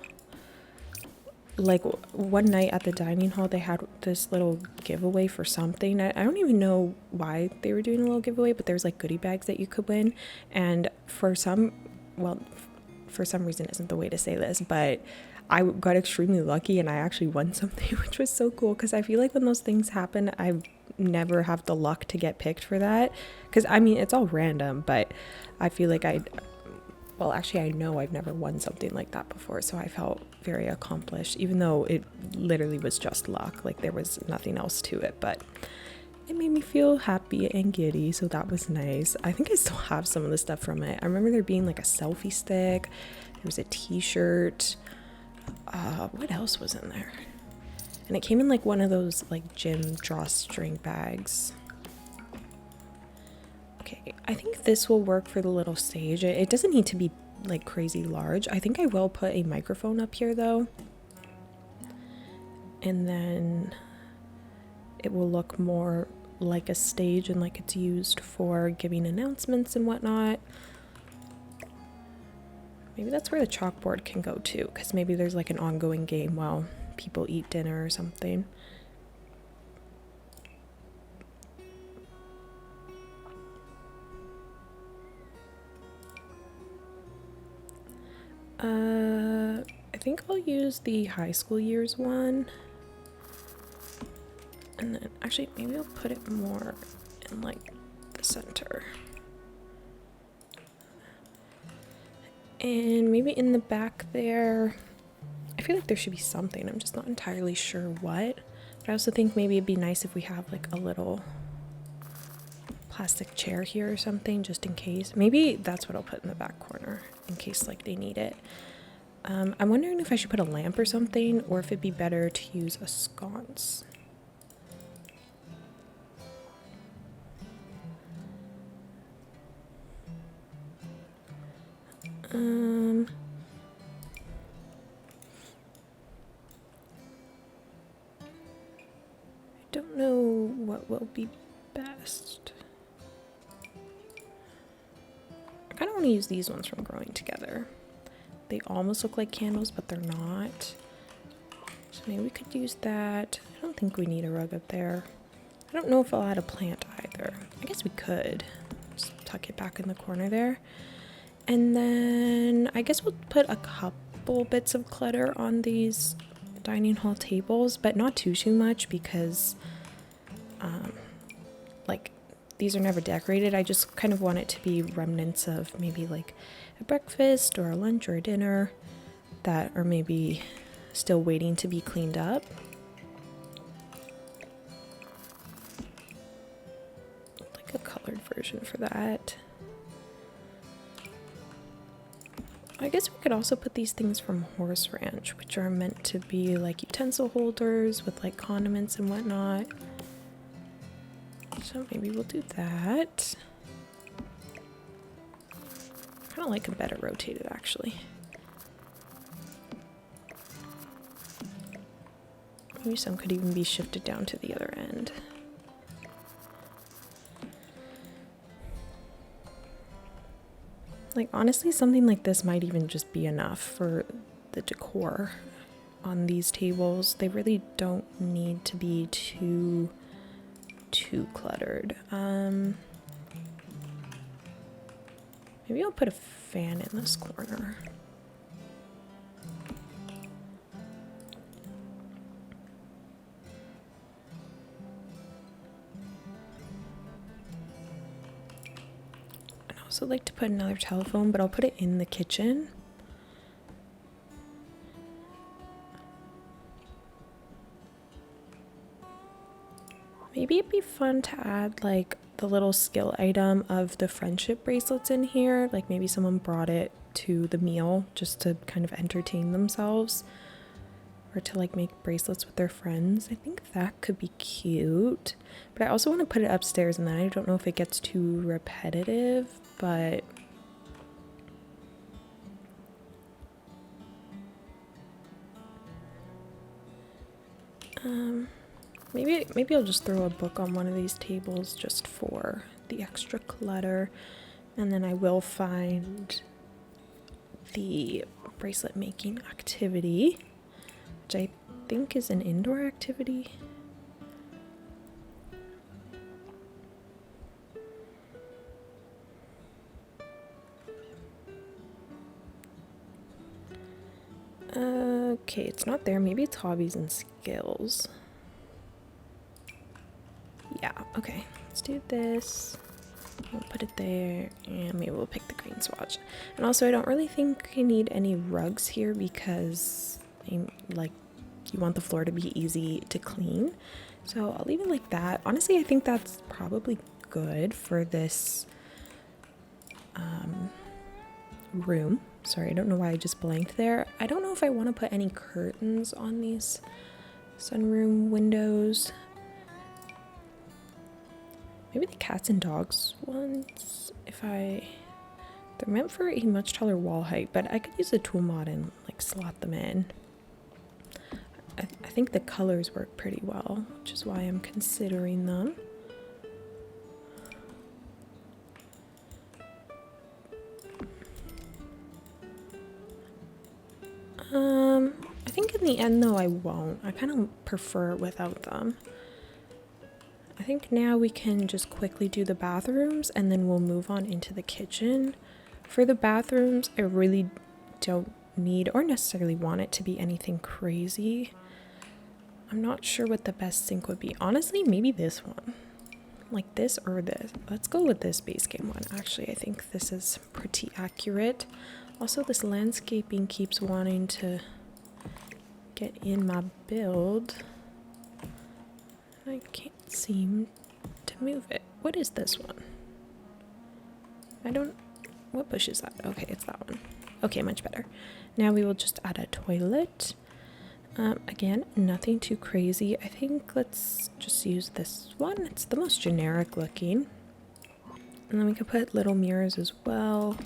like one night at the dining hall, they had this little giveaway for something. I don't even know why they were doing a little giveaway, but there was like goodie bags that you could win. And for some reason isn't the way to say this, but I got extremely lucky and I actually won something, which was so cool, because I feel like when those things happen, I never have the luck to get picked for that, because I mean, it's all random, but I feel like I know I've never won something like that before, so I felt very accomplished, even though it literally was just luck, like there was nothing else to it, but it made me feel happy and giddy, so that was nice. I think I still have some of the stuff from it. I remember there being like a selfie stick, there was a t-shirt, what else was in there? And it came in like one of those like gym drawstring bags. Okay, I think this will work for the little stage. It doesn't need to be like crazy large. I think I will put a microphone up here though. And then it will look more like a stage and like it's used for giving announcements and whatnot. Maybe that's where the chalkboard can go too, because maybe there's like an ongoing game while people eat dinner or something. I think I'll use the high school years one. And then actually maybe I'll put it more in like the center. And maybe in the back there, I feel like there should be something. I'm just not entirely sure what. But I also think maybe it'd be nice if we have like a little plastic chair here or something, just in case. Maybe that's what I'll put in the back corner in case like they need it. I'm wondering if I should put a lamp or something, or if it'd be better to use a sconce. I don't know what will be best. I kind of want to use these ones from Growing Together. They almost look like candles, but they're not. So maybe we could use that. I don't think we need a rug up there. I don't know if I'll add a plant either. I guess we could. Just tuck it back in the corner there. And then I guess we'll put a couple bits of clutter on these dining hall tables, but not too much, because like these are never decorated. I just kind of want it to be remnants of maybe like a breakfast or a lunch or a dinner that are maybe still waiting to be cleaned up. Like a colored version for that. I guess we could also put these things from Horse Ranch, which are meant to be like utensil holders with like condiments and whatnot. So maybe we'll do that. I kind of like them better rotated, actually. Maybe some could even be shifted down to the other end. Like, honestly, something like this might even just be enough for the decor on these tables. They really don't need to be too cluttered. Maybe I'll put a fan in this corner. I'd also like to put another telephone, but I'll put it in the kitchen. Maybe it'd be fun to add like the little skill item of the friendship bracelets in here. Like maybe someone brought it to the meal just to kind of entertain themselves, or to like make bracelets with their friends. I think that could be cute, but I also want to put it upstairs, and then I don't know if it gets too repetitive, but maybe I'll just throw a book on one of these tables just for the extra clutter. And then I will find the bracelet making activity, which I think is an indoor activity. Okay, it's not there. Maybe it's hobbies and skills. Yeah, okay. Let's do this. We'll put it there, and maybe we'll pick the green swatch. And also, I don't really think I need any rugs here because, like, you want the floor to be easy to clean. So I'll leave it like that. Honestly, I think that's probably good for this room. Sorry, I don't know why I just blanked there. I don't know if I want to put any curtains on these sunroom windows. Maybe the cats and dogs ones, they're meant for a much taller wall height, but I could use a tool mod and like slot them in. I think the colors work pretty well, which is why I'm considering them. I think in the end though I won't. I kind of prefer it without them. I think now we can just quickly do the bathrooms and then we'll move on into the kitchen. For the bathrooms, I really don't need or necessarily want it to be anything crazy. I'm not sure what the best sink would be. Honestly, maybe this one. Like this or this. Let's go with this base game one. Actually, I think this is pretty accurate. Also, this landscaping keeps wanting to get in my build. I can't seem to move it. What is this one? What bush is that? Okay, it's that one. Okay, much better. Now we will just add a toilet. Again, nothing too crazy. I think let's just use this one. It's the most generic looking. And then we can put little mirrors as well.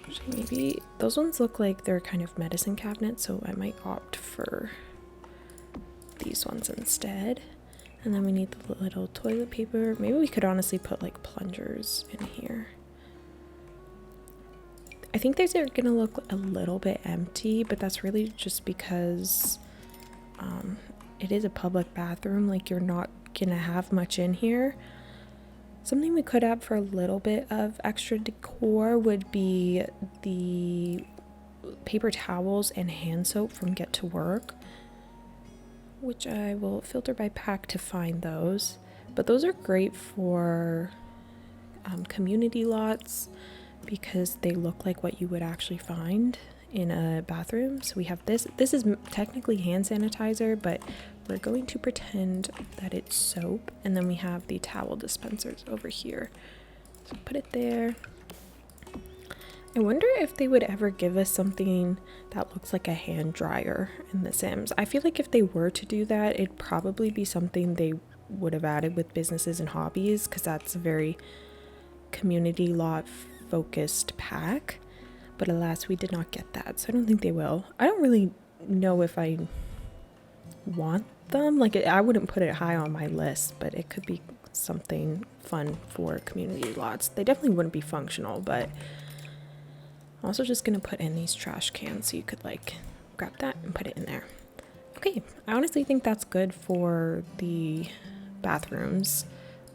Actually, maybe those ones look like they're kind of medicine cabinets, so I might opt for these ones instead. And then we need the little toilet paper. Maybe we could honestly put like plungers in here. I think these are gonna look a little bit empty, but that's really just because it is a public bathroom. Like, you're not gonna have much in here. Something we could add for a little bit of extra decor would be the paper towels and hand soap from Get to Work, which I will filter by pack to find those. But those are great for community lots because they look like what you would actually find in a bathroom. So we have this. This is technically hand sanitizer, but we're going to pretend that it's soap. And then we have the towel dispensers over here. So put it there. I wonder if they would ever give us something that looks like a hand dryer in The Sims. I feel like if they were to do that, it'd probably be something they would have added with businesses and hobbies, because that's a very community lot focused pack. But alas, we did not get that, so I don't think they will. I don't really know if I want them. Like, I wouldn't put it high on my list, but it could be something fun for community lots. They definitely wouldn't be functional, but I'm also just gonna put in these trash cans so you could like grab that and put it in there. Okay, I honestly think that's good for the bathrooms,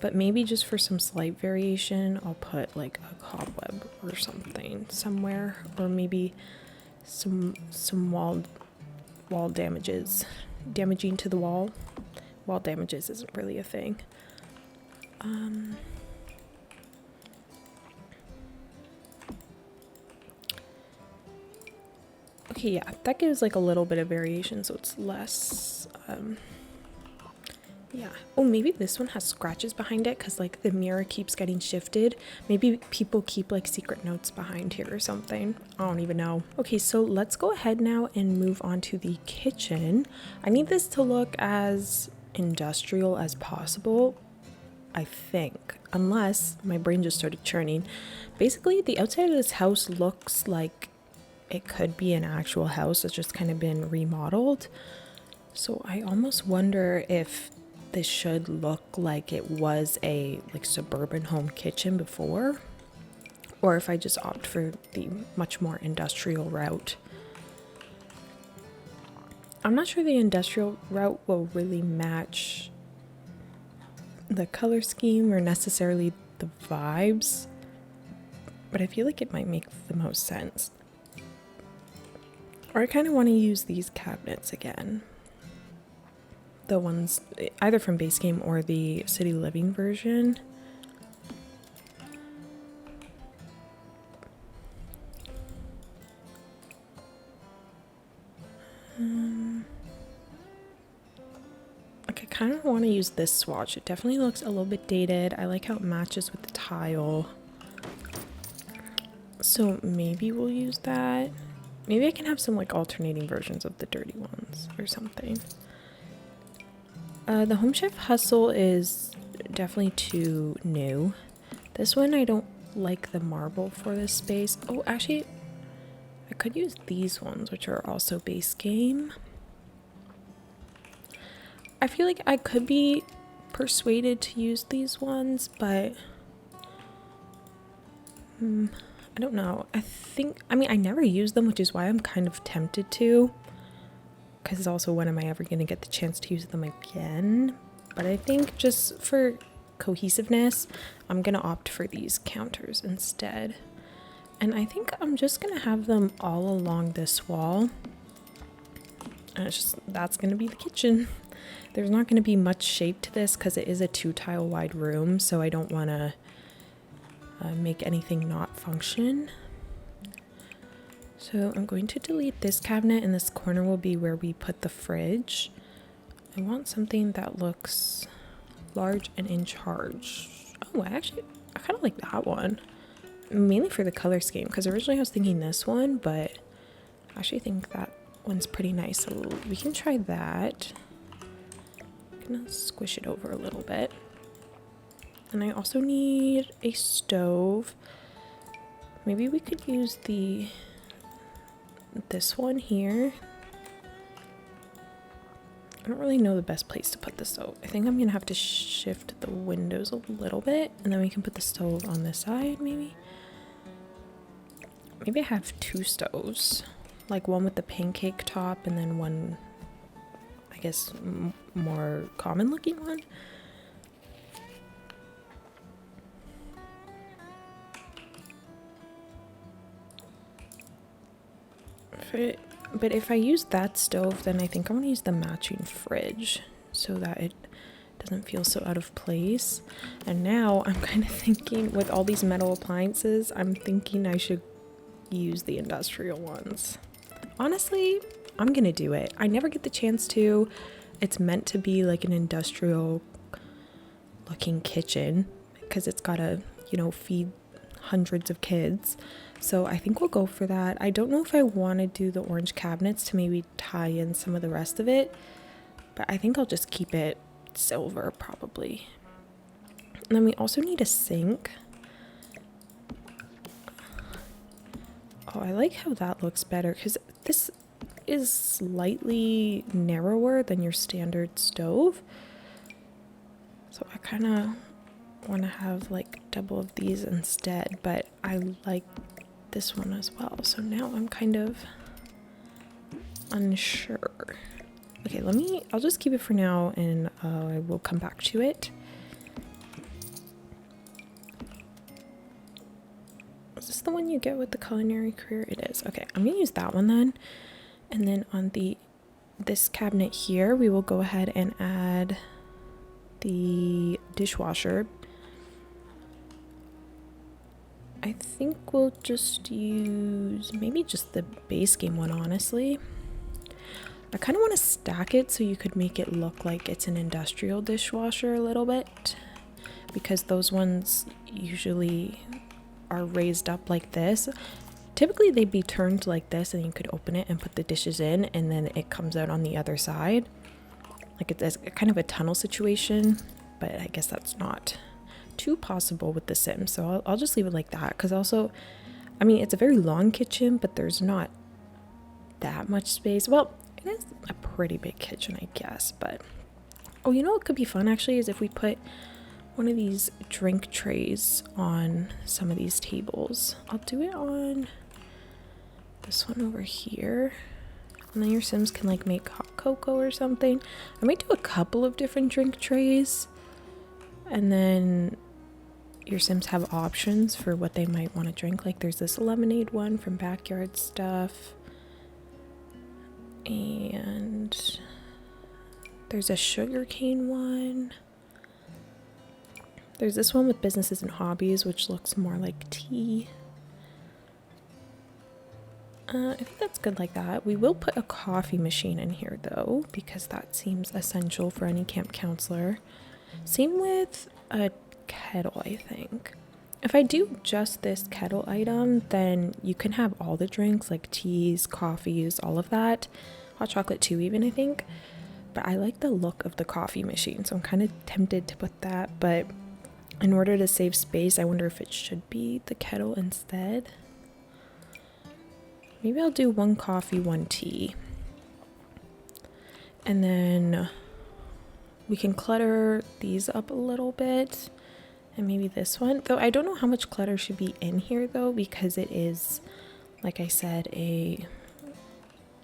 but maybe just for some slight variation, I'll put like a cobweb or something somewhere, or maybe some wall damaging to the wall. Wall damages isn't really a thing. Okay, yeah, that gives like a little bit of variation, so it's less, yeah. Oh, maybe this one has scratches behind it because like the mirror keeps getting shifted. Maybe people keep like secret notes behind here or something. I don't even know. Okay, so let's go ahead now and move on to the kitchen. I need this to look as industrial as possible, I think, unless my brain just started churning. Basically, the outside of this house looks like it could be an actual house that's just kind of been remodeled. So I almost wonder if this should look like it was a like suburban home kitchen before, or if I just opt for the much more industrial route. I'm not sure the industrial route will really match the color scheme or necessarily the vibes, but I feel like it might make the most sense. Or I kind of want to use these cabinets again. The ones either from base game or the city living version. Like I kind of want to use this swatch. It definitely looks a little bit dated. I like how it matches with the tile. So maybe we'll use that. Maybe I can have some like alternating versions of the dirty ones or something. The Home Chef Hustle is definitely too new. This one I don't like the marble for this space. Oh, actually, I could use these ones, which are also base game. I feel like I could be persuaded to use these ones, but I don't know. I mean, I never use them, which is why I'm kind of tempted to. Because also, when am I ever going to get the chance to use them again? But I think just for cohesiveness, I'm going to opt for these counters instead. And I think I'm just going to have them all along this wall. And it's just, that's going to be the kitchen. There's not going to be much shape to this because it is a 2-tile wide room. So I don't want to make anything not function. So I'm going to delete this cabinet, and this corner will be where we put the fridge. I want something that looks large and in charge. Oh, I kind of like that one. Mainly for the color scheme, because originally I was thinking this one, but I actually think that one's pretty nice. So we can try that. I'm gonna squish it over a little bit. And I also need a stove. Maybe we could use this one here. I don't really know the best place to put the stove. I think I'm gonna have to shift the windows a little bit, and then we can put the stove on this side, maybe. Maybe I have 2 stoves, like one with the pancake top and then one, I guess, more common looking one. But if I use that stove, then I think I'm going to use the matching fridge so that it doesn't feel so out of place. And now I'm kind of thinking, with all these metal appliances, I'm thinking I should use the industrial ones. Honestly, I'm going to do it. I never get the chance to. It's meant to be like an industrial looking kitchen because it's got to, feed hundreds of kids. So I think we'll go for that. I don't know if I want to do the orange cabinets to maybe tie in some of the rest of it, but I think I'll just keep it silver probably. And then we also need a sink. Oh, I like how that looks better because this is slightly narrower than your standard stove. So I kind of want to have like double of these instead, but I like this one as well. So now I'm kind of unsure. Okay, I'll just keep it for now, and I will come back to it. Is this the one you get with the culinary career? It is. Okay, I'm gonna use that one then. And then on this cabinet here, we will go ahead and add the dishwasher. I think we'll just use maybe just the base game one, honestly. I kind of want to stack it so you could make it look like it's an industrial dishwasher a little bit, because those ones usually are raised up like this. Typically they'd be turned like this, and you could open it and put the dishes in, and then it comes out on the other side. Like it's kind of a tunnel situation, but I guess that's not too possible with the Sims, so I'll just leave it like that. Because also, I mean, it's a very long kitchen, but there's not that much space. Well, it is a pretty big kitchen, I guess, but Oh, you know what could be fun actually is if we put one of these drink trays on some of these tables. I'll do it on this one over here. And then your Sims can like make hot cocoa or something. I might do a couple of different drink trays. And then your Sims have options for what they might want to drink. Like there's this lemonade one from Backyard Stuff. And there's a sugarcane one. There's this one with businesses and hobbies, which looks more like tea. I think that's good like that. We will put a coffee machine in here though, because that seems essential for any camp counselor. Same with a kettle, I think. If I do just this kettle item, then you can have all the drinks like teas, coffees, all of that. Hot chocolate too even, I think. But I like the look of the coffee machine, so I'm kind of tempted to put that. But in order to save space, I wonder if it should be the kettle instead. Maybe I'll do 1 coffee, 1 tea. And then we can clutter these up a little bit. And maybe this one. Though I don't know how much clutter should be in here though, because it is, like I said, a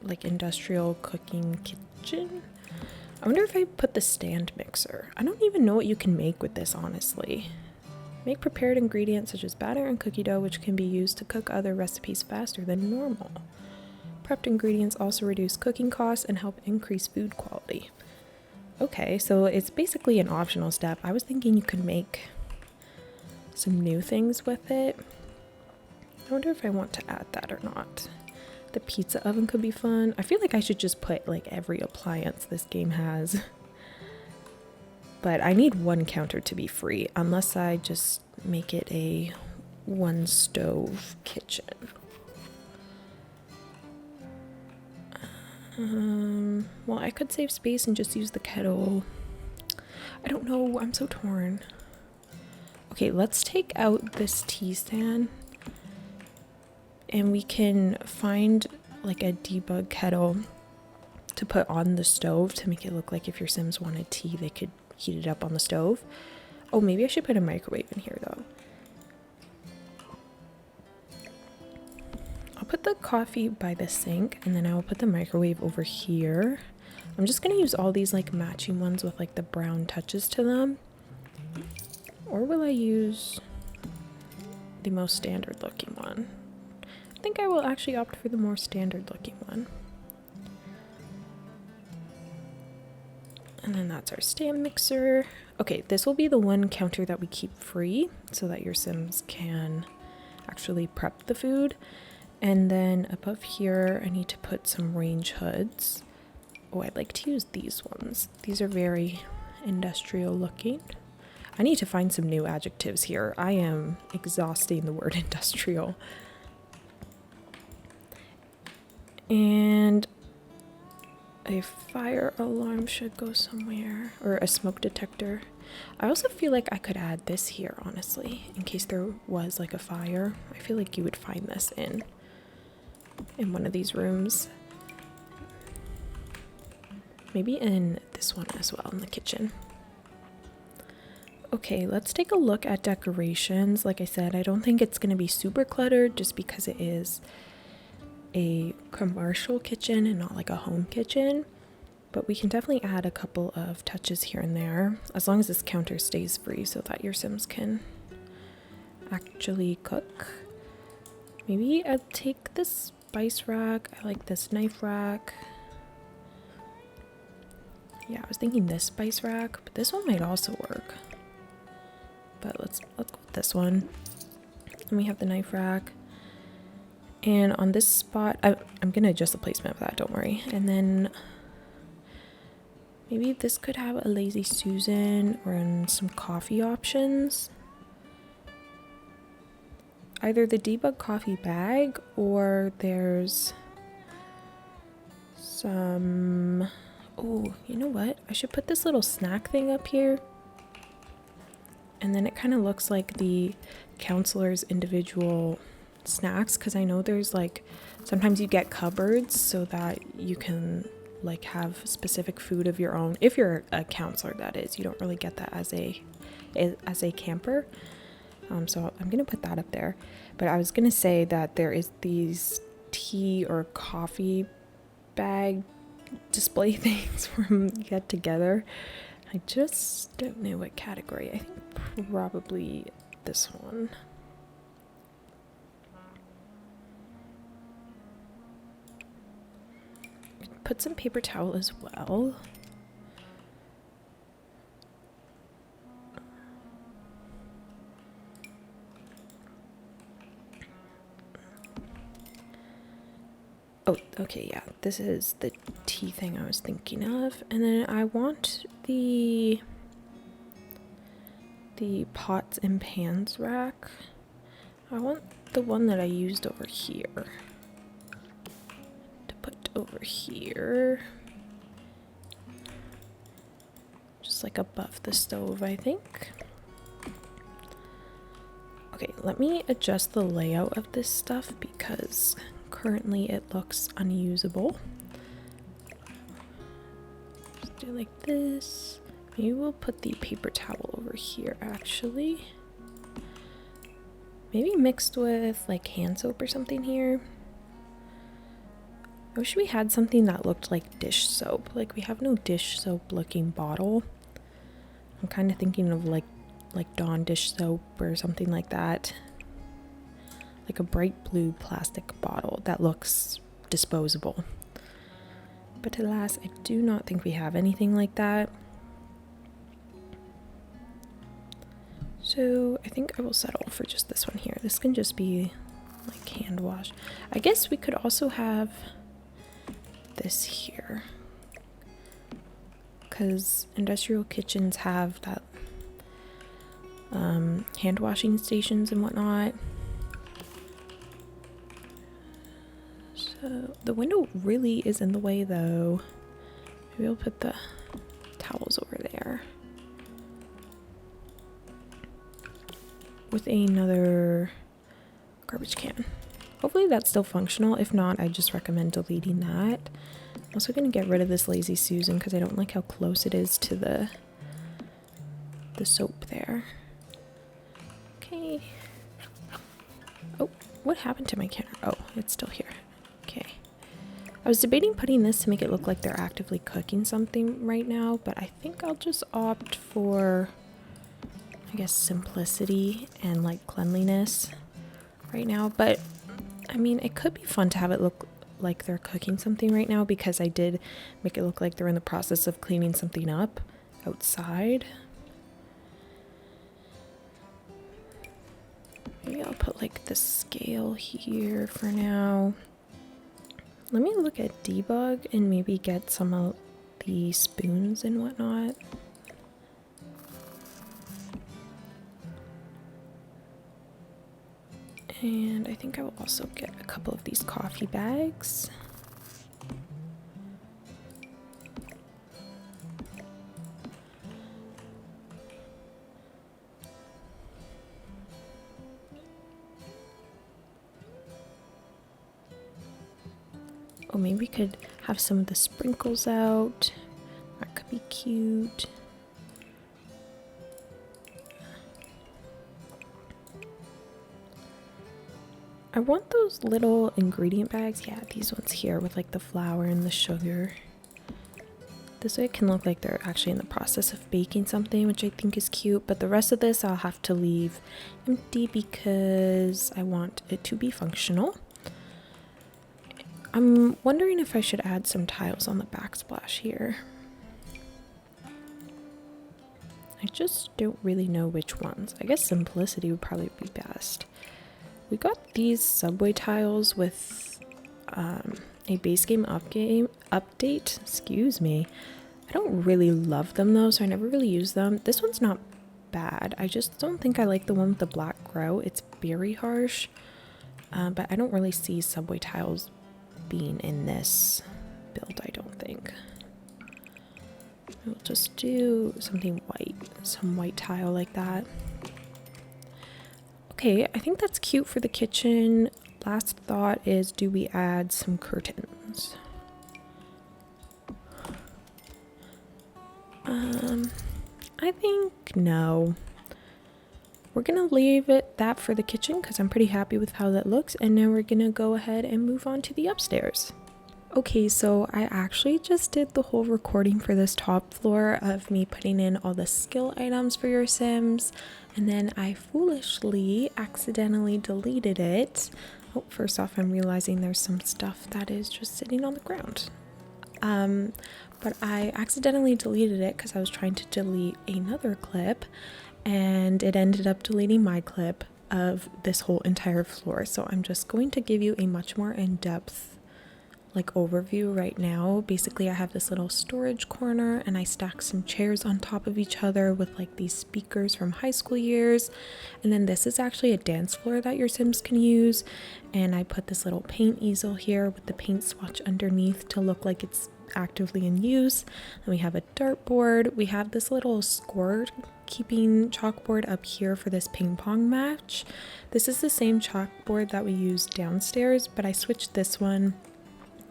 like industrial cooking kitchen. I wonder if I put the stand mixer. I don't even know what you can make with this, honestly. Make prepared ingredients such as batter and cookie dough, which can be used to cook other recipes faster than normal. Prepped ingredients also reduce cooking costs and help increase food quality. Okay, so it's basically an optional step. I was thinking you could make some new things with it. I wonder if I want to add that or not. The pizza oven could be fun. I feel like I should just put like every appliance this game has. But I need 1 counter to be free, unless I just make it a 1 stove kitchen. Well, I could save space and just use the kettle. I don't know, I'm so torn. Okay, let's take out this tea stand. And we can find like a debug kettle to put on the stove to make it look like if your Sims wanted tea, they could heat it up on the stove. Oh, maybe I should put a microwave in here though. I'll put the coffee by the sink and then I will put the microwave over here. I'm just gonna use all these like matching ones with like the brown touches to them. Or will I use the most standard looking one? I think I will actually opt for the more standard looking one. And then that's our stand mixer. Okay, this will be the 1 counter that we keep free so that your Sims can actually prep the food. And then above here, I need to put some range hoods. Oh, I'd like to use these ones. These are very industrial looking. I need to find some new adjectives here. I am exhausting the word industrial. And a fire alarm should go somewhere, or a smoke detector. I also feel like I could add this here, honestly, in case there was like a fire. I feel like you would find this in one of these rooms. Maybe in this one as well, in the kitchen. Okay, let's take a look at decorations. Like I said, I don't think it's going to be super cluttered just because it is a commercial kitchen and not like a home kitchen, but we can definitely add a couple of touches here and there as long as this counter stays free so that your Sims can actually cook. Maybe I'll take this spice rack. I like this knife rack. Yeah, I was thinking this spice rack, but this one might also work. But let's go with this one. And we have the knife rack. And on this spot, I'm going to adjust the placement of that, don't worry. And then maybe this could have a Lazy Susan or some coffee options. Either the Debug coffee bag or there's some... Oh, you know what? I should put this little snack thing up here. And then it kind of looks like the counselor's individual snacks, because I know there's like sometimes you get cupboards so that you can like have specific food of your own. If you're a counselor, that is, you don't really get that as a camper. So I'm gonna put that up there. But I was gonna say that there is these tea or coffee bag display things from Get Together. I just don't know what category. I think probably this one. Put some paper towel as well. Oh, okay, yeah, this is the tea thing I was thinking of. And then I want the pots and pans rack. I want the one that I used over here to put over here. Just like above the stove, I think. Okay, let me adjust the layout of this stuff because currently it looks unusable. Just do like this. Maybe we'll put the paper towel over here actually. Maybe mixed with like hand soap or something here. I wish we had something that looked like dish soap. Like we have no dish soap looking bottle. I'm kind of thinking of like Dawn dish soap or something like that. Like a bright blue plastic bottle that looks disposable. But alas, I do not think we have anything like that. So I think I will settle for just this one here. This can just be like hand wash. I guess we could also have this here, because industrial kitchens have that hand washing stations and whatnot. So the window really is in the way though. Maybe I'll put the towels over there with another garbage can. Hopefully that's still functional. If not, I just recommend deleting that. I'm also going to get rid of this Lazy Susan because I don't like how close it is to the soap there. Okay. Oh, what happened to my camera? Oh, it's still here. Okay. I was debating putting this to make it look like they're actively cooking something right now, but I think I'll just opt for, I guess, simplicity and like cleanliness right now. But I mean, it could be fun to have it look like they're cooking something right now because I did make it look like they're in the process of cleaning something up outside. Maybe I'll put like the scale here for now. Let me look at Debug and maybe get some of the spoons and whatnot. And I think I will also get a couple of these coffee bags. Oh, maybe we could have some of the sprinkles out. That could be cute. I want those little ingredient bags. Yeah, these ones here with like the flour and the sugar. This way it can look like they're actually in the process of baking something, which I think is cute. But the rest of this I'll have to leave empty because I want it to be functional. I'm wondering if I should add some tiles on the backsplash here. I just don't really know which ones. I guess simplicity would probably be best. We got these subway tiles with a base game update. Excuse me. I don't really love them though, so I never really use them. This one's not bad. I just don't think I like the one with the black grout. It's very harsh, but I don't really see subway tiles being in this build, I don't think. We'll just do something white, some white tile like that. Okay, I think that's cute for the kitchen. Last thought is, do we add some curtains? I think no. We're gonna leave it that for the kitchen because I'm pretty happy with how that looks, and now we're gonna go ahead and move on to the upstairs. Okay, so I actually just did the whole recording for this top floor of me putting in all the skill items for your Sims, and then I foolishly accidentally deleted it. Oh, first off, I'm realizing there's some stuff that is just sitting on the ground. But I accidentally deleted it because I was trying to delete another clip, and it ended up deleting my clip of this whole entire floor. So I'm just going to give you a much more in-depth overview right now. Basically, I have this little storage corner and I stacked some chairs on top of each other with like these speakers from high school years. And then this is actually a dance floor that your Sims can use. And I put this little paint easel here with the paint swatch underneath to look like it's actively in use. And we have a dartboard. We have this little score keeping chalkboard up here for this ping pong match. This is the same chalkboard that we use downstairs, but I switched this one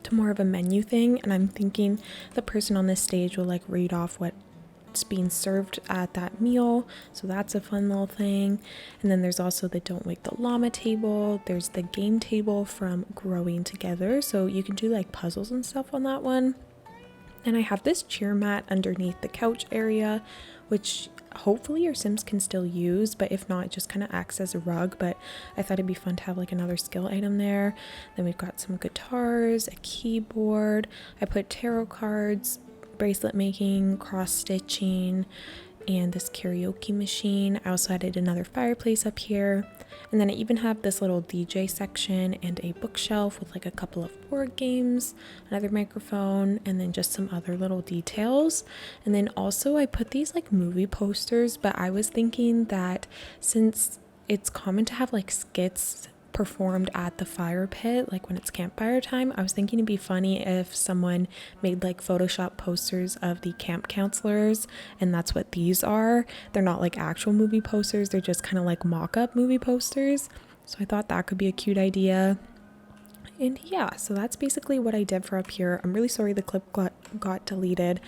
to more of a menu thing, and I'm thinking the person on this stage will like read off what's being served at that meal, so that's a fun little thing. And then there's also the Don't Wake the Llama table. There's the game table from Growing Together, so you can do like puzzles and stuff on that one. And I have this cheer mat underneath the couch area, which hopefully your Sims can still use, but if not, it just kind of acts as a rug. But I thought it'd be fun to have like another skill item there. Then we've got some guitars, a keyboard. I put tarot cards, bracelet making, cross stitching, and this karaoke machine. I also added another fireplace up here. And then I even have this little DJ section and a bookshelf with like a couple of board games, another microphone, and then just some other little details. And then also I put these like movie posters, but I was thinking that since it's common to have like skits performed at the fire pit, like when it's campfire time, I was thinking it'd be funny if someone made like Photoshop posters of the camp counselors, and that's what these are. They're not like actual movie posters, they're just kind of like mock-up movie posters. So I thought that could be a cute idea. And yeah, so that's basically what I did for up here. I'm really sorry the clip got deleted,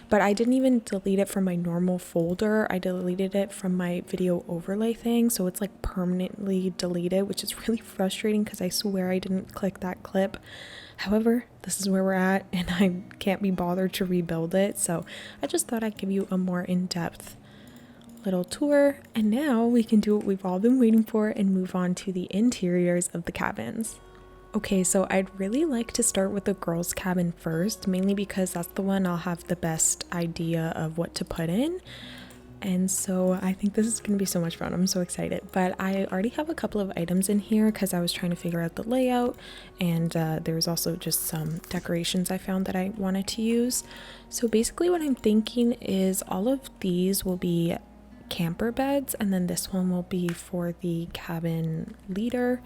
but I didn't even delete it from my normal folder. I deleted it from my video overlay thing, so it's like permanently deleted, which is really frustrating because I swear I didn't click that clip. However, this is where we're at and I can't be bothered to rebuild it, so I just thought I'd give you a more in-depth little tour. And now we can do what we've all been waiting for and move on to the interiors of the cabins. Okay, so I'd really like to start with the girls' cabin first, mainly because that's the one I'll have the best idea of what to put in. And so I think this is going to be so much fun. I'm so excited. But I already have a couple of items in here because I was trying to figure out the layout. And there's also just some decorations I found that I wanted to use. So basically what I'm thinking is all of these will be camper beds, and then this one will be for the cabin leader.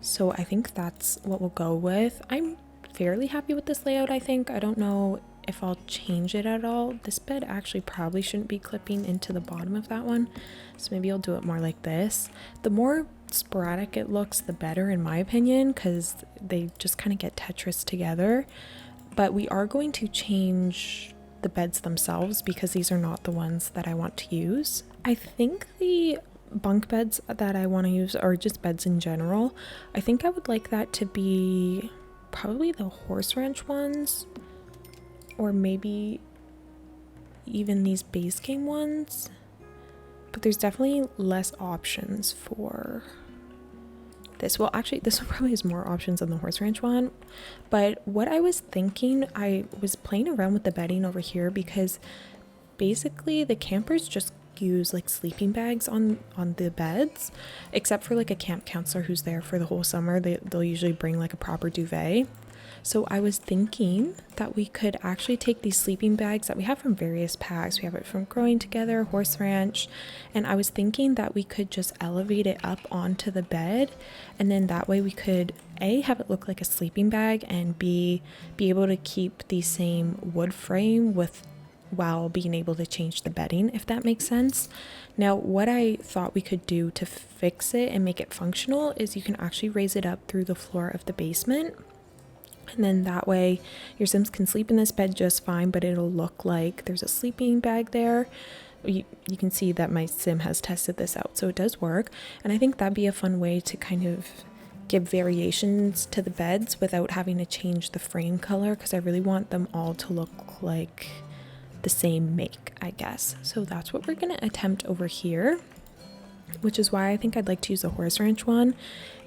So I think that's what we'll go with. I'm fairly happy with this layout, I think. I don't know if I'll change it at all. This bed actually probably shouldn't be clipping into the bottom of that one, so maybe I'll do it more like this. The more sporadic it looks, the better in my opinion, because they just kind of get Tetris together. But we are going to change the beds themselves because these are not the ones that I want to use. I think the bunk beds that I want to use are just beds in general. I think I would like that to be probably the horse ranch ones, or maybe even these base game ones, but there's definitely less options for this. Well, actually this one probably has more options than the horse ranch one. But what I was thinking, I was playing around with the bedding over here because basically the campers just use like sleeping bags on the beds, except for like a camp counselor who's there for the whole summer. They'll usually bring like a proper duvet. So I was thinking that we could actually take these sleeping bags that we have from various packs. We have it from Growing Together, Horse Ranch, and I was thinking that we could just elevate it up onto the bed, and then that way we could A, have it look like a sleeping bag, and B, be able to keep the same wood frame while being able to change the bedding, if that makes sense. Now, what I thought we could do to fix it and make it functional is you can actually raise it up through the floor of the basement. And then that way your Sims can sleep in this bed just fine, but it'll look like there's a sleeping bag there. You can see that my Sim has tested this out, so it does work. And I think that'd be a fun way to kind of give variations to the beds without having to change the frame color, because I really want them all to look like the same make, I guess. So that's what we're going to attempt over here, which is why I think I'd like to use the horse ranch one,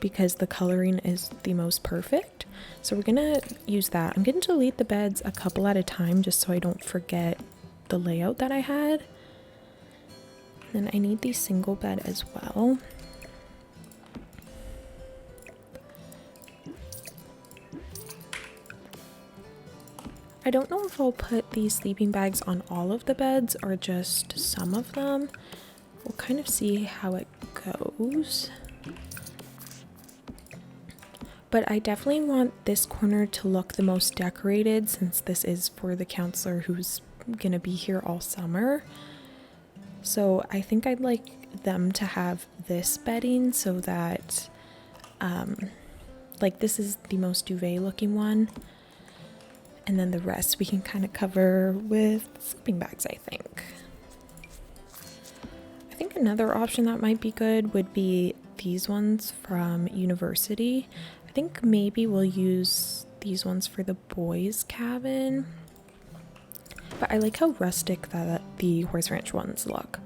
because the coloring is the most perfect. So we're gonna use that. I'm gonna delete the beds a couple at a time just so I don't forget the layout that I had. Then I need the single bed as well. I don't know if I'll put these sleeping bags on all of the beds or just some of them. We'll kind of see how it goes. But I definitely want this corner to look the most decorated, since this is for the counselor who's gonna be here all summer. So I think I'd like them to have this bedding so that like this is the most duvet looking one, and then the rest we can kind of cover with sleeping bags. I think another option that might be good would be these ones from University. I think maybe we'll use these ones for the boys' cabin. But I like how rustic that the horse ranch ones look.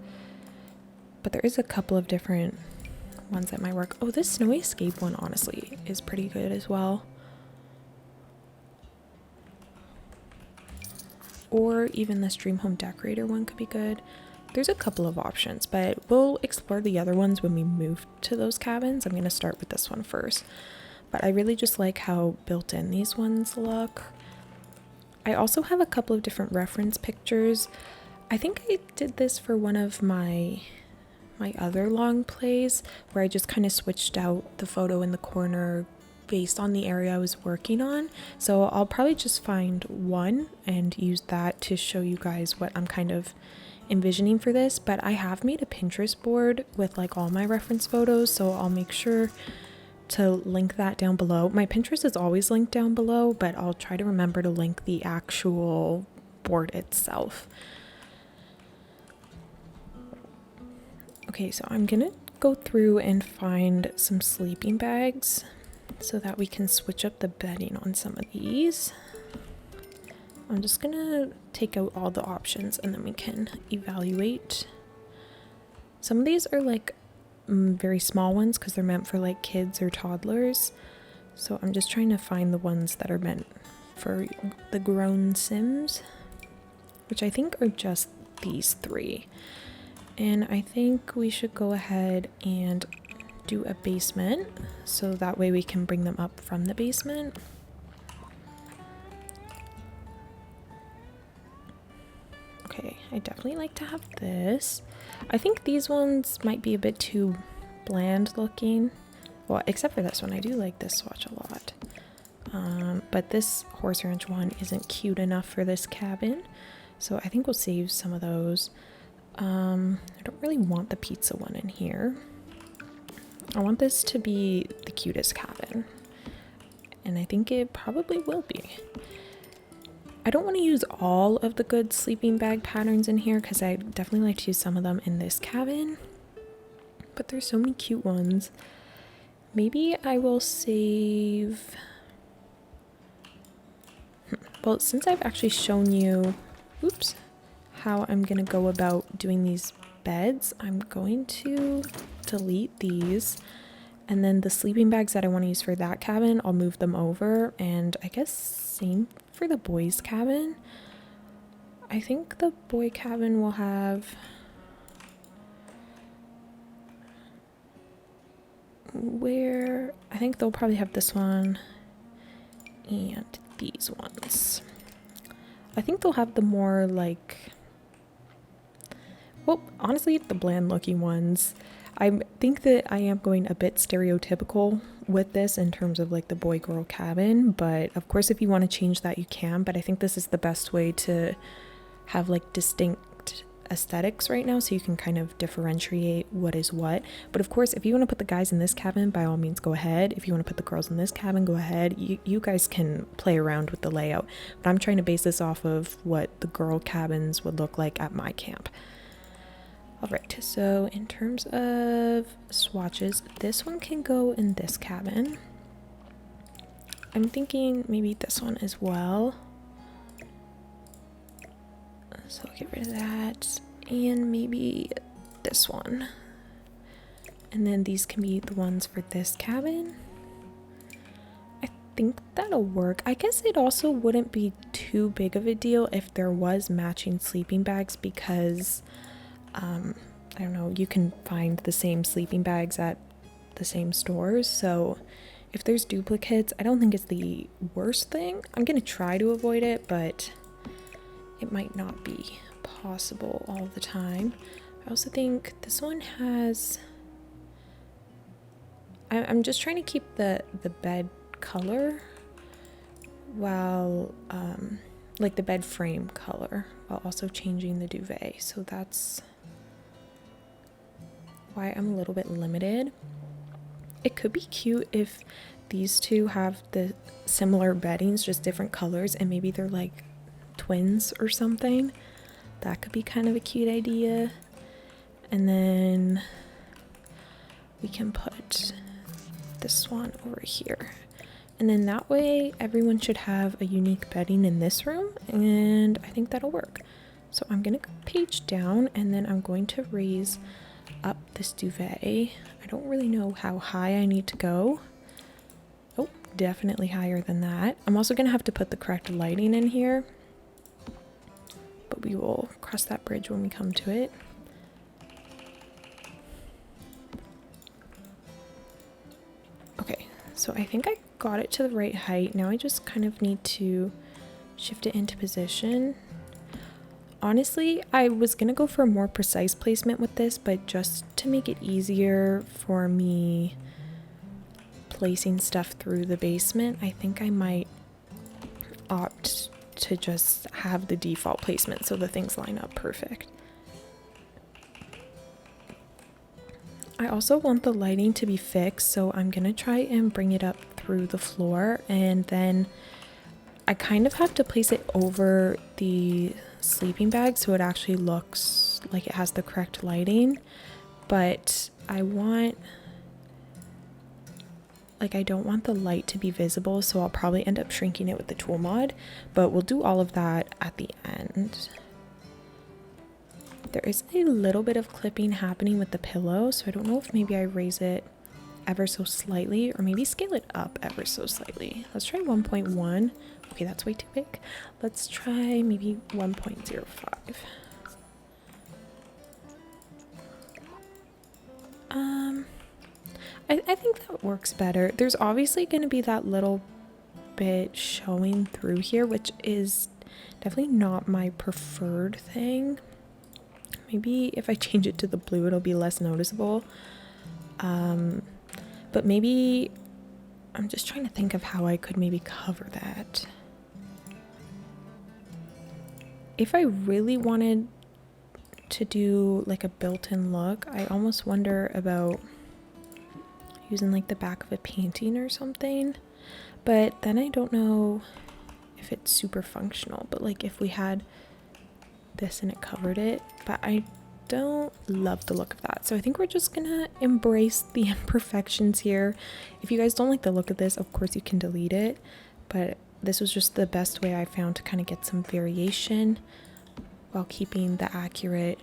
But there is a couple of different ones that might work. Oh, this snowy escape one honestly is pretty good as well. Or even this dream home decorator one could be good. There's a couple of options, but we'll explore the other ones when we move to those cabins. I'm going to start with this one first. But I really just like how built in these ones look. I also have a couple of different reference pictures. I think I did this for one of my other long plays, where I just kind of switched out the photo in the corner based on the area I was working on. So I'll probably just find one and use that to show you guys what I'm kind of envisioning for this. But I have made a Pinterest board with like all my reference photos, so I'll make sure to link that down below. My Pinterest is always linked down below, but I'll try to remember to link the actual board itself. Okay, so I'm gonna go through and find some sleeping bags so that we can switch up the bedding on some of these. I'm just gonna take out all the options and then we can evaluate. Some of these are like very small ones because they're meant for like kids or toddlers. So I'm just trying to find the ones that are meant for the grown Sims, which I think are just these three. And I think we should go ahead and do a basement, so that way we can bring them up from the basement. Okay, I definitely like to have this. I think these ones might be a bit too bland looking. Well, except for this one. I do like this swatch a lot. But this horse ranch one isn't cute enough for this cabin, so I think we'll save some of those. I don't really want the pizza one in here. I want this to be the cutest cabin, and I think it probably will be. I don't want to use all of the good sleeping bag patterns in here because I definitely like to use some of them in this cabin, but there's so many cute ones. Maybe I will save... Well, since I've actually shown you, oops, how I'm gonna go about doing these beds, I'm going to delete these, and then the sleeping bags that I want to use for that cabin, I'll move them over. And I guess same for the boys' cabin. I think the boy cabin will have... where... I think they'll probably have this one and these ones. I think they'll have the more like... well, honestly, the bland looking ones. I think that I am going a bit stereotypical with this in terms of like the boy-girl cabin, but of course if you want to change that you can, but I think this is the best way to have like distinct aesthetics right now, so you can kind of differentiate what is what. But of course, if you want to put the guys in this cabin, by all means go ahead. If you want to put the girls in this cabin, go ahead. You guys can play around with the layout, but I'm trying to base this off of what the girl cabins would look like at my camp. Alright, so in terms of swatches, this one can go in this cabin. I'm thinking maybe this one as well. So I'll get rid of that, and maybe this one. And then these can be the ones for this cabin. I think that'll work. I guess it also wouldn't be too big of a deal if there was matching sleeping bags, because I don't know, you can find the same sleeping bags at the same stores. So if there's duplicates, I don't think it's the worst thing. I'm gonna try to avoid it, but it might not be possible all the time. I also think this one has, I'm just trying to keep the bed color while like the bed frame color, while also changing the duvet. So that's why I'm a little bit limited. It could be cute if these two have the similar beddings, just different colors, and maybe they're like twins or something. That could be kind of a cute idea. And then we can put this one over here, and then that way everyone should have a unique bedding in this room, and I think that'll work. So I'm gonna go page down, and then I'm going to raise up this duvet. I don't really know how high I need to go. Oh, definitely higher than that. I'm also gonna have to put the correct lighting in here, but we will cross that bridge when we come to it. Okay, so I think I got it to the right height. Now I just kind of need to shift it into position. Honestly, I was gonna go for a more precise placement with this, but just to make it easier for me placing stuff through the basement, I think I might opt to just have the default placement so the things line up perfect. I also want the lighting to be fixed, so I'm gonna try and bring it up through the floor, and then I kind of have to place it over the sleeping bag so it actually looks like it has the correct lighting. But I don't want the light to be visible, so I'll probably end up shrinking it with the tool mod, but we'll do all of that at the end. There is a little bit of clipping happening with the pillow, so I don't know if maybe I raise it ever so slightly, or maybe scale it up ever so slightly. Let's try 1.1. Okay, that's way too big. Let's try maybe 1.05. I think that works better. There's obviously going to be that little bit showing through here, which is definitely not my preferred thing. Maybe if I change it to the blue, it'll be less noticeable. But maybe I'm just trying to think of how I could maybe cover that. If I really wanted to do like a built-in look, I almost wonder about using like the back of a painting or something, but then I don't know if it's super functional. But like if we had this and it covered it, but I don't love the look of that, so I think we're just gonna embrace the imperfections here. If you guys don't like the look of this, of course you can delete it, but this was just the best way I found to kind of get some variation while keeping the accurate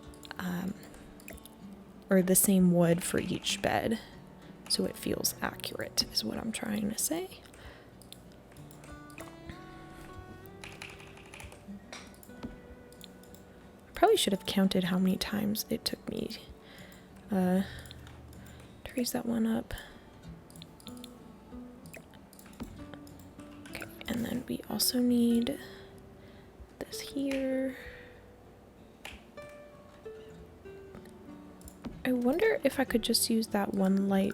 or the same wood for each bed, so it feels accurate is what I'm trying to say. Probably should have counted how many times it took me to raise that one up. Okay, and then we also need this here. I wonder if I could just use that one light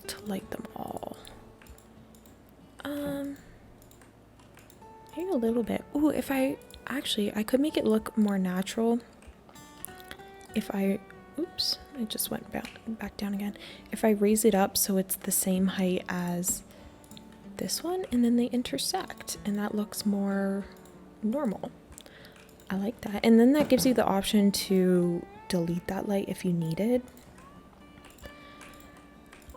to light them all. Maybe a little bit. Ooh, if I could make it look more natural if I, oops, it just went back down again. If I raise it up so it's the same height as this one and then they intersect and that looks more normal. I like that. And then that gives you the option to delete that light if you needed.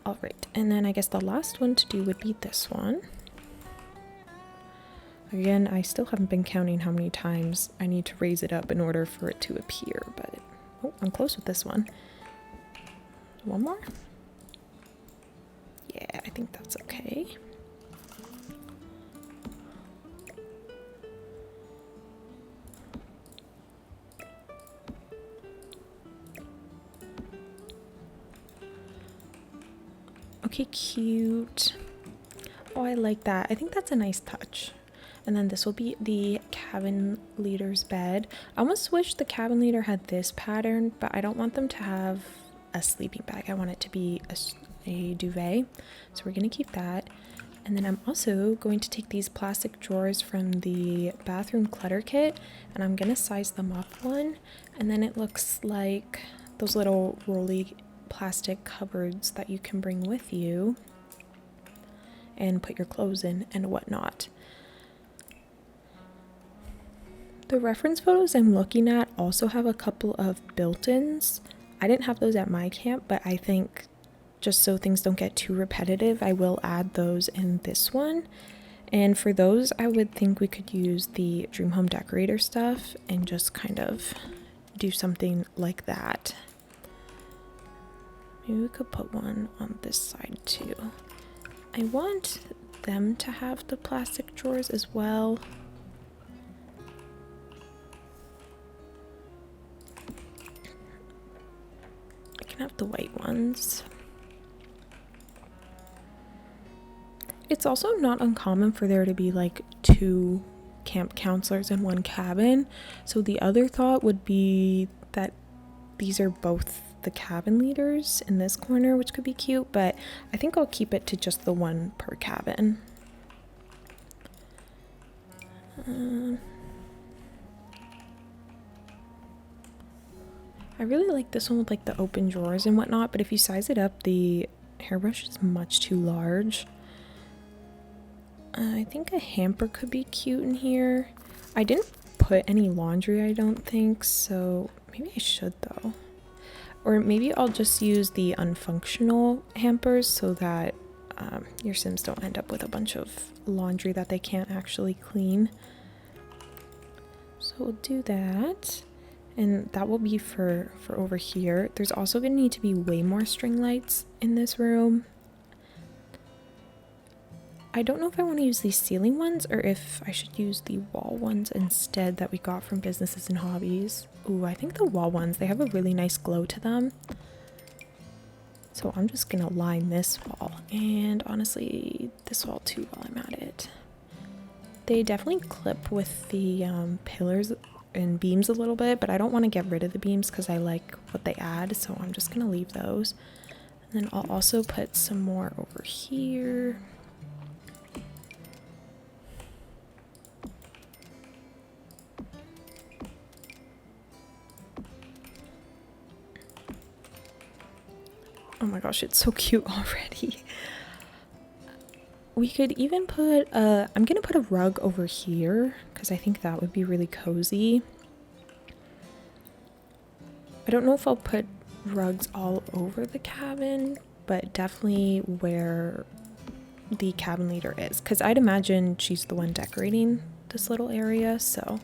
All right, and then I guess the last one to do would be this one. Again, I still haven't been counting how many times I need to raise it up in order for it to appear, but oh, I'm close with this one. One more? Yeah, I think that's okay. Okay, cute. Oh, I like that. I think that's a nice touch. And then this will be the cabin leader's bed. I almost wish the cabin leader had this pattern, but I don't want them to have a sleeping bag. I want it to be a duvet. So we're going to keep that. And then I'm also going to take these plastic drawers from the bathroom clutter kit and I'm going to size them up one. And then it looks like those little rolly plastic cupboards that you can bring with you and put your clothes in and whatnot. The reference photos I'm looking at also have a couple of built-ins. I didn't have those at my camp, but I think just so things don't get too repetitive, I will add those in this one. And for those, I would think we could use the Dream Home Decorator stuff and just kind of do something like that. Maybe we could put one on this side too. I want them to have the plastic drawers as well. I can have the white ones. It's also not uncommon for there to be like 2 camp counselors in one cabin. So the other thought would be that these are both the cabin leaders in this corner, which could be cute, but I think I'll keep it to just the one per cabin. I really like this one with like the open drawers and whatnot, but if you size it up, the hairbrush is much too large. I think a hamper could be cute in here. I didn't put any laundry, I don't think, so maybe I should though. Or maybe I'll just use the unfunctional hampers so that your Sims don't end up with a bunch of laundry that they can't actually clean. So we'll do that. And that will be for over here. There's also going to need to be way more string lights in this room. I don't know if I want to use these ceiling ones or if I should use the wall ones instead that we got from Businesses and Hobbies. Ooh, I think the wall ones, they have a really nice glow to them. So I'm just going to line this wall and honestly this wall too while I'm at it. They definitely clip with the pillars and beams a little bit, but I don't want to get rid of the beams because I like what they add, so I'm just going to leave those. And then I'll also put some more over here. Oh my gosh, it's so cute already. We could even put I'm gonna put a rug over here because I think that would be really cozy. I don't know if I'll put rugs all over the cabin, but definitely where the cabin leader is, because I'd imagine she's the one decorating this little area, so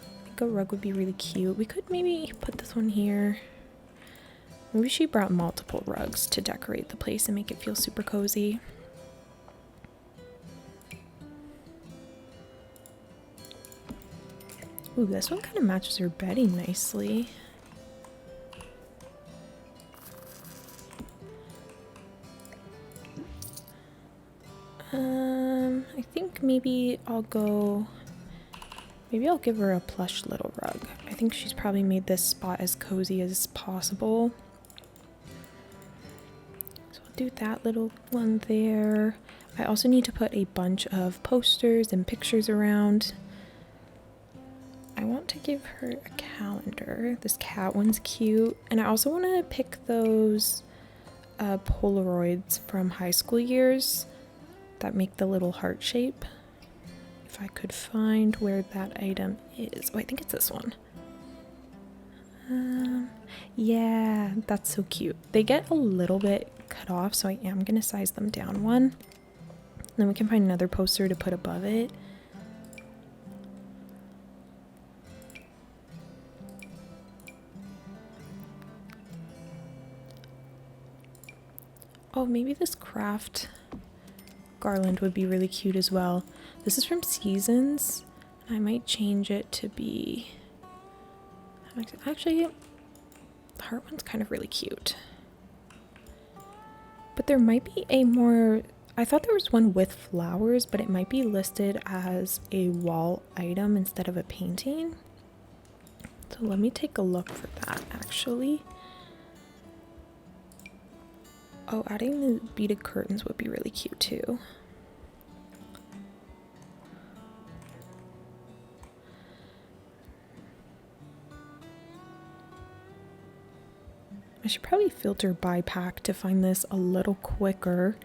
I think a rug would be really cute. We could maybe put this one here. Maybe she brought multiple rugs to decorate the place and make it feel super cozy. Ooh, this one kind of matches her bedding nicely. I think maybe I'll give her a plush little rug. I think she's probably made this spot as cozy as possible. So I'll do that little one there. I also need to put a bunch of posters and pictures around. I want to give her a calendar. This cat one's cute. And I also want to pick those Polaroids from high school years that make the little heart shape. If I could find where that item is. Oh, I think it's this one. Yeah, that's so cute. They get a little bit cut off, so I am going to size them down one. Then we can find another poster to put above it. Oh, maybe this craft garland would be really cute as well. This is from Seasons. I might change it to be... Actually, the heart one's kind of really cute. But there might be a more... I thought there was one with flowers, but it might be listed as a wall item instead of a painting. So let me take a look for that, actually. Oh, adding the beaded curtains would be really cute too. I should probably filter by pack to find this a little quicker.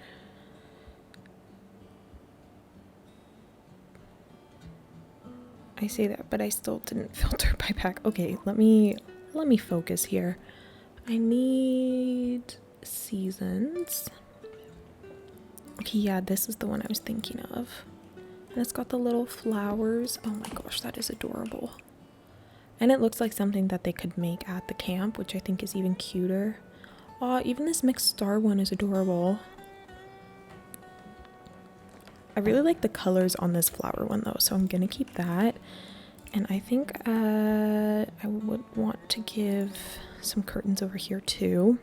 I say that, but I still didn't filter by pack. Okay, let me focus here. I need Seasons. Okay, yeah, this is the one I was thinking of. And it's got the little flowers. Oh my gosh, that is adorable. And it looks like something that they could make at the camp, which I think is even cuter. Oh, even this mixed star one is adorable. I really like the colors on this flower one though, so I'm gonna keep that. And I think I would want to give some curtains over here too.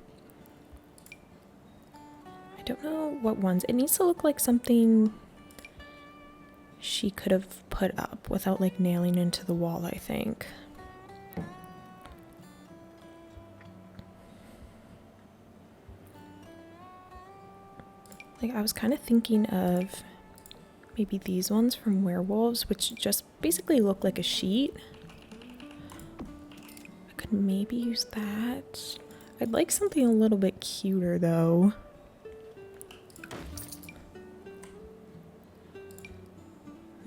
I don't know what ones. It needs to look like something she could have put up without like nailing into the wall, I think. Like I was kind of thinking of maybe these ones from Werewolves, which just basically look like a sheet. I could maybe use that. I'd like something a little bit cuter though.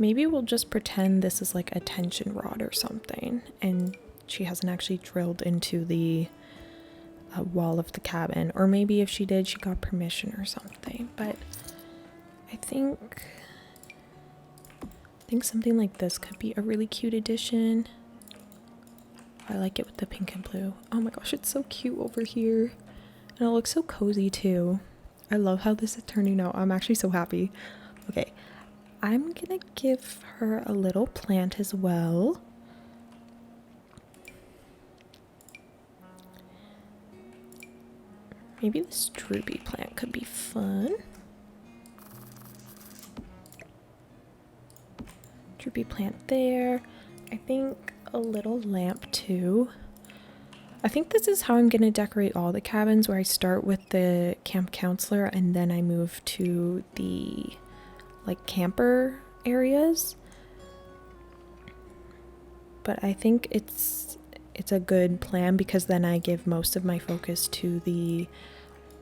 Maybe we'll just pretend this is like a tension rod or something, and she hasn't actually drilled into the wall of the cabin. Or maybe if she did, she got permission or something. But I think something like this could be a really cute addition. I like it with the pink and blue. Oh my gosh, it's so cute over here. And it looks so cozy too. I love how this is turning out. I'm actually so happy. Okay, I'm gonna give her a little plant as well. Maybe this droopy plant could be fun. Droopy plant there. I think a little lamp too. I think this is how I'm going to decorate all the cabins, where I start with the camp counselor and then I move to the like camper areas. But I think it's a good plan because then I give most of my focus to the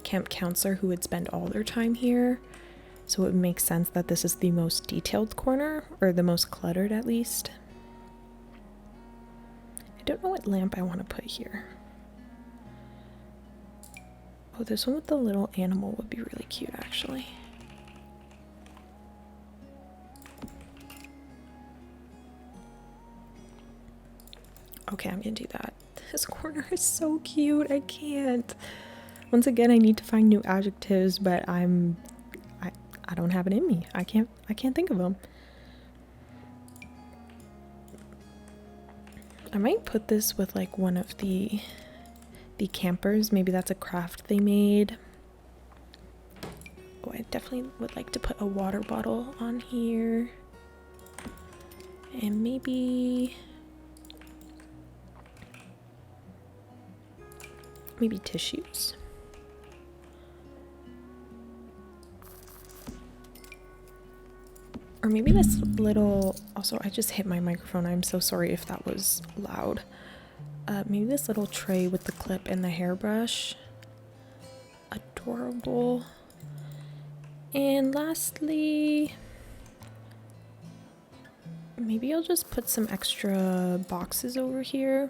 camp counselor who would spend all their time here. So it makes sense that this is the most detailed corner, or the most cluttered at least. I don't know what lamp I want to put here. Oh, this one with the little animal would be really cute actually. Okay, I'm gonna do that. This corner is so cute. I can't. Once again, I need to find new adjectives, but I don't have it in me. I can't think of them. I might put this with like one of the campers. Maybe that's a craft they made. Oh, I definitely would like to put a water bottle on here. And maybe tissues. Or maybe this little, also I just hit my microphone, I'm so sorry if that was loud. Maybe this little tray with the clip and the hairbrush. Adorable. And lastly, maybe I'll just put some extra boxes over here.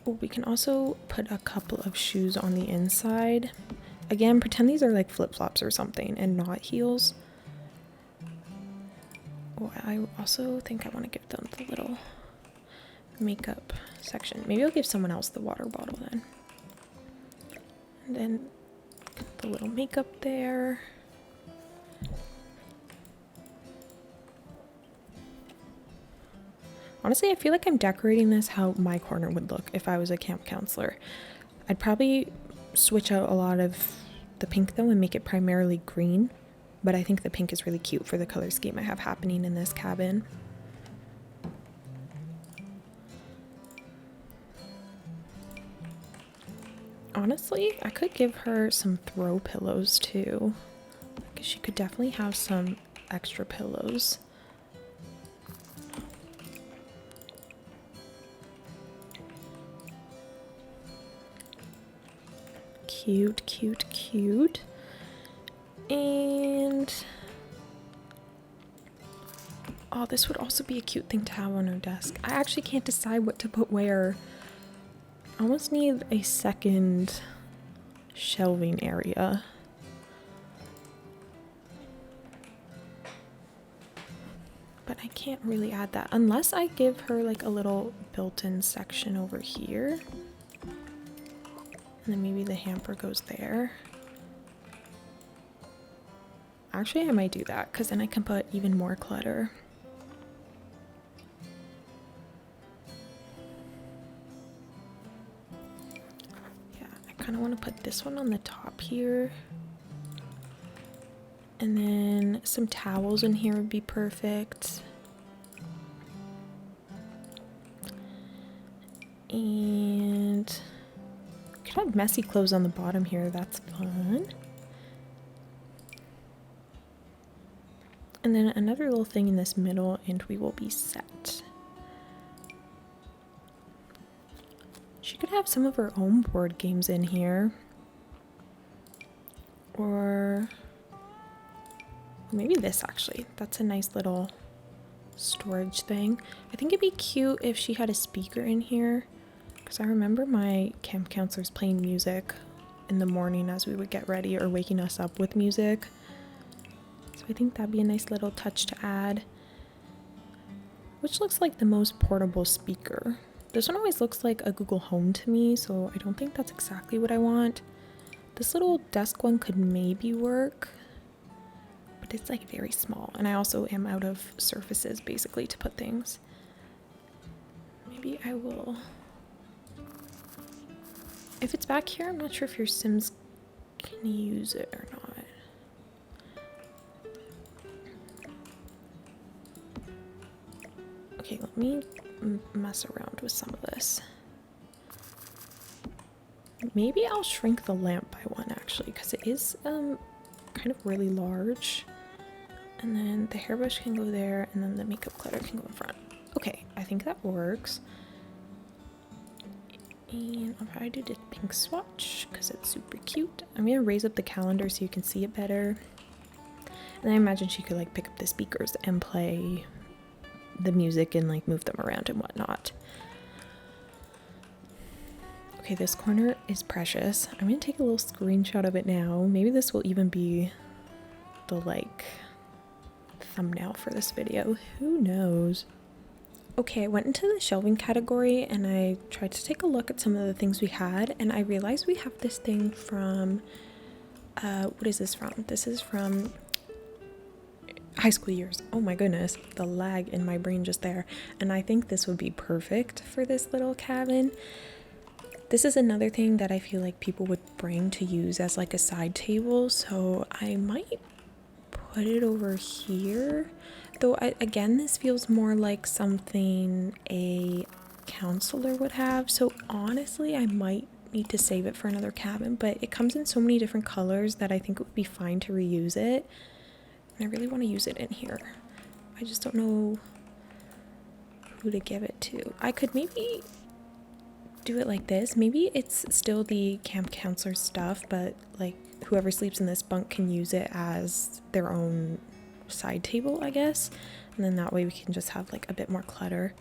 Oh, we can also put a couple of shoes on the inside. Again, pretend these are like flip-flops or something and not heels. Oh, I also think I want to give them the little makeup section. Maybe I'll give someone else the water bottle then. And then the little makeup there. Honestly, I feel like I'm decorating this how my corner would look if I was a camp counselor. I'd probably switch out a lot of the pink though and make it primarily green, but I think the pink is really cute for the color scheme I have happening in this cabin. Honestly, I could give her some throw pillows too, because she could definitely have some extra pillows. Cute, cute, cute. And oh, this would also be a cute thing to have on her desk. I actually can't decide what to put where. I almost need a second shelving area. But I can't really add that unless I give her like a little built-in section over here. And then maybe the hamper goes there. Actually, I might do that because then I can put even more clutter. Yeah, I kind of want to put this one on the top here. And then some towels in here would be perfect. And could have messy clothes on the bottom here, that's fun. And then another little thing in this middle and we will be set. She could have some of her own board games in here. Or maybe this actually. That's a nice little storage thing. I think it'd be cute if she had a speaker in here. Because I remember my camp counselors playing music in the morning as we would get ready or waking us up with music. So I think that'd be a nice little touch to add. Which looks like the most portable speaker. This one always looks like a Google Home to me, so I don't think that's exactly what I want. This little desk one could maybe work, but it's like very small. And I also am out of surfaces basically to put things. Maybe I will... If it's back here, I'm not sure if your Sims can use it or not. Okay, let me mess around with some of this. Maybe I'll shrink the lamp by one actually, because it is kind of really large. And then the hairbrush can go there, and then the makeup clutter can go in front. Okay, I think that works. And I'll probably do the pink swatch because it's super cute. I'm gonna raise up the calendar so you can see it better. And I imagine she could like pick up the speakers and play the music and like move them around and whatnot. Okay, this corner is precious. I'm gonna take a little screenshot of it now. Maybe this will even be the like thumbnail for this video. Who knows? Okay, I went into the shelving category and I tried to take a look at some of the things we had, and I realized we have this thing from, what is this from? This is from high school years. Oh my goodness, the lag in my brain just there. And I think this would be perfect for this little cabin. This is another thing that I feel like people would bring to use as like a side table, so I might put it over here. Though, again, this feels more like something a counselor would have. So honestly, I might need to save it for another cabin, but it comes in so many different colors that I think it would be fine to reuse it. And I really want to use it in here. I just don't know who to give it to. I could maybe do it like this. Maybe it's still the camp counselor stuff, but like whoever sleeps in this bunk can use it as their own side table, I guess. And then that way we can just have like a bit more clutter.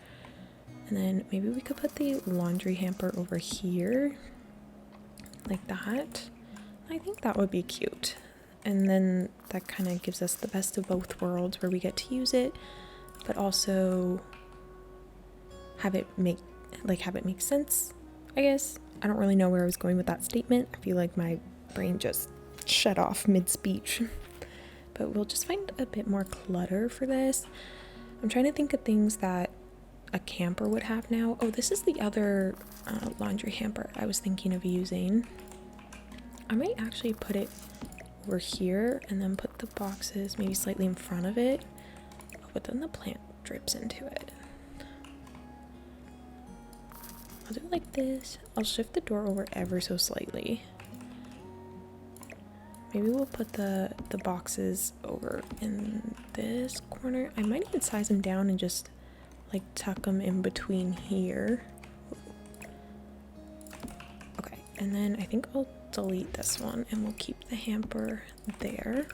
And then maybe we could put the laundry hamper over here like that. I think that would be cute. And then that kind of gives us the best of both worlds, where we get to use it but also have it make sense, I guess. I don't really know where I was going with that statement. I feel like my brain just shut off mid-speech. But we'll just find a bit more clutter for this. I'm trying to think of things that a camper would have now. Oh, this is the other laundry hamper I was thinking of using. I might actually put it over here and then put the boxes maybe slightly in front of it. Oh, but then the plant drips into it. I'll do it like this. I'll shift the door over ever so slightly. Maybe we'll put the boxes over in this corner. I might even size them down and just like tuck them in between here. Okay, and then I think I'll delete this one and we'll keep the hamper there.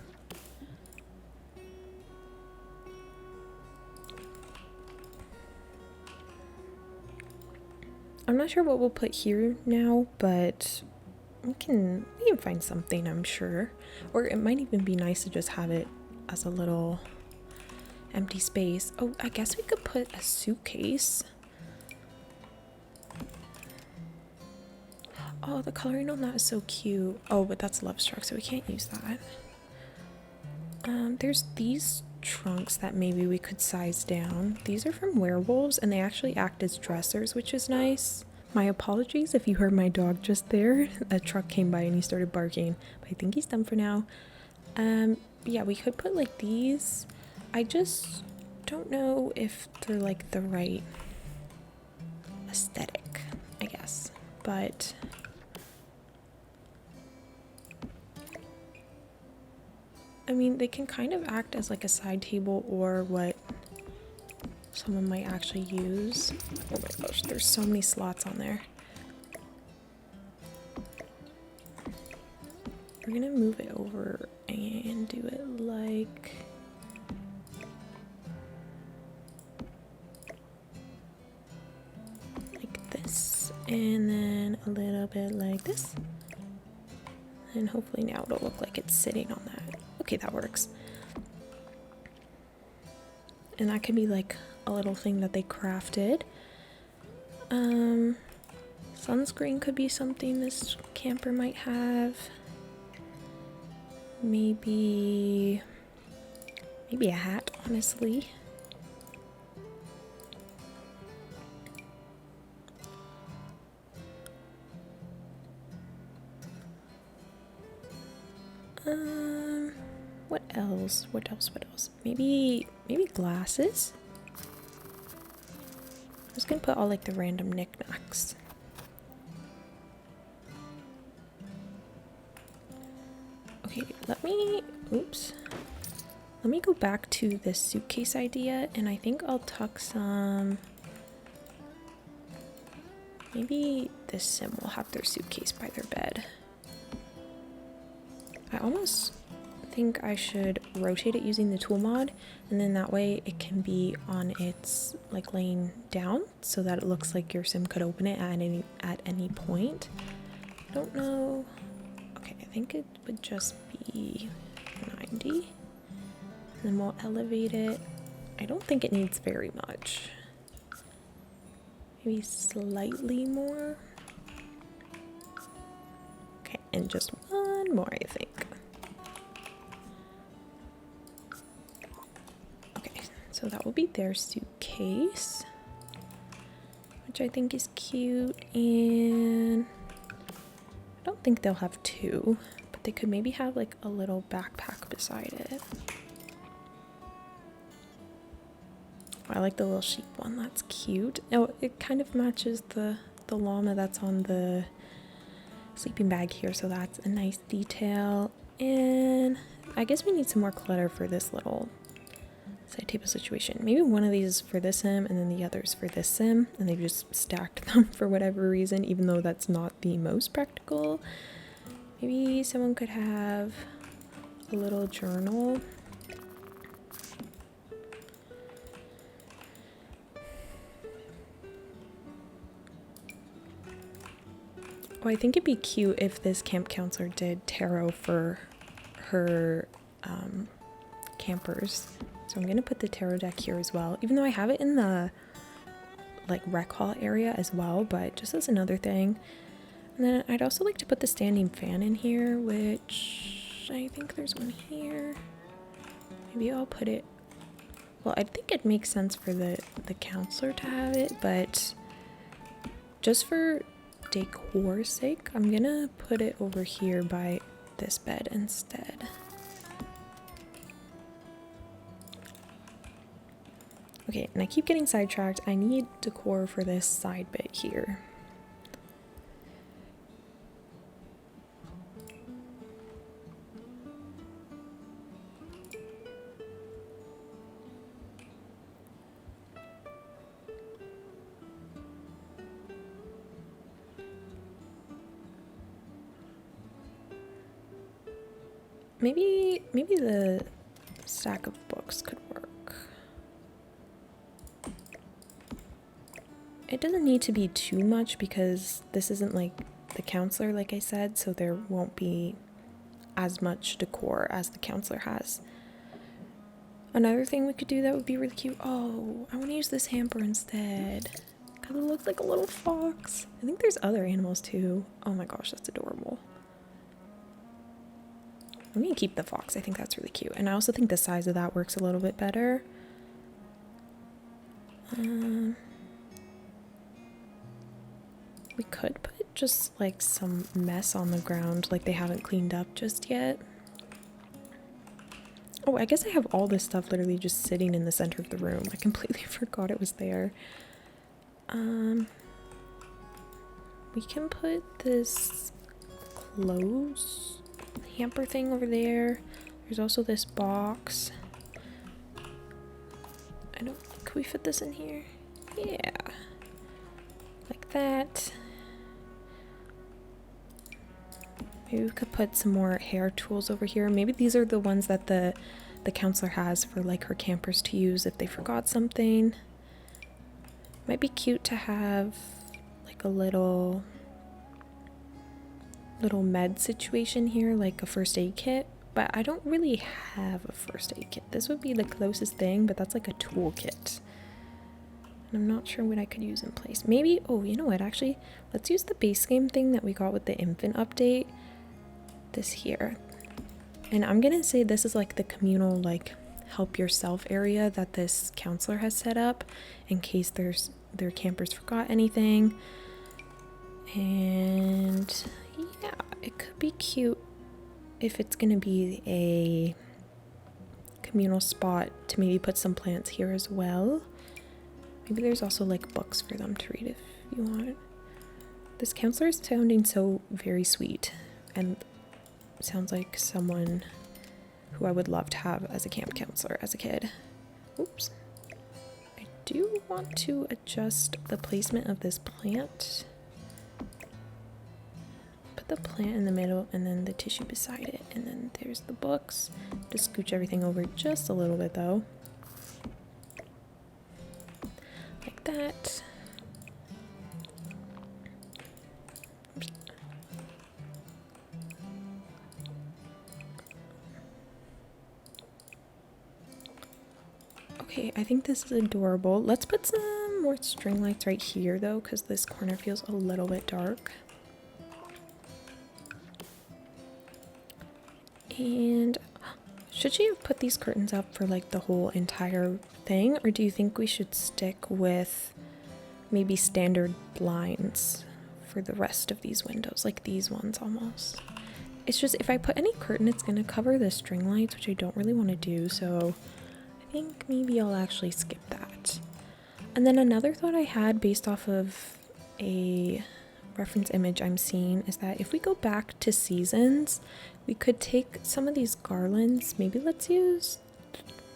I'm not sure what we'll put here now, but we can find something, I'm sure. Or it might even be nice to just have it as a little empty space. Oh, I guess we could put a suitcase. Oh, the coloring on that is so cute. Oh, but that's Love Struck, so we can't use that. There's these trunks that maybe we could size down. These are from Werewolves, and they actually act as dressers, which is nice. My apologies if you heard my dog just there. A truck came by and he started barking, but I think he's done for now. Yeah, we could put like these. I just don't know if they're like the right aesthetic, I guess, but I mean, they can kind of act as like a side table or what someone might actually use. Oh my gosh, there's so many slots on there. We're gonna move it over and do it like this, and then a little bit like this, and hopefully now it'll look like it's sitting on that. Okay, that works. And that could be like a little thing that they crafted. Sunscreen could be something this camper might have. Maybe a hat, honestly. What else? What else? Maybe glasses? I'm just gonna put all like the random knickknacks. Okay, let me go back to this suitcase idea, and I think I'll tuck some, maybe this sim will have their suitcase by their bed. I almost think I should rotate it using the tool mod, and then that way it can be on its like laying down so that it looks like your sim could open it at any point. I don't know. Okay, I think it would just be 90, and then we'll elevate it. I don't think it needs very much, maybe slightly more. Okay, and just one more, I think. So that will be their suitcase, which I think is cute, and I don't think they'll have two, but they could maybe have like a little backpack beside it. I like the little sheep one, that's cute. Oh, it kind of matches the llama that's on the sleeping bag here, so that's a nice detail. And I guess we need some more clutter for this little side table situation. Maybe one of these is for this sim and then the others for this sim, and they've just stacked them for whatever reason, even though that's not the most practical. Maybe someone could have a little journal. Oh, I think it'd be cute if this camp counselor did tarot for her campers. So I'm gonna put the tarot deck here as well, even though I have it in the like rec hall area as well, but just as another thing. And then I'd also like to put the standing fan in here, which I think there's one here. Maybe I'll put it, well, I think it makes sense for the counselor to have it, but just for decor's sake, I'm gonna put it over here by this bed instead. Okay, and I keep getting sidetracked. I need decor for this side bit here. Maybe the stack of books could work. It doesn't need to be too much because this isn't like the counselor, like I said, so there won't be as much decor as the counselor has. Another thing we could do that would be really cute. Oh, I want to use this hamper instead. Kind of looks like a little fox. I think there's other animals too. Oh my gosh, that's adorable. I'm gonna keep the fox. I think that's really cute. And I also think the size of that works a little bit better. We could put just like some mess on the ground like they haven't cleaned up just yet. Oh, I guess I have all this stuff literally just sitting in the center of the room. I completely forgot it was there. We can put this clothes hamper thing over there. There's also this box. Could we fit this in here? Yeah. Like that. Maybe we could put some more hair tools over here. Maybe these are the ones that the counselor has for like her campers to use if they forgot something. Might be cute to have like a little med situation here, like a first aid kit, but I don't really have a first aid kit. This would be the closest thing, but that's like a tool kit. And I'm not sure what I could use in place. Maybe, oh, you know what, actually, let's use the base game thing that we got with the infant update. This here. And I'm gonna say this is like the communal, like, help yourself area that this counselor has set up in case their campers forgot anything. And yeah, it could be cute if it's gonna be a communal spot to maybe put some plants here as well. Maybe there's also like books for them to read if you want. This counselor is sounding so very sweet and sounds like someone who I would love to have as a camp counselor as a kid. Oops. I do want to adjust the placement of this plant. Put the plant in the middle and then the tissue beside it, and then there's the books. Just scooch everything over just a little bit though. Like that. Okay, I think this is adorable. Let's put some more string lights right here though, because this corner feels a little bit dark. And should she have put these curtains up for like the whole entire thing, or do you think we should stick with maybe standard blinds for the rest of these windows, like these ones almost? It's just if I put any curtain, it's going to cover the string lights, which I don't really want to do, so I think maybe I'll actually skip that. And then another thought I had based off of a reference image I'm seeing is that if we go back to seasons, we could take some of these garlands. Maybe let's use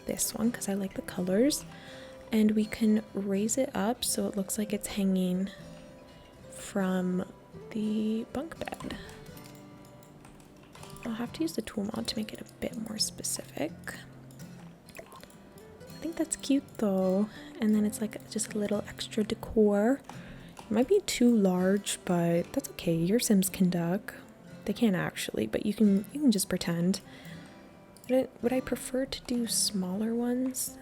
this one because I like the colors. And we can raise it up so it looks like it's hanging from the bunk bed. I'll have to use the tool mod to make it a bit more specific. I think that's cute though. And then it's like just a little extra decor. It might be too large, but that's okay. Your Sims can duck. They can't actually, but you can just pretend. Would I prefer to do smaller ones?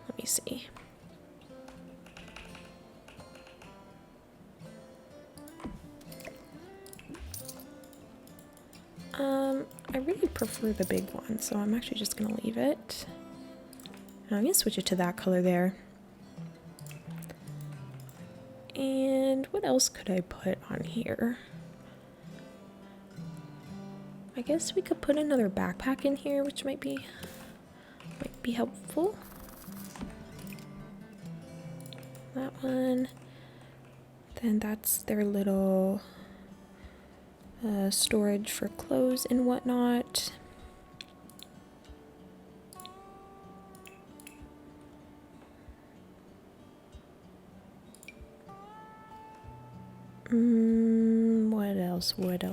Let me see. I really prefer the big one, so I'm actually just gonna leave it. And I'm gonna switch it to that color there. And what else could I put on here? I guess we could put another backpack in here, which might be helpful. That one. Then that's their little storage for clothes and whatnot. What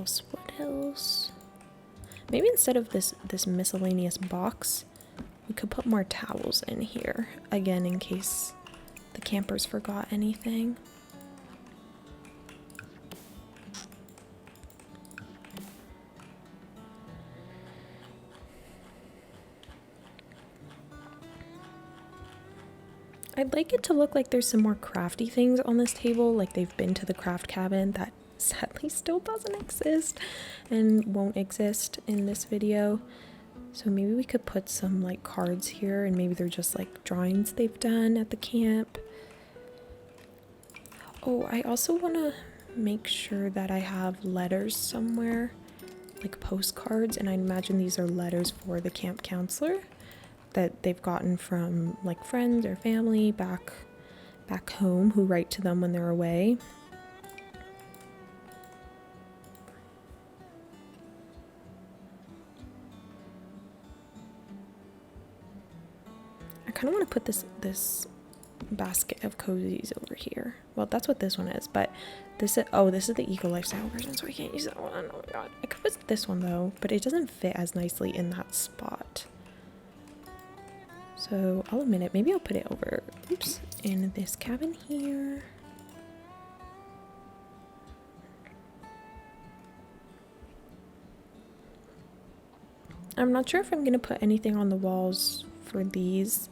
else? Maybe instead of this miscellaneous box, we could put more towels in here, again in case the campers forgot anything. I'd like it to look like there's some more crafty things on this table, like they've been to the craft cabin that sadly still doesn't exist and won't exist in this video. So maybe we could put some like cards here, and maybe they're just like drawings they've done at the camp. Oh, I also want to make sure that I have letters somewhere, like postcards, and I imagine these are letters for the camp counselor that they've gotten from like friends or family back home who write to them when they're away. I kind of want to put this basket of cozies over here. Well, that's what this one is, but this is the eco lifestyle version, so I can't use that one. Oh my god. I could put this one though, but it doesn't fit as nicely in that spot. So I'll admit it, maybe I'll put it over, oops, in this cabin here. I'm not sure if I'm gonna put anything on the walls for these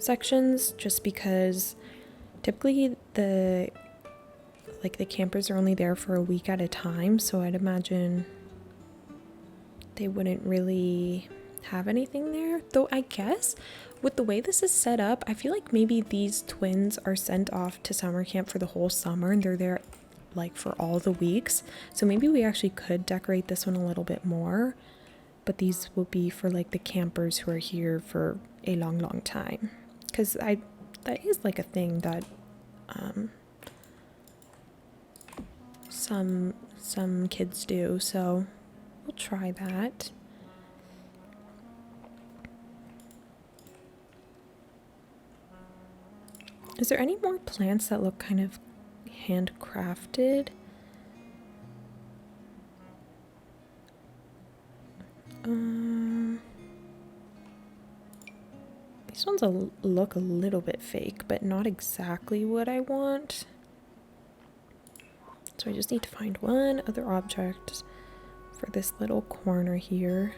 sections, just because typically the campers are only there for a week at a time, so I'd imagine they wouldn't really have anything there. Though I guess with the way this is set up, I feel like maybe these twins are sent off to summer camp for the whole summer and they're there like for all the weeks. So maybe we actually could decorate this one a little bit more, but these will be for like the campers who are here for a long time, because that is like a thing that some kids do, so we'll try that. Is there any more plants that look kind of handcrafted? These ones look a little bit fake, but not exactly what I want. So I just need to find one other object for this little corner here.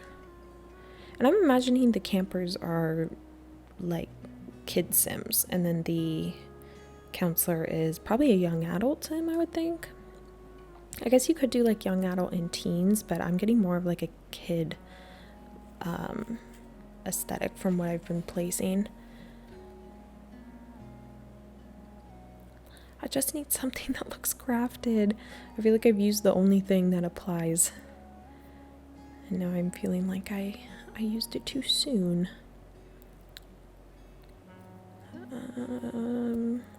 And I'm imagining the campers are like kid Sims, and then the counselor is probably a young adult Sim, I would think. I guess you could do like young adult and teens, but I'm getting more of like a kid aesthetic from what I've been placing. I just need something that looks crafted. I feel like I've used the only thing that applies, and now I'm feeling like I used it too soon.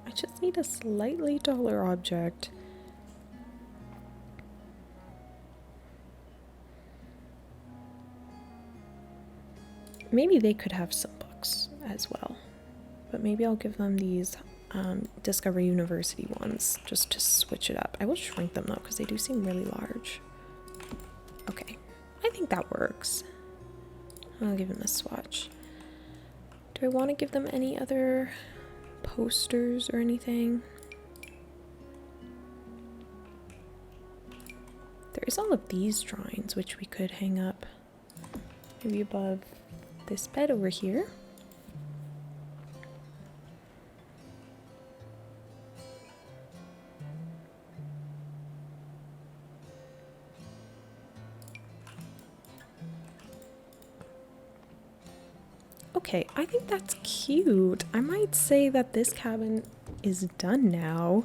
I just need a slightly taller object. Maybe they could have some books as well, but maybe I'll give them these Discovery University ones just to switch it up. I will shrink them though because they do seem really large. Okay, I think that works. I'll give them a swatch. Do I want to give them any other posters or anything? There is all of these drawings which we could hang up maybe above this bed over here. Okay, I think that's cute. I might say that this cabin is done now,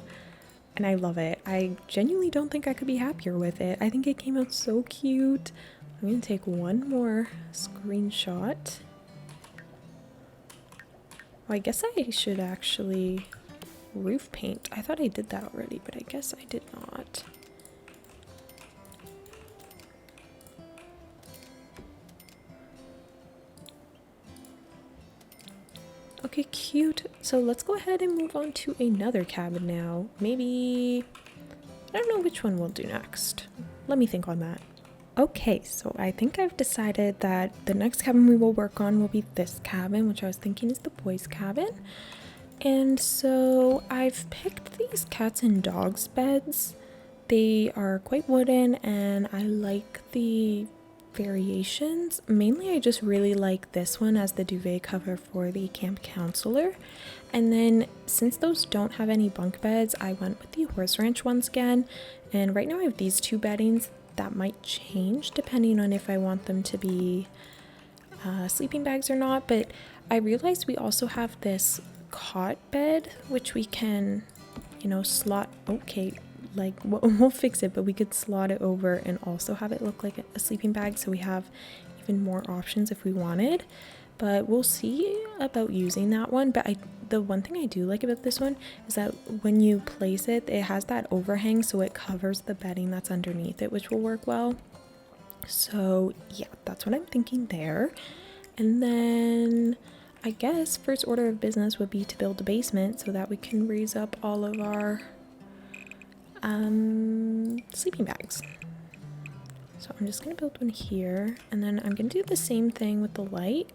and I love it. I genuinely don't think I could be happier with it. I think it came out so cute. I'm gonna take one more screenshot. Oh, I guess I should actually roof paint. I thought I did that already, but I guess I did not. Okay, cute. So let's go ahead and move on to another cabin now. Maybe, I don't know which one we'll do next. Let me think on that. Okay, so I think I've decided that the next cabin we will work on will be this cabin, which I was thinking is the boys' cabin. And so I've picked these cats and dogs beds. They are quite wooden and I like the variations. Mainly I just really like this one as the duvet cover for the camp counselor. And then since those don't have any bunk beds, I went with the horse ranch ones again. And right now I have these two beddings. That might change depending on if I want them to be sleeping bags or not, but I realized we also have this cot bed which we can, you know, slot. Okay, like we'll fix it, but we could slot it over and also have it look like a sleeping bag, so we have even more options if we wanted. But we'll see about using that one. But the one thing I do like about this one is that when you place it, it has that overhang, so it covers the bedding that's underneath it, which will work well. So yeah, that's what I'm thinking there. And then I guess first order of business would be to build a basement so that we can raise up all of our sleeping bags. So I'm just gonna build one here, and then I'm gonna do the same thing with the light,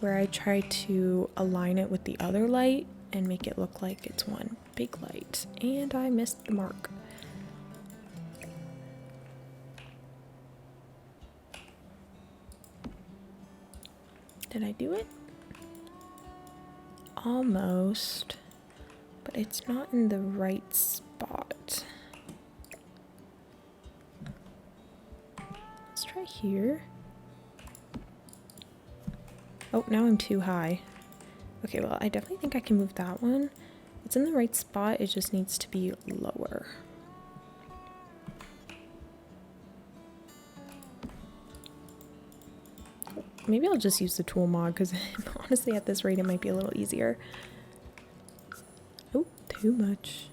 where I try to align it with the other light and make it look like it's one big light. And I missed the mark. Did I do it? Almost, but it's not in the right spot. Let's try here. Oh, now I'm too high. Okay, well, I definitely think I can move that one. It's in the right spot, it just needs to be lower. Maybe I'll just use the tool mod, because honestly at this rate it might be a little easier. Oh, too much.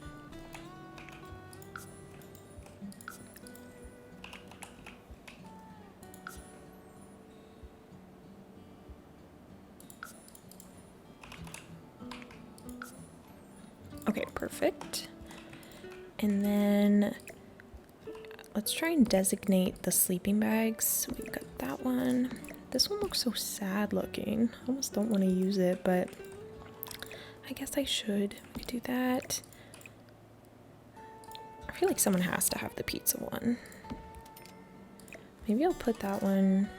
Okay, perfect. And then let's try and designate the sleeping bags. We've got that one. This one looks so sad looking. I almost don't want to use it, but I guess I should. We could do that. I feel like someone has to have the pizza one. Maybe I'll put that one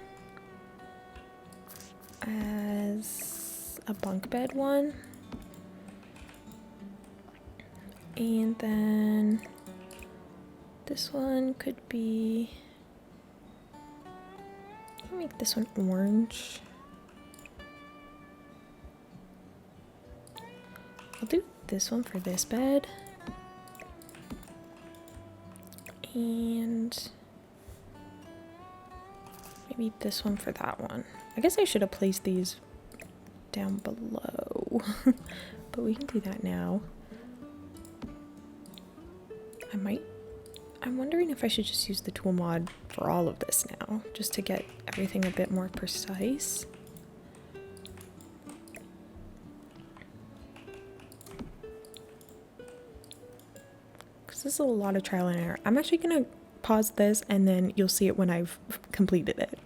as a bunk bed one. And then this one could be, I'll make this one orange. I'll do this one for this bed. And maybe this one for that one. I guess I should have placed these down below. but we can do that now. I'm wondering if I should just use the tool mod for all of this now, just to get everything a bit more precise. Because this is a lot of trial and error. I'm actually gonna pause this and then you'll see it when I've completed it.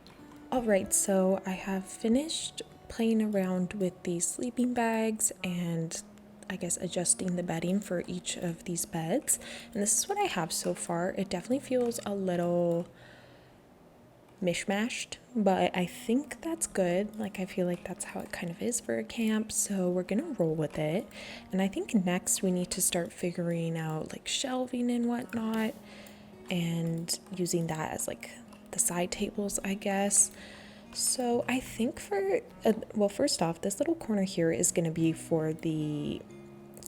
Alright, so I have finished playing around with these sleeping bags and I guess adjusting the bedding for each of these beds, and this is what I have so far. It definitely feels a little mishmashed, but I think that's good. Like, I feel like that's how it kind of is for a camp, so we're gonna roll with it. And I think next we need to start figuring out like shelving and whatnot, and using that as like the side tables, I guess. So I think for well, first off, this little corner here is going to be for the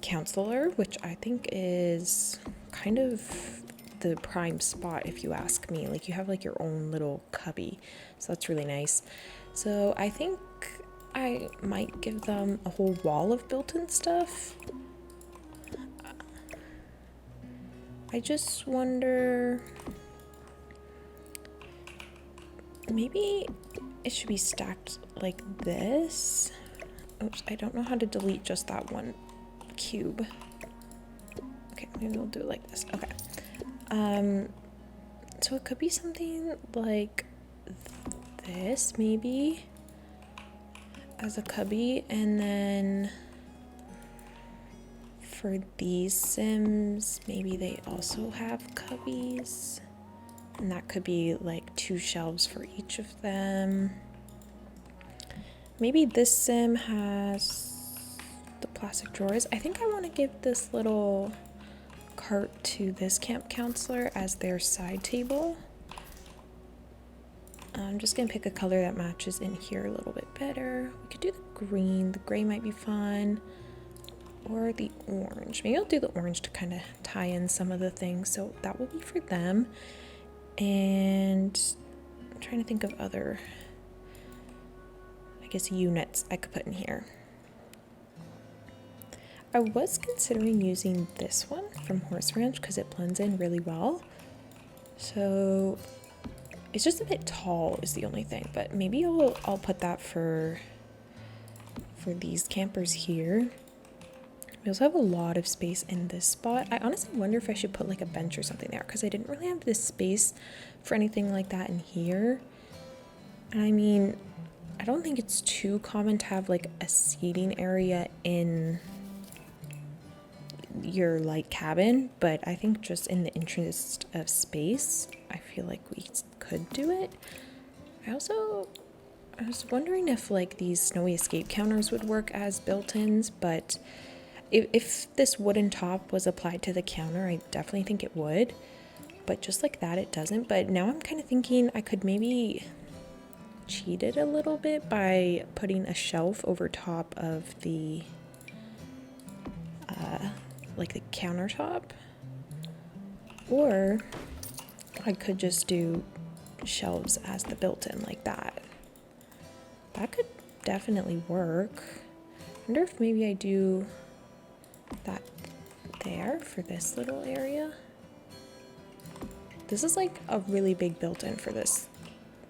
counselor, which I think is kind of the prime spot if you ask me. Like, you have like your own little cubby, so that's really nice. So I think I might give them a whole wall of built-in stuff. I just wonder, maybe it should be stacked like this. Oops, I don't know how to delete just that one cube. Okay, maybe we'll do it like this. Okay. So it could be something like this, maybe, as a cubby, and then for these Sims, maybe they also have cubbies. And that could be like 2 shelves for each of them. Maybe this Sim has the plastic drawers. I think I want to give this little cart to this camp counselor as their side table. I'm just gonna pick a color that matches in here a little bit better. We could do the green. The gray might be fun. Or the orange. Maybe I'll do the orange to kind of tie in some of the things. So that will be for them. And I'm trying to think of other, I guess, units I could put in here. I was considering using this one from Horse Ranch because it blends in really well. So it's just a bit tall is the only thing, but maybe I'll put that for these campers here. We also have a lot of space in this spot. I honestly wonder if I should put like a bench or something there because I didn't really have this space for anything like that in here. And I mean, I don't think it's too common to have like a seating area in your like cabin, but I think just in the interest of space, I feel like we could do it. I was wondering if like these snowy escape counters would work as built-ins, but if this wooden top was applied to the counter, I definitely think it would. But just like that, it doesn't. But now I'm kind of thinking I could maybe cheat it a little bit by putting a shelf over top of the, like the countertop. Or I could just do shelves as the built-in like that. That could definitely work. I wonder if maybe I do that there for this little area. This is like a really big built-in for this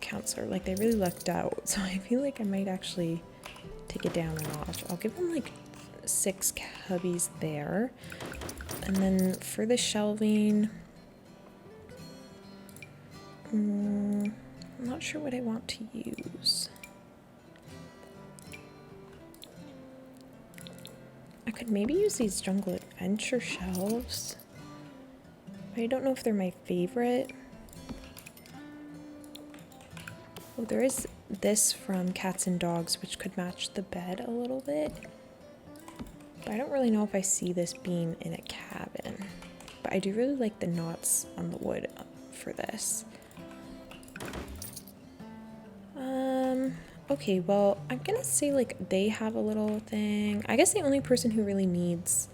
counselor. Like, they really lucked out, so I feel like I might actually take it down a notch. I'll give them like 6 cubbies there, and then for the shelving, I'm not sure what I want to use. I could maybe use these Jungle Adventure shelves. I don't know if they're my favorite. Oh, there is this from Cats and Dogs, which could match the bed a little bit. But I don't really know if I see this being in a cabin. But I do really like the knots on the wood for this. Okay, well, I'm gonna say like they have a little thing. I guess the only person who really needs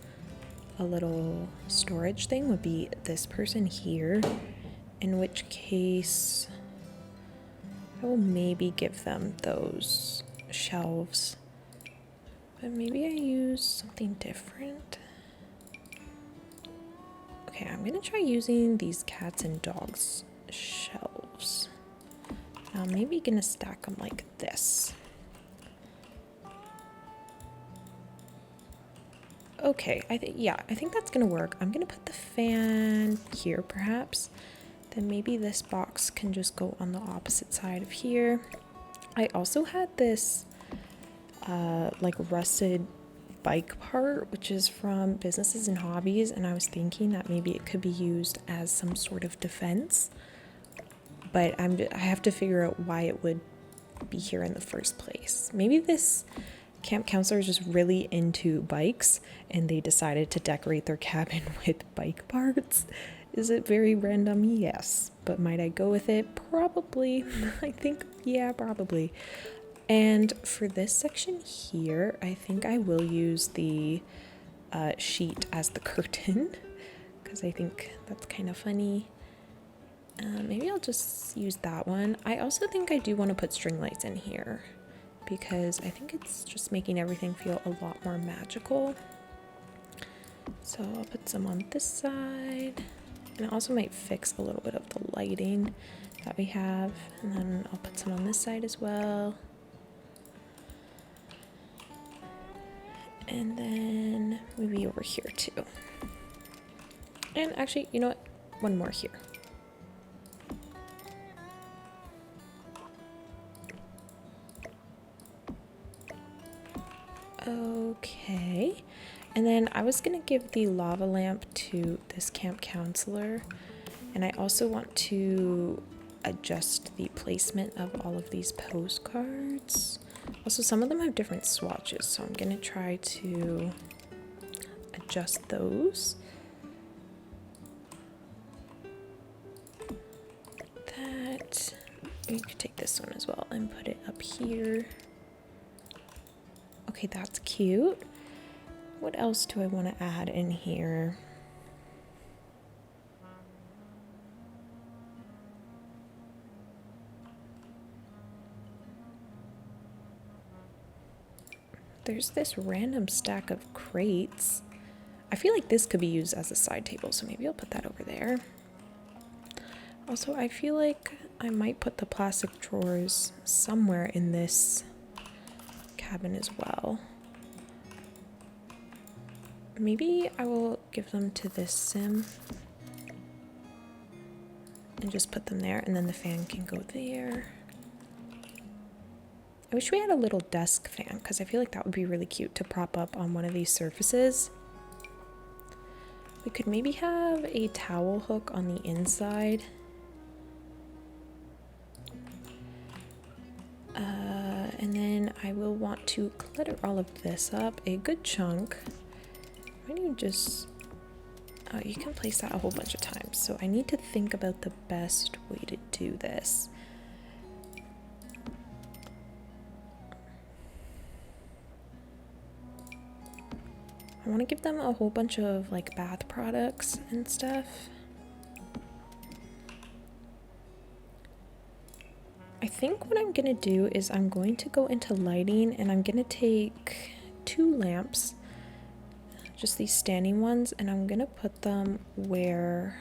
a little storage thing would be this person here, in which case I will maybe give them those shelves. But maybe I use something different. Okay, I'm gonna try using these cats and dogs shelves. I'm maybe gonna stack them like this. Okay, I think that's gonna work. I'm gonna put the fan here perhaps. Then maybe this box can just go on the opposite side of here. I also had this like rusted bike part, which is from Businesses and Hobbies, and I was thinking that maybe it could be used as some sort of defense, but I have to figure out why it would be here in the first place. Maybe this camp counselor is just really into bikes and they decided to decorate their cabin with bike parts. Is it very random? Yes. But might I go with it? Probably. I think, yeah, probably. And for this section here, I think I will use the sheet as the curtain because I think that's kind of funny. Maybe I'll just use that one. I also think I do want to put string lights in here because I think it's just making everything feel a lot more magical. So I'll put some on this side. And I also might fix a little bit of the lighting that we have. And then I'll put some on this side as well. And then maybe over here too. And actually, you know what? One more here. Okay. And then I was gonna give the lava lamp to this camp counselor. And I also want to adjust the placement of all of these postcards. Also, some of them have different swatches, so I'm gonna try to adjust those. That, you could take this one as well and put it up here. Okay, that's cute. What else do I want to add in here? There's this random stack of crates. I feel like this could be used as a side table, so maybe I'll put that over there. Also, I feel like I might put the plastic drawers somewhere in this cabin as well. Maybe I will give them to this sim and just put them there, and then the fan can go there. I wish we had a little desk fan because I feel like that would be really cute to prop up on one of these surfaces. We could maybe have a towel hook on the inside. And then I will want to clutter all of this up a good chunk. Why don't you just... Oh, you can place that a whole bunch of times. So I need to think about the best way to do this. I want to give them a whole bunch of like bath products and stuff. I think what I'm gonna do is I'm going to go into lighting and I'm gonna take 2 lamps, just these standing ones, and I'm gonna put them where,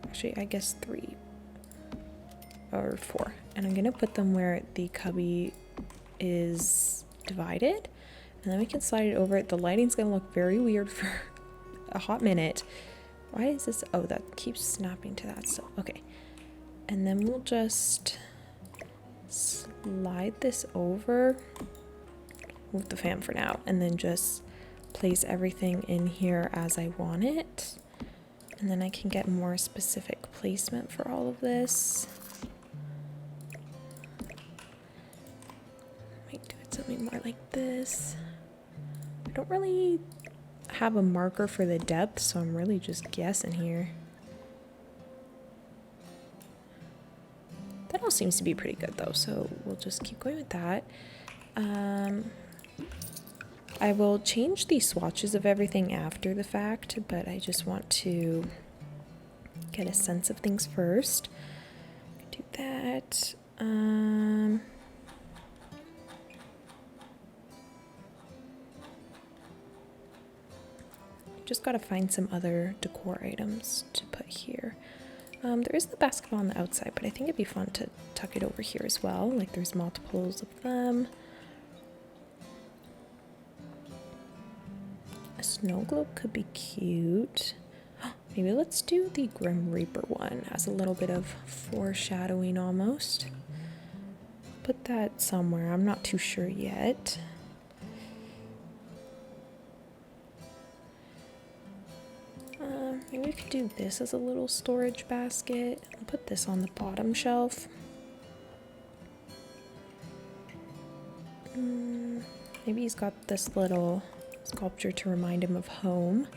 actually I guess 3 or 4, and I'm gonna put them where the cubby is divided, and then we can slide it over. The lighting's gonna look very weird for a hot minute. Why is this? Oh, that keeps snapping to that stuff. Okay, and then we'll just slide this over, move the fan for now, and then just place everything in here as I want it. And then I can get more specific placement for all of this. Might do it something more like this. I don't really have a marker for the depth, so I'm really just guessing here. That all seems to be pretty good though, so we'll just keep going with that. I will change the swatches of everything after the fact, but I just want to get a sense of things first. Do that. Just gotta find some other decor items to put here. There is the basketball on the outside, but I think it'd be fun to tuck it over here as well. Like there's multiples of them. A snow globe could be cute. Maybe let's do the Grim Reaper one as a little bit of foreshadowing almost. Put that somewhere, I'm not too sure yet. Maybe we could do this as a little storage basket. I'll put this on the bottom shelf. Maybe he's got this little sculpture to remind him of home.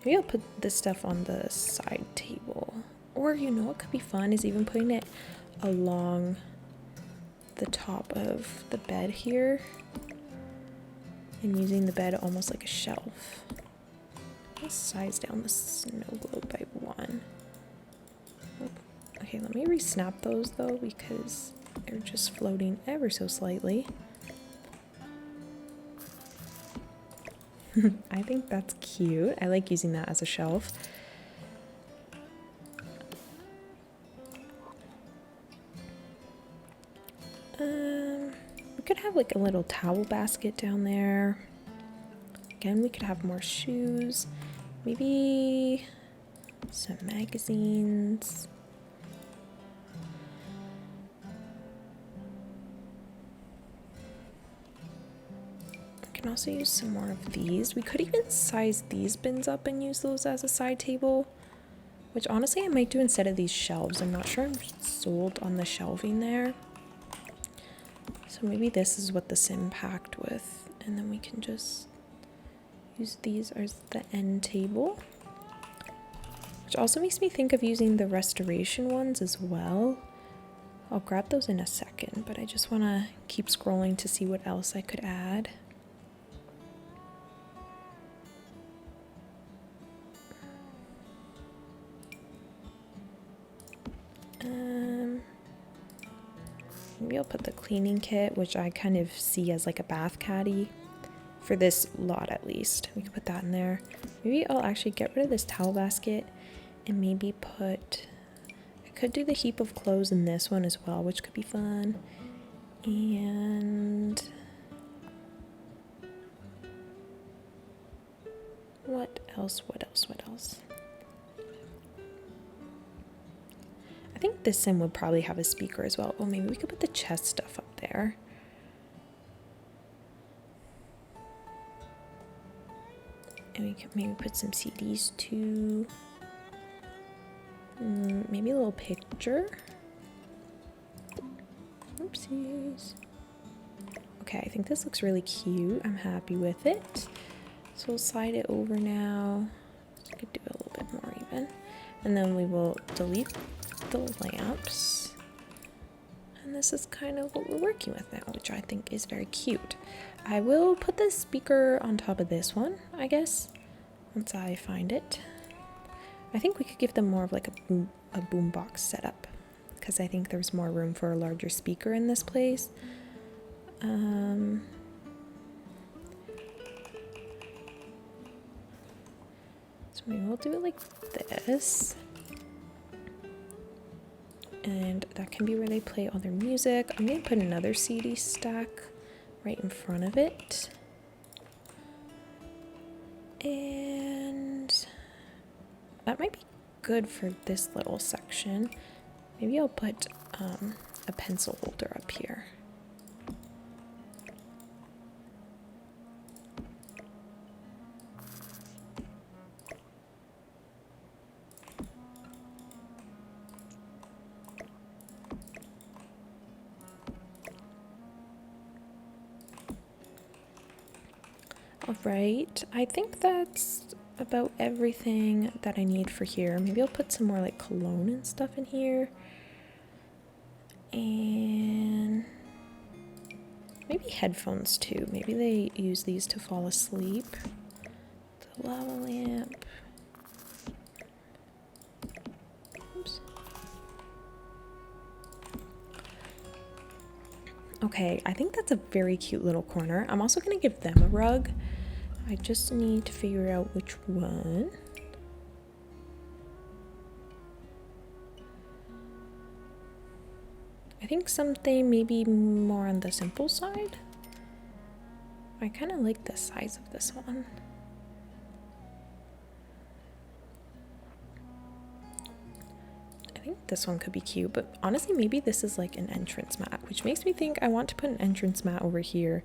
Maybe I'll put this stuff on the side table. Or you know what could be fun is even putting it along the top of the bed here and using the bed almost like a shelf. Let's size down the snow globe by 1. Okay, let me re-snap those though because they're just floating ever so slightly. I think that's cute. I like using that as a shelf. We could have like a little towel basket down there. Again, we could have more shoes. Maybe some magazines. Can also use some more of these. We could even size these bins up and use those as a side table, which honestly I might do instead of these shelves. I'm not sure I'm sold on the shelving there. So maybe this is what the sim packed with, and then we can just use these as the end table, which also makes me think of using the restoration ones as well. I'll grab those in a second, but I just want to keep scrolling to see what else I could add. Maybe I'll put the cleaning kit, which I kind of see as like a bath caddy for this lot at least. We could put that in there. Maybe I'll actually get rid of this towel basket and maybe put, I could do the heap of clothes in this one as well, which could be fun. And what else? I think this sim would probably have a speaker as well. Oh, maybe we could put the chest stuff up there. And we could maybe put some CDs too. Maybe a little picture. Oopsies. Okay, I think this looks really cute. I'm happy with it. So we'll slide it over now. So I could do a little bit more even. And then we will delete the lamps. And this is kind of what we're working with now, which I think is very cute. I will put the speaker on top of this one, I guess, once I find it. I think we could give them more of like a boombox setup, because I think there's more room for a larger speaker in this place. So maybe we'll do it like this. And that can be where they play all their music. I'm going to put another CD stack right in front of it. And that might be good for this little section. Maybe I'll put a pencil holder up here. Alright, I think that's about everything that I need for here. Maybe I'll put some more like cologne and stuff in here. And maybe headphones too. Maybe they use these to fall asleep. The lava lamp. Oops. Okay, I think that's a very cute little corner. I'm also going to give them a rug. I just need to figure out which one. I think something maybe more on the simple side. I kind of like the size of this one. I think this one could be cute, but honestly maybe this is like an entrance mat, which makes me think I want to put an entrance mat over here.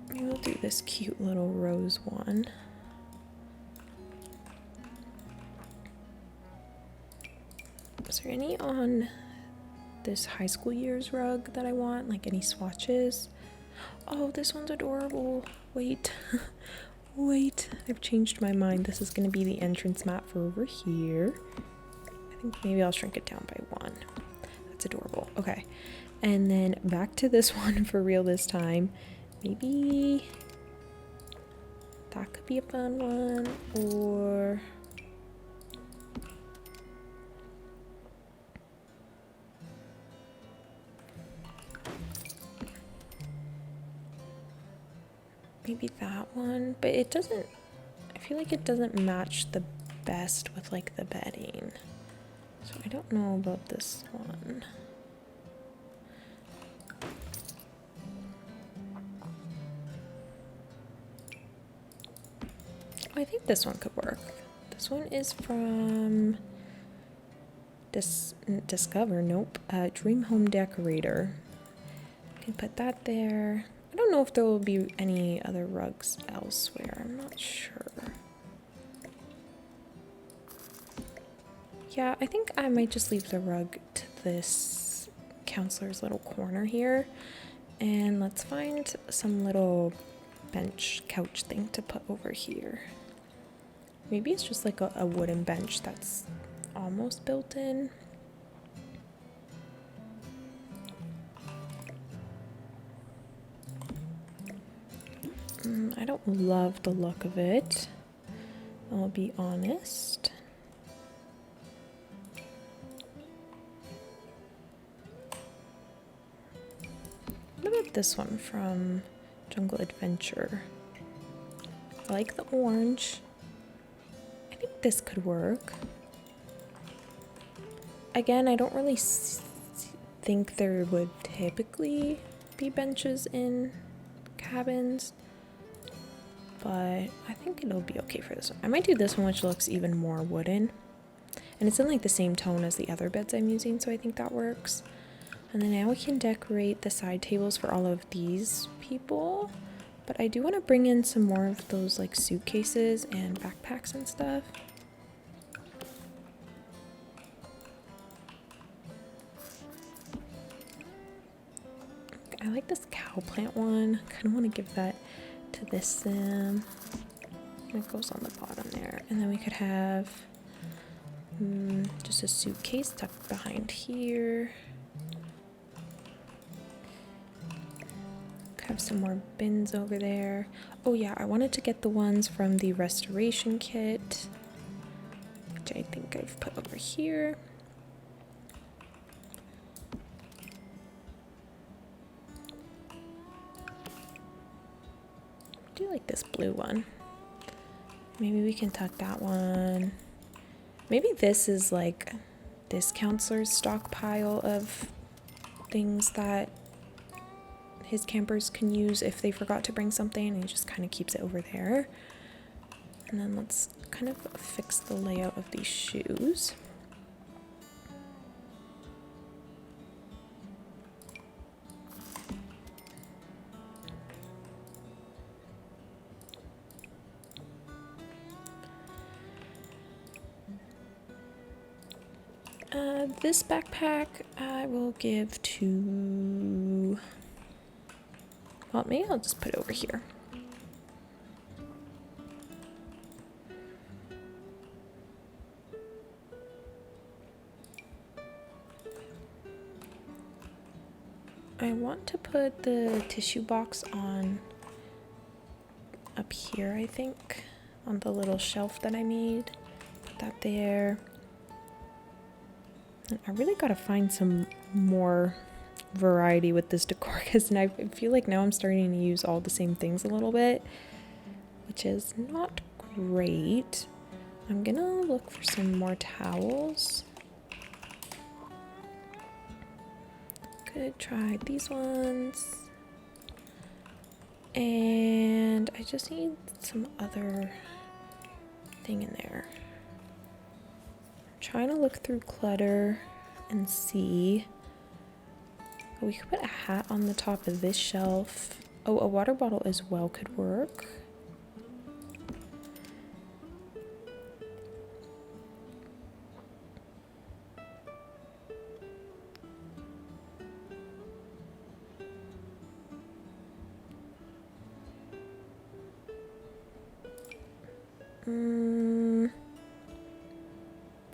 Maybe we'll do this cute little rose one. Is there any on this high school years rug that I want? Like any swatches? Oh, this one's adorable. Wait. Wait. I've changed my mind. This is going to be the entrance mat for over here. I think maybe I'll shrink it down by 1. That's adorable. Okay. And then back to this one for real this time. Maybe that could be a fun one. Or... maybe that one, but it doesn't, I feel like it doesn't match the best with like the bedding. So I don't know about this one. Oh, I think this one could work. This one is from Discover, nope, Dream Home Decorator. I can put that there. I don't know if there will be any other rugs elsewhere. I'm not sure. Yeah, I think I might just leave the rug to this counselor's little corner here. And let's find some little bench couch thing to put over here. Maybe it's just like a wooden bench that's almost built in. I don't love the look of it, I'll be honest. What about this one from Jungle Adventure? I like the orange. I think this could work. Again, I don't really think there would typically be benches in cabins, but I think it'll be okay for this one. I might do this one, which looks even more wooden, and it's in like the same tone as the other beds I'm using, so I think that works. And then now we can decorate the side tables for all of these people, but I do want to bring in some more of those like suitcases and backpacks and stuff. I like this cow plant one. I kind of want to give that to this sim. It goes on the bottom there. And then we could have just a suitcase tucked behind here. Could have some more bins over there. Oh yeah, I wanted to get the ones from the restoration kit, which I think I've put over here. I do like this blue one. Maybe we can tuck that one. Maybe this is like this counselor's stockpile of things that his campers can use if they forgot to bring something, and he just kind of keeps it over there. And then let's kind of fix the layout of these shoes. This backpack I will give to, well, maybe I'll just put it over here. I want to put the tissue box on up here, I think, on the little shelf that I made. Put that there. I really gotta find some more variety with this decor, because I feel like now I'm starting to use all the same things a little bit, which is not great. I'm gonna look for some more towels. Could try these ones. And I just need some other thing in there. I'm trying to look through clutter and see. Oh, we could put a hat on the top of this shelf. Oh, a water bottle as well could work.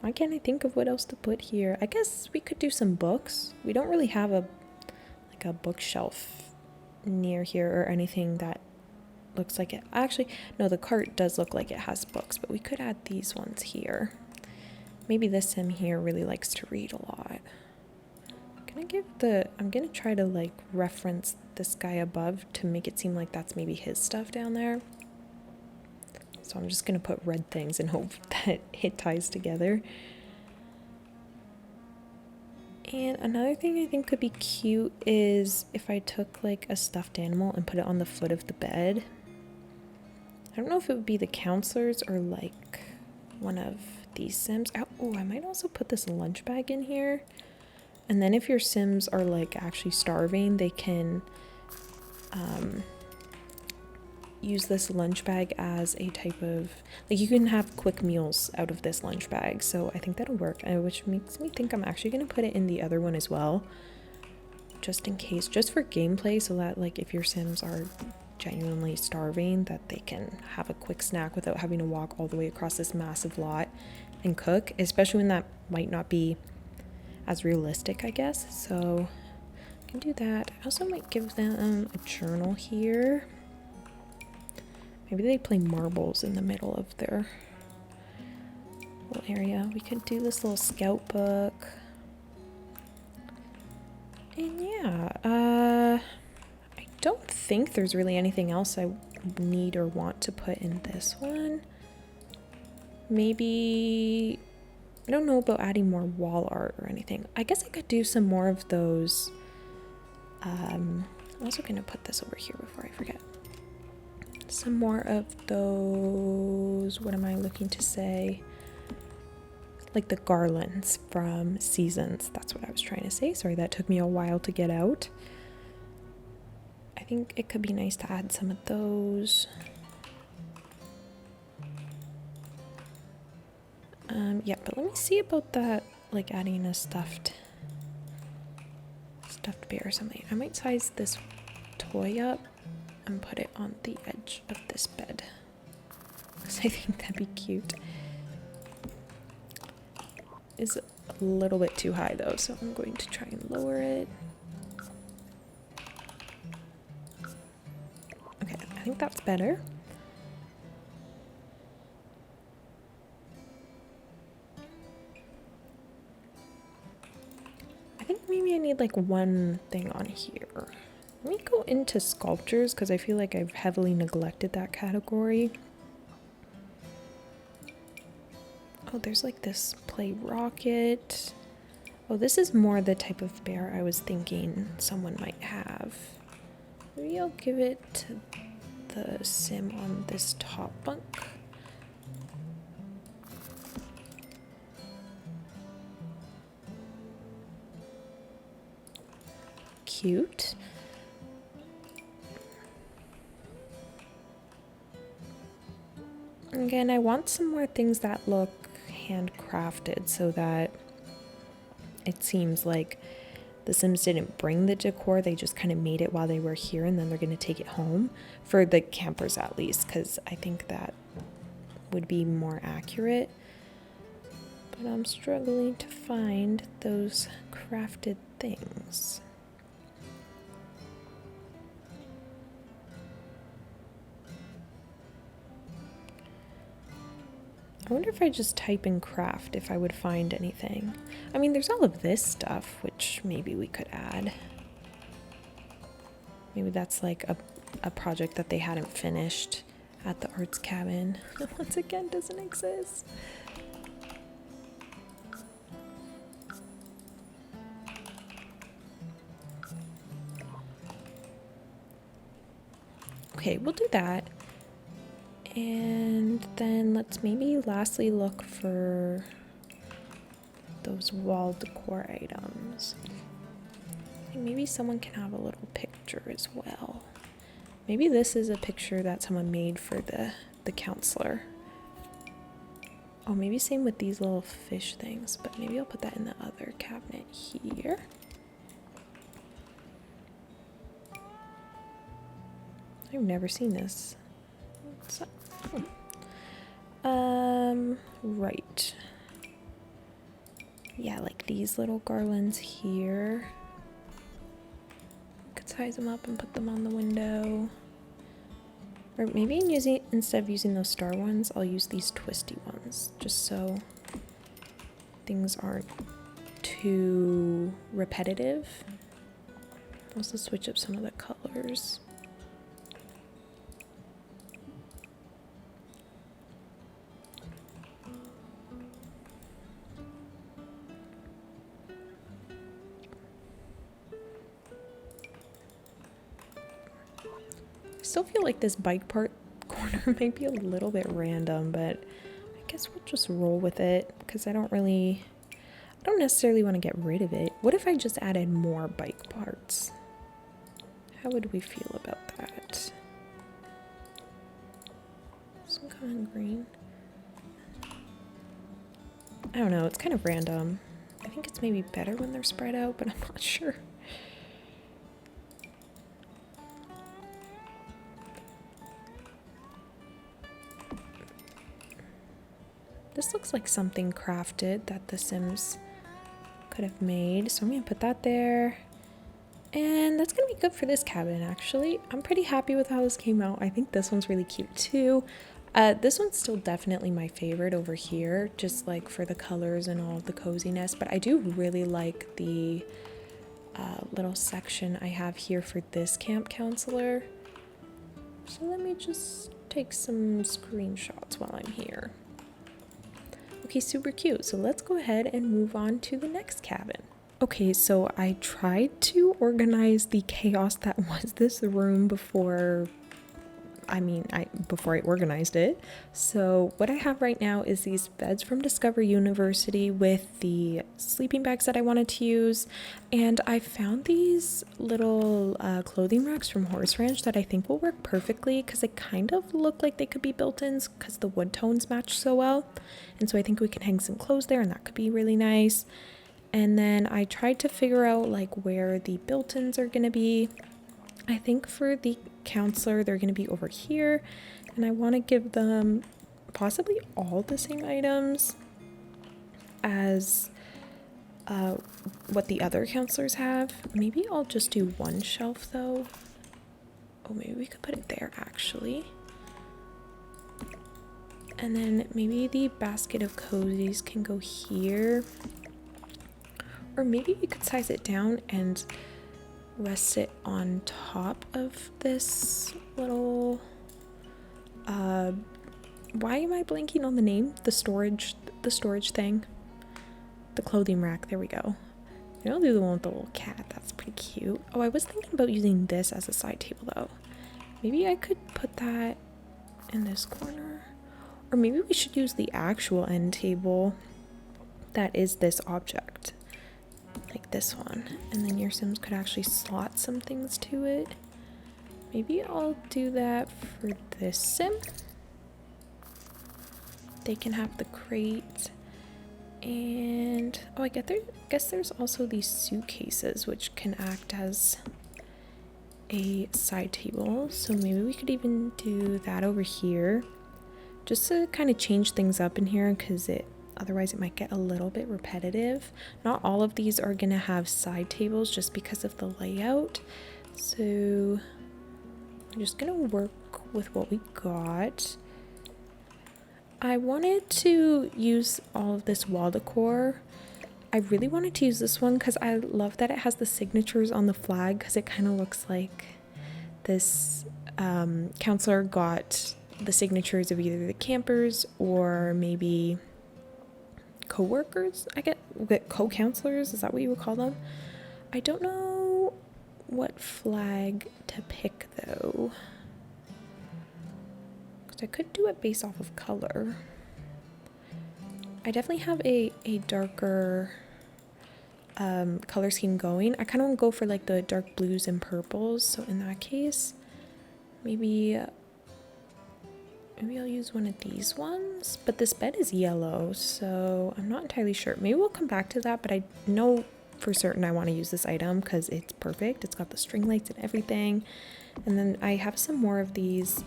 Why can't I think of what else to put here? I guess we could do some books. We don't really have a bookshelf near here or anything that looks like it. Actually, no, the cart does look like it has books, but we could add these ones here. Maybe this sim here really likes to read a lot. I'm gonna try to like reference this guy above to make it seem like that's maybe his stuff down there. So I'm just gonna put red things and hope that it ties together. And another thing I think could be cute is if I took like a stuffed animal and put it on the foot of the bed. I don't know if it would be the counselors or like one of these sims. Oh, I might also put this lunch bag in here. And then if your sims are like actually starving, they can use this lunch bag as a type of, like, you can have quick meals out of this lunch bag. So I think that'll work, which makes me think I'm actually going to put it in the other one as well, just in case, just for gameplay, so that like if your sims are genuinely starving, that they can have a quick snack without having to walk all the way across this massive lot and cook, especially when that might not be as realistic, I guess. So I can do that. I also might give them a journal here. Maybe they play marbles in the middle of their little area. We could do this little scout book. And yeah, I don't think there's really anything else I need or want to put in this one. Maybe, I don't know about adding more wall art or anything. I guess I could do some more of those. I'm also going to put this over here before I forget. Some more of those, what am I looking to say? Like the garlands from Seasons. That's what I was trying to say. Sorry, that took me a while to get out. I think it could be nice to add some of those. Yeah, but let me see about that, like adding a stuffed bear or something. I might size this toy up and put it on the edge of this bed, because I think that'd be cute. It's a little bit too high though, so I'm going to try and lower it. Okay, I think that's better. I think maybe I need like one thing on here. Let me go into sculptures, because I feel like I've heavily neglected that category. Oh, there's like this play rocket. Oh, this is more the type of bear I was thinking someone might have. Maybe I'll give it to the sim on this top bunk. Cute. Again, I want some more things that look handcrafted, so that it seems like the Sims didn't bring the decor, they just kind of made it while they were here, and then they're going to take it home, for the campers at least, because I think that would be more accurate. But I'm struggling to find those crafted things. I wonder if I just type in craft if I would find anything. I mean, there's all of this stuff, which maybe we could add. Maybe that's like a project that they hadn't finished at the arts cabin. Once again, doesn't exist. Okay, we'll do that. And then let's maybe lastly look for those wall decor items. And maybe someone can have a little picture as well. Maybe this is a picture that someone made for the counselor. Oh, maybe same with these little fish things, but maybe I'll put that in the other cabinet here. I've never seen this. What's that? Right. Yeah, like these little garlands here. Could size them up and put them on the window. Or maybe instead of using those star ones, I'll use these twisty ones, just so things aren't too repetitive. Also switch up some of the colors. I still feel like this bike part corner might be a little bit random, but I guess we'll just roll with it because I don't necessarily want to get rid of it. What if I just added more bike parts? How would we feel about that? Some kind of green. I don't know, it's kind of random. I think it's maybe better when they're spread out, but I'm not sure. This looks like something crafted that the Sims could have made, so I'm gonna put that there. And that's gonna be good for this cabin, actually. I'm pretty happy with how this came out. I think this one's really cute too. This one's still definitely my favorite over here, just like for the colors and all of the coziness, but I do really like the little section I have here for this camp counselor. So let me just take some screenshots while I'm here. Okay, super cute. So let's go ahead and move on to the next cabin. Okay, so I tried to organize the chaos that was this room before I organized it. So what I have right now is these beds from Discover University with the sleeping bags that I wanted to use. And I found these little clothing racks from Horse Ranch that I think will work perfectly because they kind of look like they could be built-ins because the wood tones match so well. And so I think we can hang some clothes there and that could be really nice. And then I tried to figure out like where the built-ins are going to be. I think for the counselor, they're going to be over here, and I want to give them possibly all the same items as what the other counselors have. Maybe I'll just do one shelf though. Oh, maybe we could put it there actually. And then maybe the basket of cozies can go here. Or maybe we could size it down and rest it on top of this little why am I blanking on the name? The storage thing. The clothing rack, there we go. Maybe I'll do the one with the little cat, that's pretty cute. Oh, I was thinking about using this as a side table though. Maybe I could put that in this corner. Or maybe we should use the actual end table that is this object. Like this one, and then your Sims could actually slot some things to it. Maybe I'll do that for this Sim. They can have the crate. And oh, I guess there's also these suitcases which can act as a side table, so maybe we could even do that over here just to kind of change things up in here because otherwise it might get a little bit repetitive. Not all of these are gonna have side tables just because of the layout. So I'm just gonna work with what we got. I wanted to use all of this wall decor. I really wanted to use this one because I love that it has the signatures on the flag because it kind of looks like this counselor got the signatures of either the campers or maybe co-workers, co-counselors, is that what you would call them? I don't know what flag to pick though, because I could do it based off of color. I definitely have a darker color scheme going. I kind of want to go for like the dark blues and purples, so in that case maybe I'll use one of these ones, but this bed is yellow, so I'm not entirely sure. Maybe we'll come back to that, but I know for certain I want to use this item because it's perfect. It's got the string lights and everything. And then I have some more of these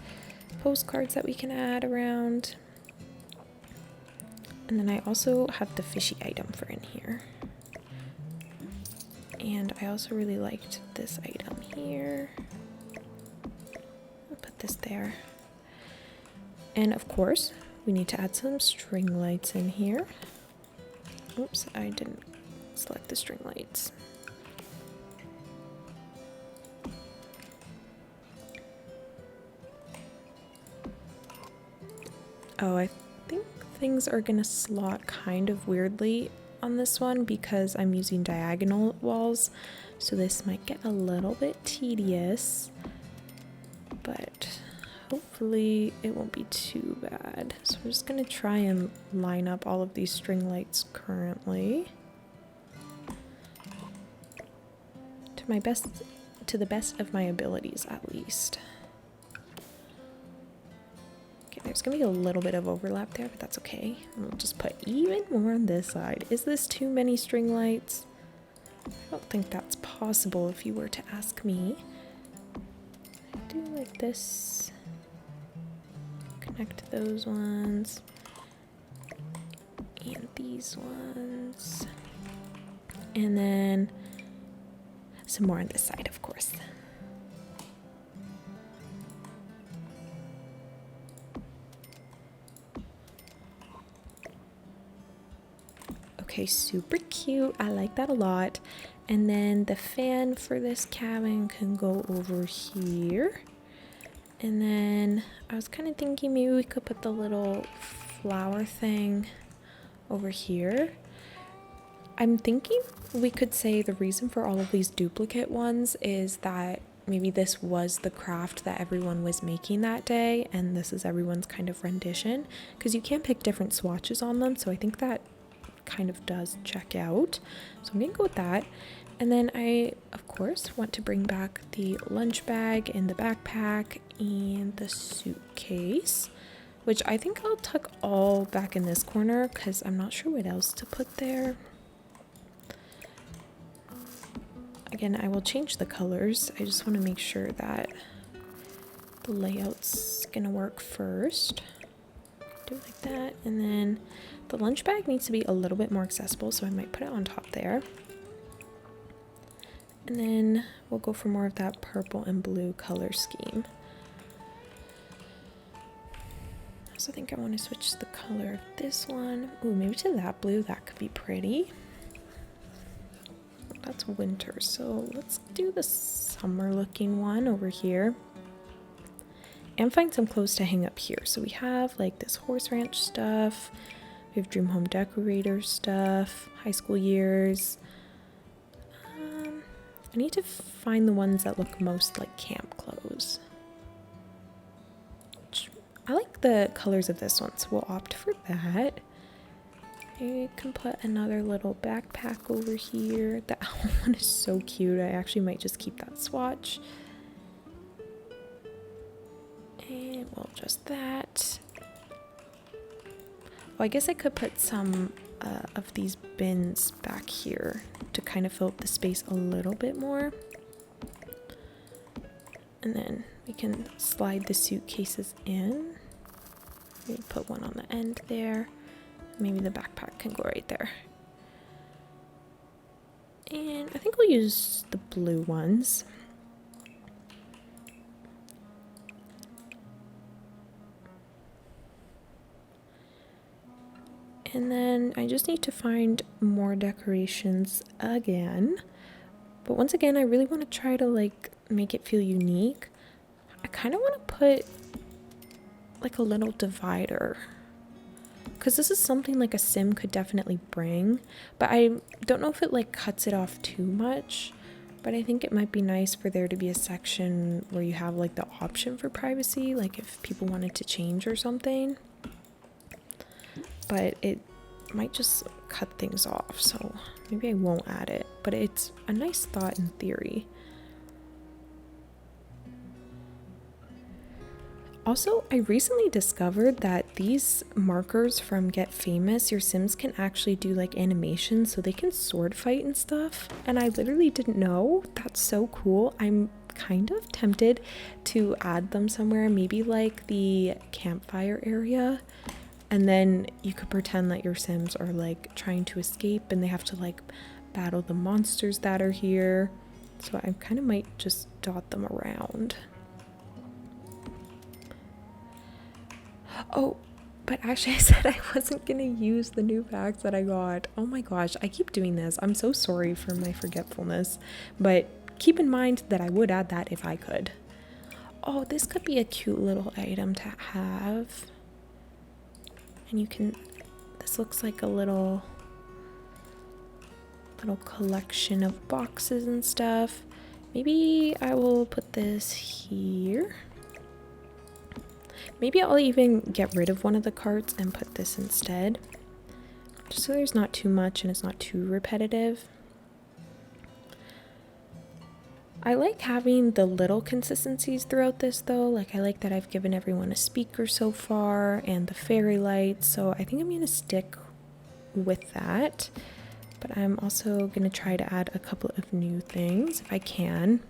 postcards that we can add around. And then I also have the fishy item for in here. And I also really liked this item here. I'll put this there. And of course, we need to add some string lights in here. Oops, I didn't select the string lights. Oh, I think things are gonna slot kind of weirdly on this one because I'm using diagonal walls. So this might get a little bit tedious, but hopefully it won't be too bad. So I'm just gonna try and line up all of these string lights currently to the best of my abilities at least. Okay, there's gonna be a little bit of overlap there, but that's okay. We'll just put even more on this side. Is this too many string lights? I don't think that's possible if you were to ask me. I do like this. Connect those ones and these ones, and then some more on this side, of course. Okay, super cute. I like that a lot. And then the fan for this cabin can go over here. And then I was kind of thinking maybe we could put the little flower thing over here. I'm thinking we could say the reason for all of these duplicate ones is that maybe this was the craft that everyone was making that day and this is everyone's kind of rendition, because you can pick different swatches on them, so I think that kind of does check out. So I'm gonna go with that. And then I, of course, want to bring back the lunch bag and the backpack and the suitcase, which I think I'll tuck all back in this corner because I'm not sure what else to put there. Again, I will change the colors. I just want to make sure that the layout's gonna work first. Do it like that. And then the lunch bag needs to be a little bit more accessible, so I might put it on top there. And then we'll go for more of that purple and blue color scheme. I also think I want to switch the color of this one. Ooh, maybe to that blue. That could be pretty. That's winter, so let's do the summer looking one over here. And find some clothes to hang up here. So we have like this horse ranch stuff. We have dream home decorator stuff. High school years. I need to find the ones that look most like camp clothes. I like the colors of this one, so we'll opt for that. I can put another little backpack over here. That one is so cute. I actually might just keep that swatch. And we'll adjust that. Well, I guess I could put some of these bins back here to kind of fill up the space a little bit more. And then we can slide the suitcases in. Maybe put one on the end there. Maybe the backpack can go right there. And I think we'll use the blue ones. And then I just need to find more decorations again. But once again, I really want to try to like make it feel unique. I kind of want to put like a little divider, because this is something like a sim could definitely bring, but I don't know if it like cuts it off too much. But I think it might be nice for there to be a section where you have like the option for privacy, like if people wanted to change or something. But it might just cut things off, so maybe I won't add it. But it's a nice thought in theory. Also, I recently discovered that these markers from Get Famous, your Sims can actually do like animations, so they can sword fight and stuff. And I literally didn't know. That's so cool. I'm kind of tempted to add them somewhere, maybe like the campfire area. And then you could pretend that your Sims are like trying to escape and they have to like battle the monsters that are here. So I kind of might just dot them around. Oh, but actually I said I wasn't gonna use the new bags that I got. Oh my gosh, I keep doing this. I'm so sorry for my forgetfulness, but keep in mind that I would add that if I could. Oh, this could be a cute little item to have. And you can, this looks like a little collection of boxes and stuff. Maybe I will put this here. Maybe I'll even get rid of one of the carts and put this instead, just so there's not too much and it's not too repetitive. I like having the little consistencies throughout this though. Like I like that I've given everyone a speaker so far and the fairy lights, so I think I'm going to stick with that. But I'm also going to try to add a couple of new things if I can.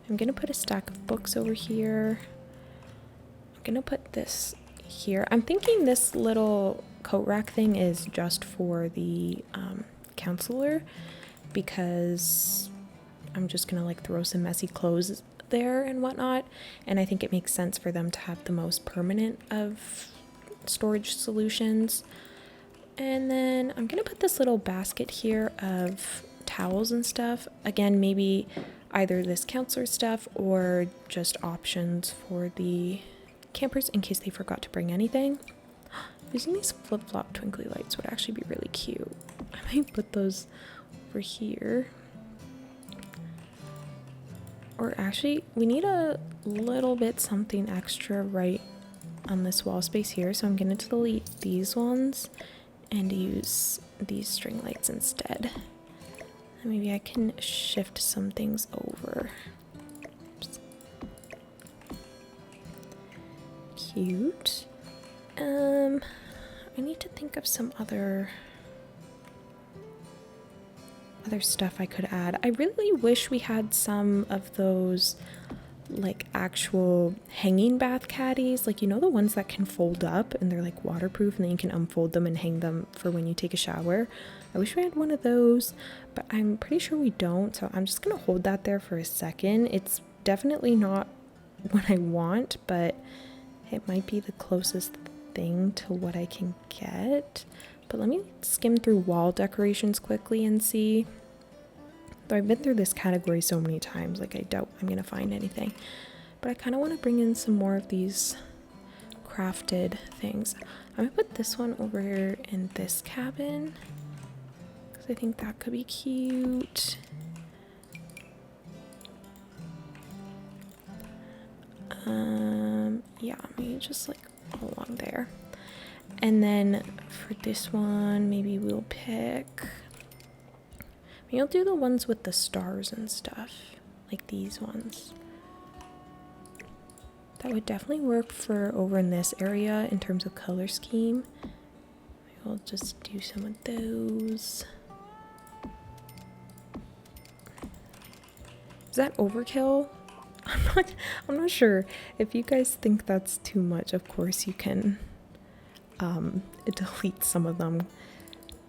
I'm going to put a stack of books over here. Gonna put this here. I'm thinking this little coat rack thing is just for the counselor, because I'm just gonna like throw some messy clothes there and whatnot, and I think it makes sense for them to have the most permanent of storage solutions. And then I'm gonna put this little basket here of towels and stuff. Again, maybe either this counselor stuff or just options for the campers in case they forgot to bring anything. Using these flip-flop twinkly lights would actually be really cute. I might put those over here. Or actually, we need a little bit something extra right on this wall space here, so I'm going to delete these ones and use these string lights instead. And maybe I can shift some things over. Cute. I need to think of some other stuff I could add. I really wish we had some of those like actual hanging bath caddies, like, you know, the ones that can fold up and they're like waterproof and then you can unfold them and hang them for when you take a shower. I wish we had one of those, but I'm pretty sure we don't, so I'm just gonna hold that there for a second. It's definitely not what I want, but it might be the closest thing to what I can get. But let me skim through wall decorations quickly and see. Though I've been through this category so many times, like I doubt I'm gonna find anything. But I kind of want to bring in some more of these crafted things. I'm gonna put this one over here in this cabin because I think that could be cute. Yeah, maybe just like all along there. And then for this one, maybe we'll pick, maybe I'll do the ones with the stars and stuff, like these ones. That would definitely work for over in this area in terms of color scheme. Maybe we'll just do some of those. Is that overkill? I'm not sure. If you guys think that's too much, of course you can delete some of them.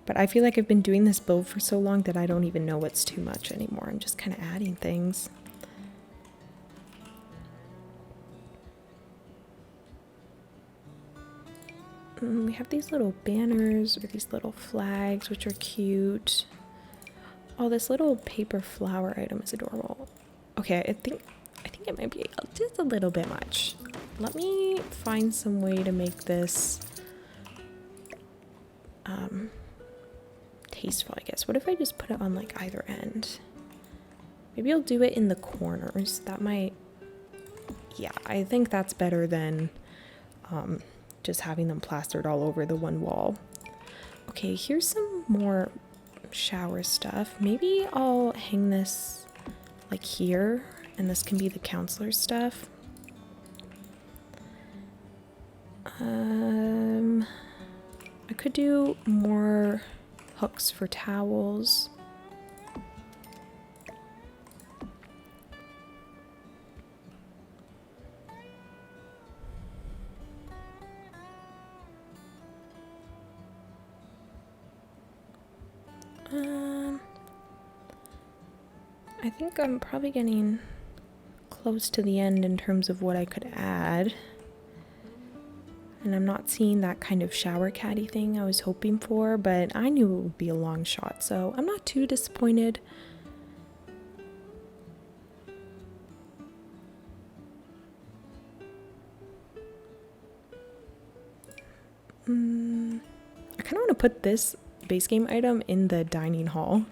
But I feel like I've been doing this build for so long that I don't even know what's too much anymore. I'm just kind of adding things. We have these little banners or these little flags, which are cute. Oh, this little paper flower item is adorable. Okay, I think think it might be just a little bit much. Let me find some way to make this tasteful, I guess. What if I just put it on like either end? Maybe I'll do it in the corners. That might, yeah, I think that's better than just having them plastered all over the one wall. Okay, here's some more shower stuff. Maybe I'll hang this like here, and this can be the counselor stuff. I could do more hooks for towels. I think I'm probably getting close to the end in terms of what I could add. And I'm not seeing that kind of shower caddy thing I was hoping for, but I knew it would be a long shot, so I'm not too disappointed. I kind of want to put this base game item in the dining hall.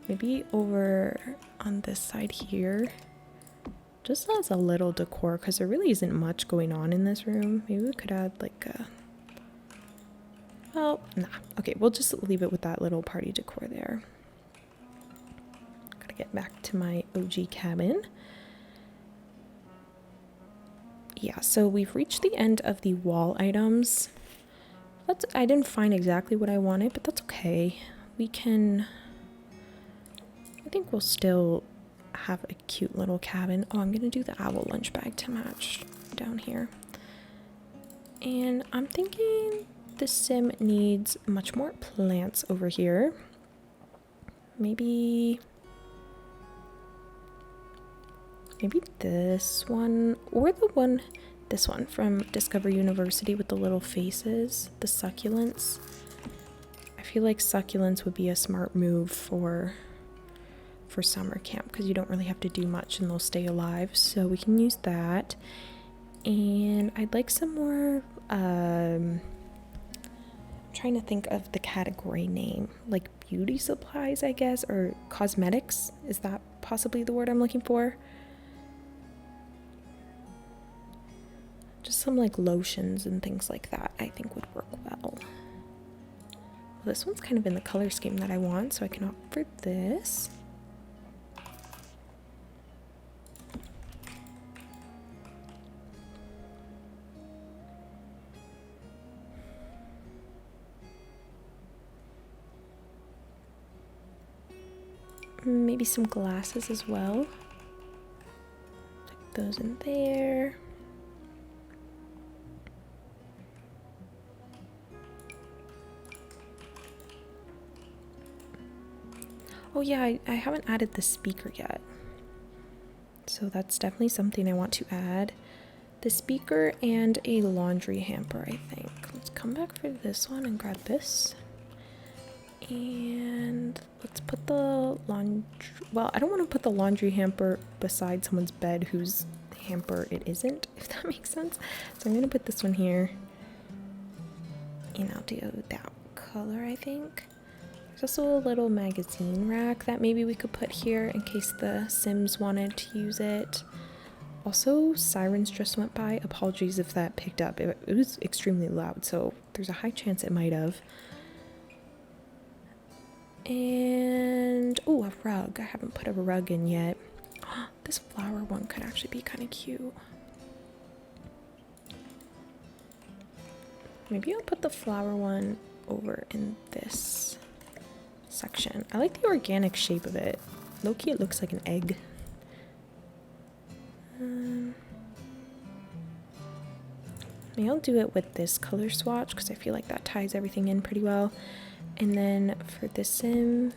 Maybe over on this side here. Just as a little decor, because there really isn't much going on in this room. Maybe we could add like a... Well, nah. Okay, we'll just leave it with that little party decor there. Gotta get back to my OG cabin. Yeah, so we've reached the end of the wall items. I didn't find exactly what I wanted, but that's okay. We can... I think we'll still have a cute little cabin. Oh, I'm gonna do the owl lunch bag to match down here. And I'm thinking this sim needs much more plants over here. Maybe this one, or this one from Discover University with the little faces, the succulents. I feel like succulents would be a smart move for summer camp, because you don't really have to do much and they'll stay alive, so we can use that. And I'd like some more I'm trying to think of the category name, like beauty supplies, I guess, or cosmetics. Is that possibly the word I'm looking for? Just some like lotions and things like that I think would work well. This one's kind of in the color scheme that I want, so I can opt for this. Maybe some glasses as well. Put those in there. Oh yeah, I haven't added the speaker yet. So that's definitely something I want to add. The speaker and a laundry hamper, I think. Let's come back for this one and grab this. And let's put the laundry... Well, I don't want to put the laundry hamper beside someone's bed whose hamper it isn't, if that makes sense. So I'm going to put this one here. And I'll do that color, I think. There's also a little magazine rack that maybe we could put here in case the Sims wanted to use it. Also, sirens just went by. Apologies if that picked up. It was extremely loud, so there's a high chance it might have. And, oh, a rug. I haven't put a rug in yet. This flower one could actually be kind of cute. Maybe I'll put the flower one over in this section. I like the organic shape of it. Low-key, it looks like an egg. Maybe I'll do it with this color swatch because I feel like that ties everything in pretty well. And then for this sim,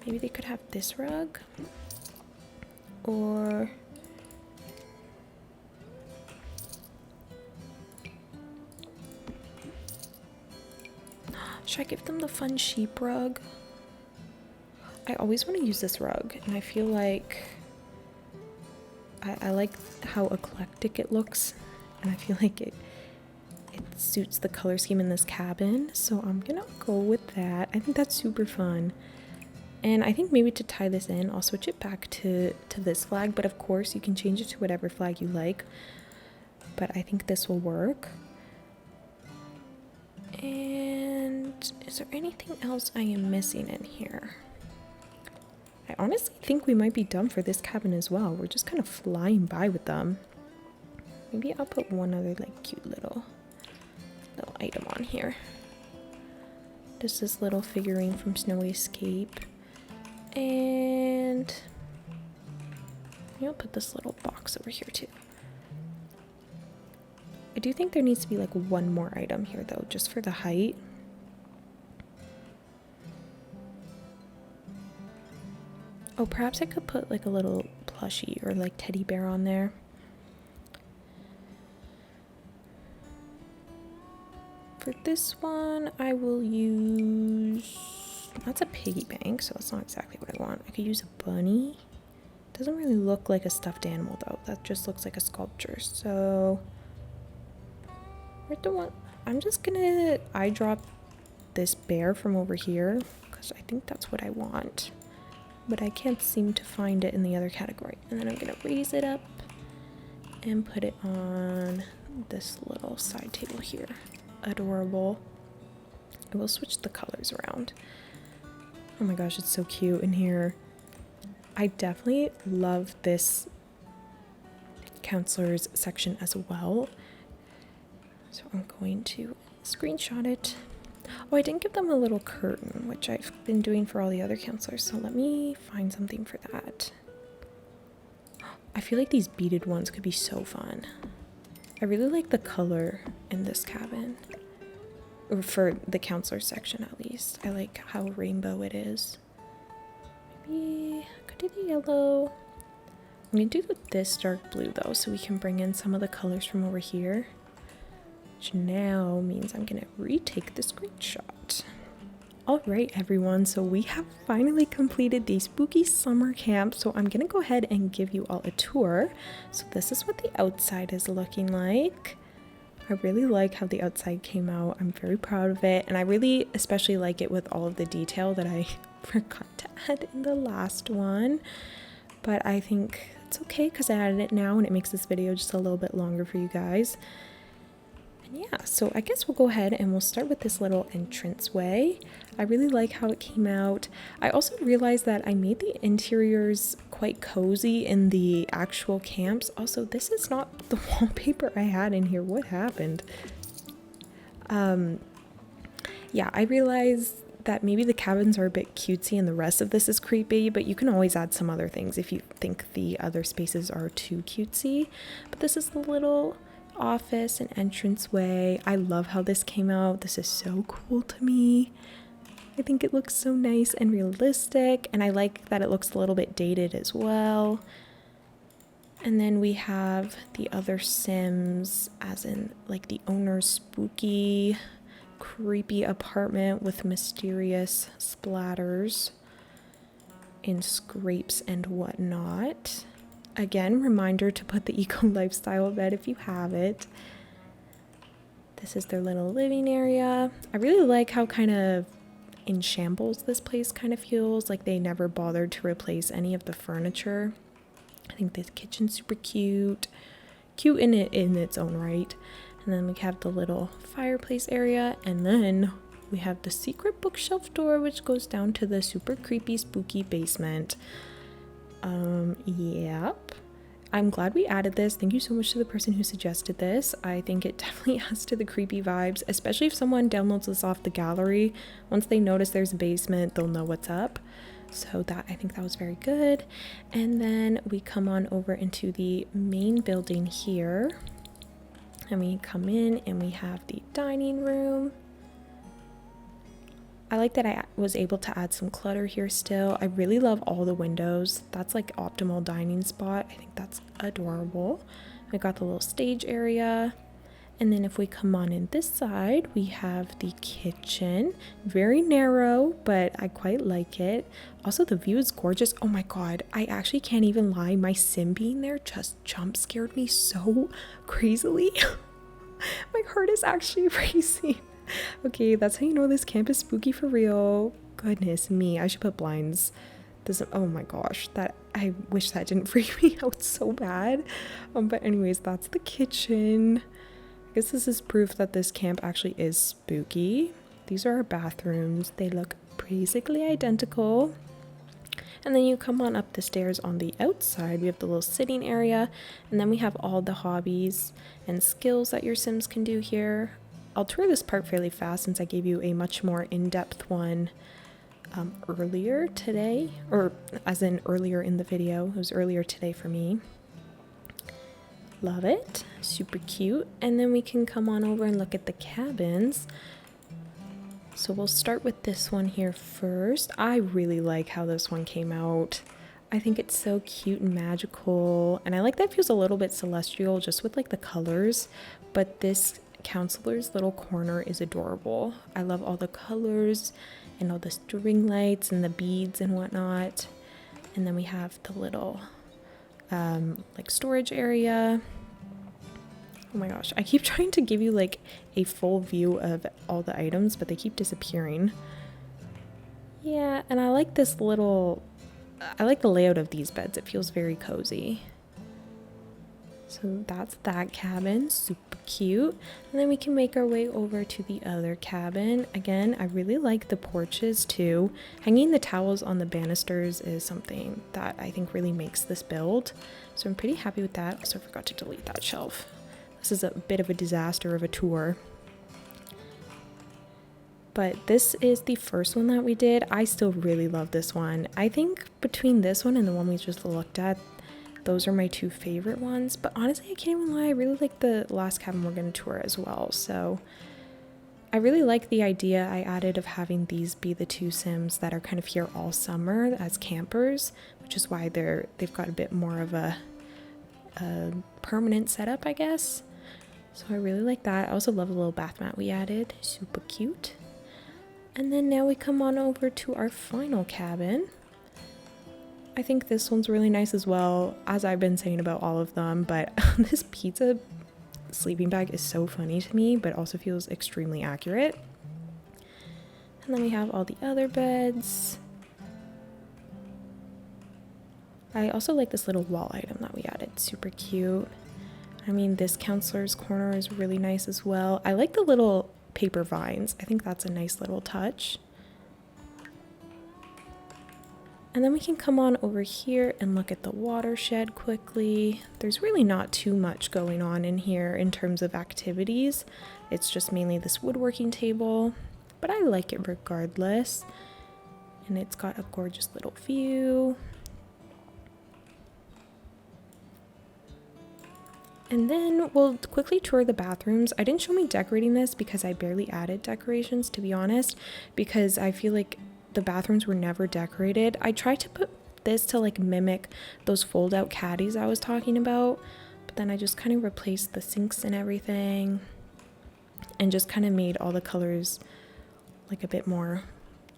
maybe they could have this rug. Or... should I give them the fun sheep rug? I always want to use this rug, and I feel like I like how eclectic it looks, and I feel like it suits the color scheme in this cabin, so I'm gonna go with that. I think that's super fun. And I think maybe to tie this in, I'll switch it back to this flag, but of course you can change it to whatever flag you like. But I think this will work. And is there anything else I am missing in here? I honestly think we might be done for this cabin as well. We're just kind of flying by with them. Maybe I'll put one other like cute little item on here. Just this little figurine from Snowy Escape. And I'll put this little box over here too. I do think there needs to be like one more item here though, just for the height. Oh, perhaps I could put like a little plushie or like teddy bear on there. For this one, I will use, that's a piggy bank, so that's not exactly what I want. I could use a bunny. Doesn't really look like a stuffed animal though. That just looks like a sculpture. So, where's the one? I'm just gonna eye drop this bear from over here because I think that's what I want. But I can't seem to find it in the other category. And then I'm gonna raise it up and put it on this little side table here. Adorable. I will switch the colors around. Oh my gosh, it's so cute in here. I definitely love this counselors section as well. So I'm going to screenshot it. Oh, I didn't give them a little curtain, which I've been doing for all the other counselors. So let me find something for that. I feel like these beaded ones could be so fun. I really like the color in this cabin. Or for the counselor section at least. I like how rainbow it is. Maybe I could do the yellow. I'm going to do this dark blue though, so we can bring in some of the colors from over here. Which now means I'm going to retake the screenshot. Alright everyone, so we have finally completed the spooky summer camp, so I'm going to go ahead and give you all a tour. So this is what the outside is looking like. I really like how the outside came out. I'm very proud of it, and I really especially like it with all of the detail that I forgot to add in the last one. But I think it's okay because I added it now and it makes this video just a little bit longer for you guys. Yeah, so I guess we'll go ahead and we'll start with this little entranceway. I really like how it came out. I also realized that I made the interiors quite cozy in the actual camps. Also, this is not the wallpaper I had in here. What happened? Yeah, I realized that maybe the cabins are a bit cutesy and the rest of this is creepy, but you can always add some other things if you think the other spaces are too cutesy. But this is the little office and entranceway. I love how this came out. This is so cool to me. I think it looks so nice and realistic, and I like that it looks a little bit dated as well. And then we have the other Sims, as in like the owner's spooky, creepy apartment with mysterious splatters and scrapes and whatnot. Again, reminder to put the eco lifestyle bed if you have it. This is their little living area. I really like how kind of in shambles this place kind of feels. Like they never bothered to replace any of the furniture. I think this kitchen's super cute. Cute in its own right. And then we have the little fireplace area. And then we have the secret bookshelf door, which goes down to the super creepy, spooky basement. Yep. I'm glad we added this. Thank you so much to the person who suggested this. I think it definitely adds to the creepy vibes, especially if someone downloads this off the gallery. Once they notice there's a basement, they'll know what's up. So that, I think that was very good. And then we come on over into the main building here. And we come in and we have the dining room. I like that I was able to add some clutter here still. I really love all the windows. That's like optimal dining spot. I think that's adorable. We got the little stage area. And then if we come on in this side, we have the kitchen. Very narrow, but I quite like it. Also, the view is gorgeous. Oh my god, I actually can't even lie. My sim being there just jump scared me so crazily. My heart is actually racing. Okay, that's how you know this camp is spooky for real. Goodness me, I should put blinds. Oh my gosh, that I wish that didn't freak me out so bad. But anyways, that's the kitchen. I guess this is proof that this camp actually is spooky. These are our bathrooms. They look basically identical. And then you come on up the stairs on the outside. We have the little sitting area, and then we have all the hobbies and skills that your Sims can do here. I'll tour this part fairly fast since I gave you a much more in-depth one earlier today, or as in earlier in the video. It was earlier today for me. Love it. Super cute. And then we can come on over and look at the cabins. So we'll start with this one here first. I really like how this one came out. I think it's so cute and magical, and I like that it feels a little bit celestial just with like the colors, but this counselor's little corner is adorable. I love all the colors and all the string lights and the beads and whatnot. And then we have the little like storage area. Oh my gosh, I keep trying to give you like a full view of all the items, but they keep disappearing. Yeah, and I like this little, I like the layout of these beds. It feels very cozy. So that's that cabin, super cute. And then we can make our way over to the other cabin. Again, I really like the porches too. Hanging the towels on the banisters is something that I think really makes this build. So I'm pretty happy with that. Also, I forgot to delete that shelf. This is a bit of a disaster of a tour. But this is the first one that we did. I still really love this one. I think between this one and the one we just looked at, those are my two favorite ones. But honestly, I can't even lie, I really like the last cabin we're going to tour as well. So I really like the idea I added of having these be the two Sims that are kind of here all summer as campers, which is why they've got a bit more of a permanent setup, I guess. So I really like that. I also love the little bath mat we added, super cute. And then now we come on over to our final cabin. I think this one's really nice as well, as I've been saying about all of them, but this pizza sleeping bag is so funny to me, but also feels extremely accurate. And then we have all the other beds. I also like this little wall item that we added, super cute. I mean, this counselor's corner is really nice as well. I like the little paper vines. I think that's a nice little touch. And then we can come on over here and look at the watershed quickly. There's really not too much going on in here in terms of activities. It's just mainly this woodworking table, but I like it regardless. And it's got a gorgeous little view. And then we'll quickly tour the bathrooms. I didn't show me decorating this because I barely added decorations, to be honest, because I feel like the bathrooms were never decorated. I tried to put this to like mimic those fold out caddies I was talking about, but then I just kind of replaced the sinks and everything and just kind of made all the colors like a bit more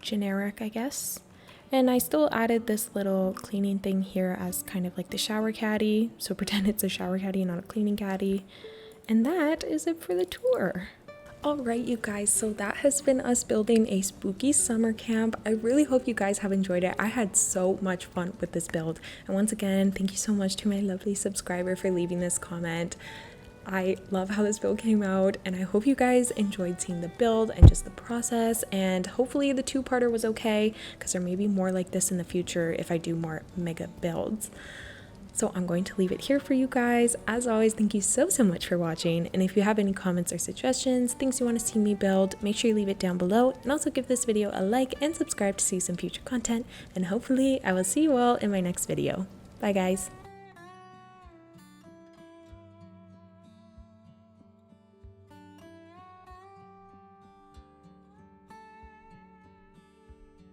generic, I guess. And I still added this little cleaning thing here as kind of like the shower caddy. So pretend it's a shower caddy, not a cleaning caddy. And that is it for the tour. Alright you guys, so that has been us building a spooky summer camp. I really hope you guys have enjoyed it. I had so much fun with this build. And once again, thank you so much to my lovely subscriber for leaving this comment. I love how this build came out, and I hope you guys enjoyed seeing the build and just the process, and hopefully the two-parter was okay, because there may be more like this in the future if I do more mega builds. So I'm going to leave it here for you guys. As always, thank you so much for watching, and if you have any comments or suggestions, things you want to see me build, make sure you leave it down below, and also give this video a like and subscribe to see some future content, and hopefully I will see you all in my next video. Bye guys!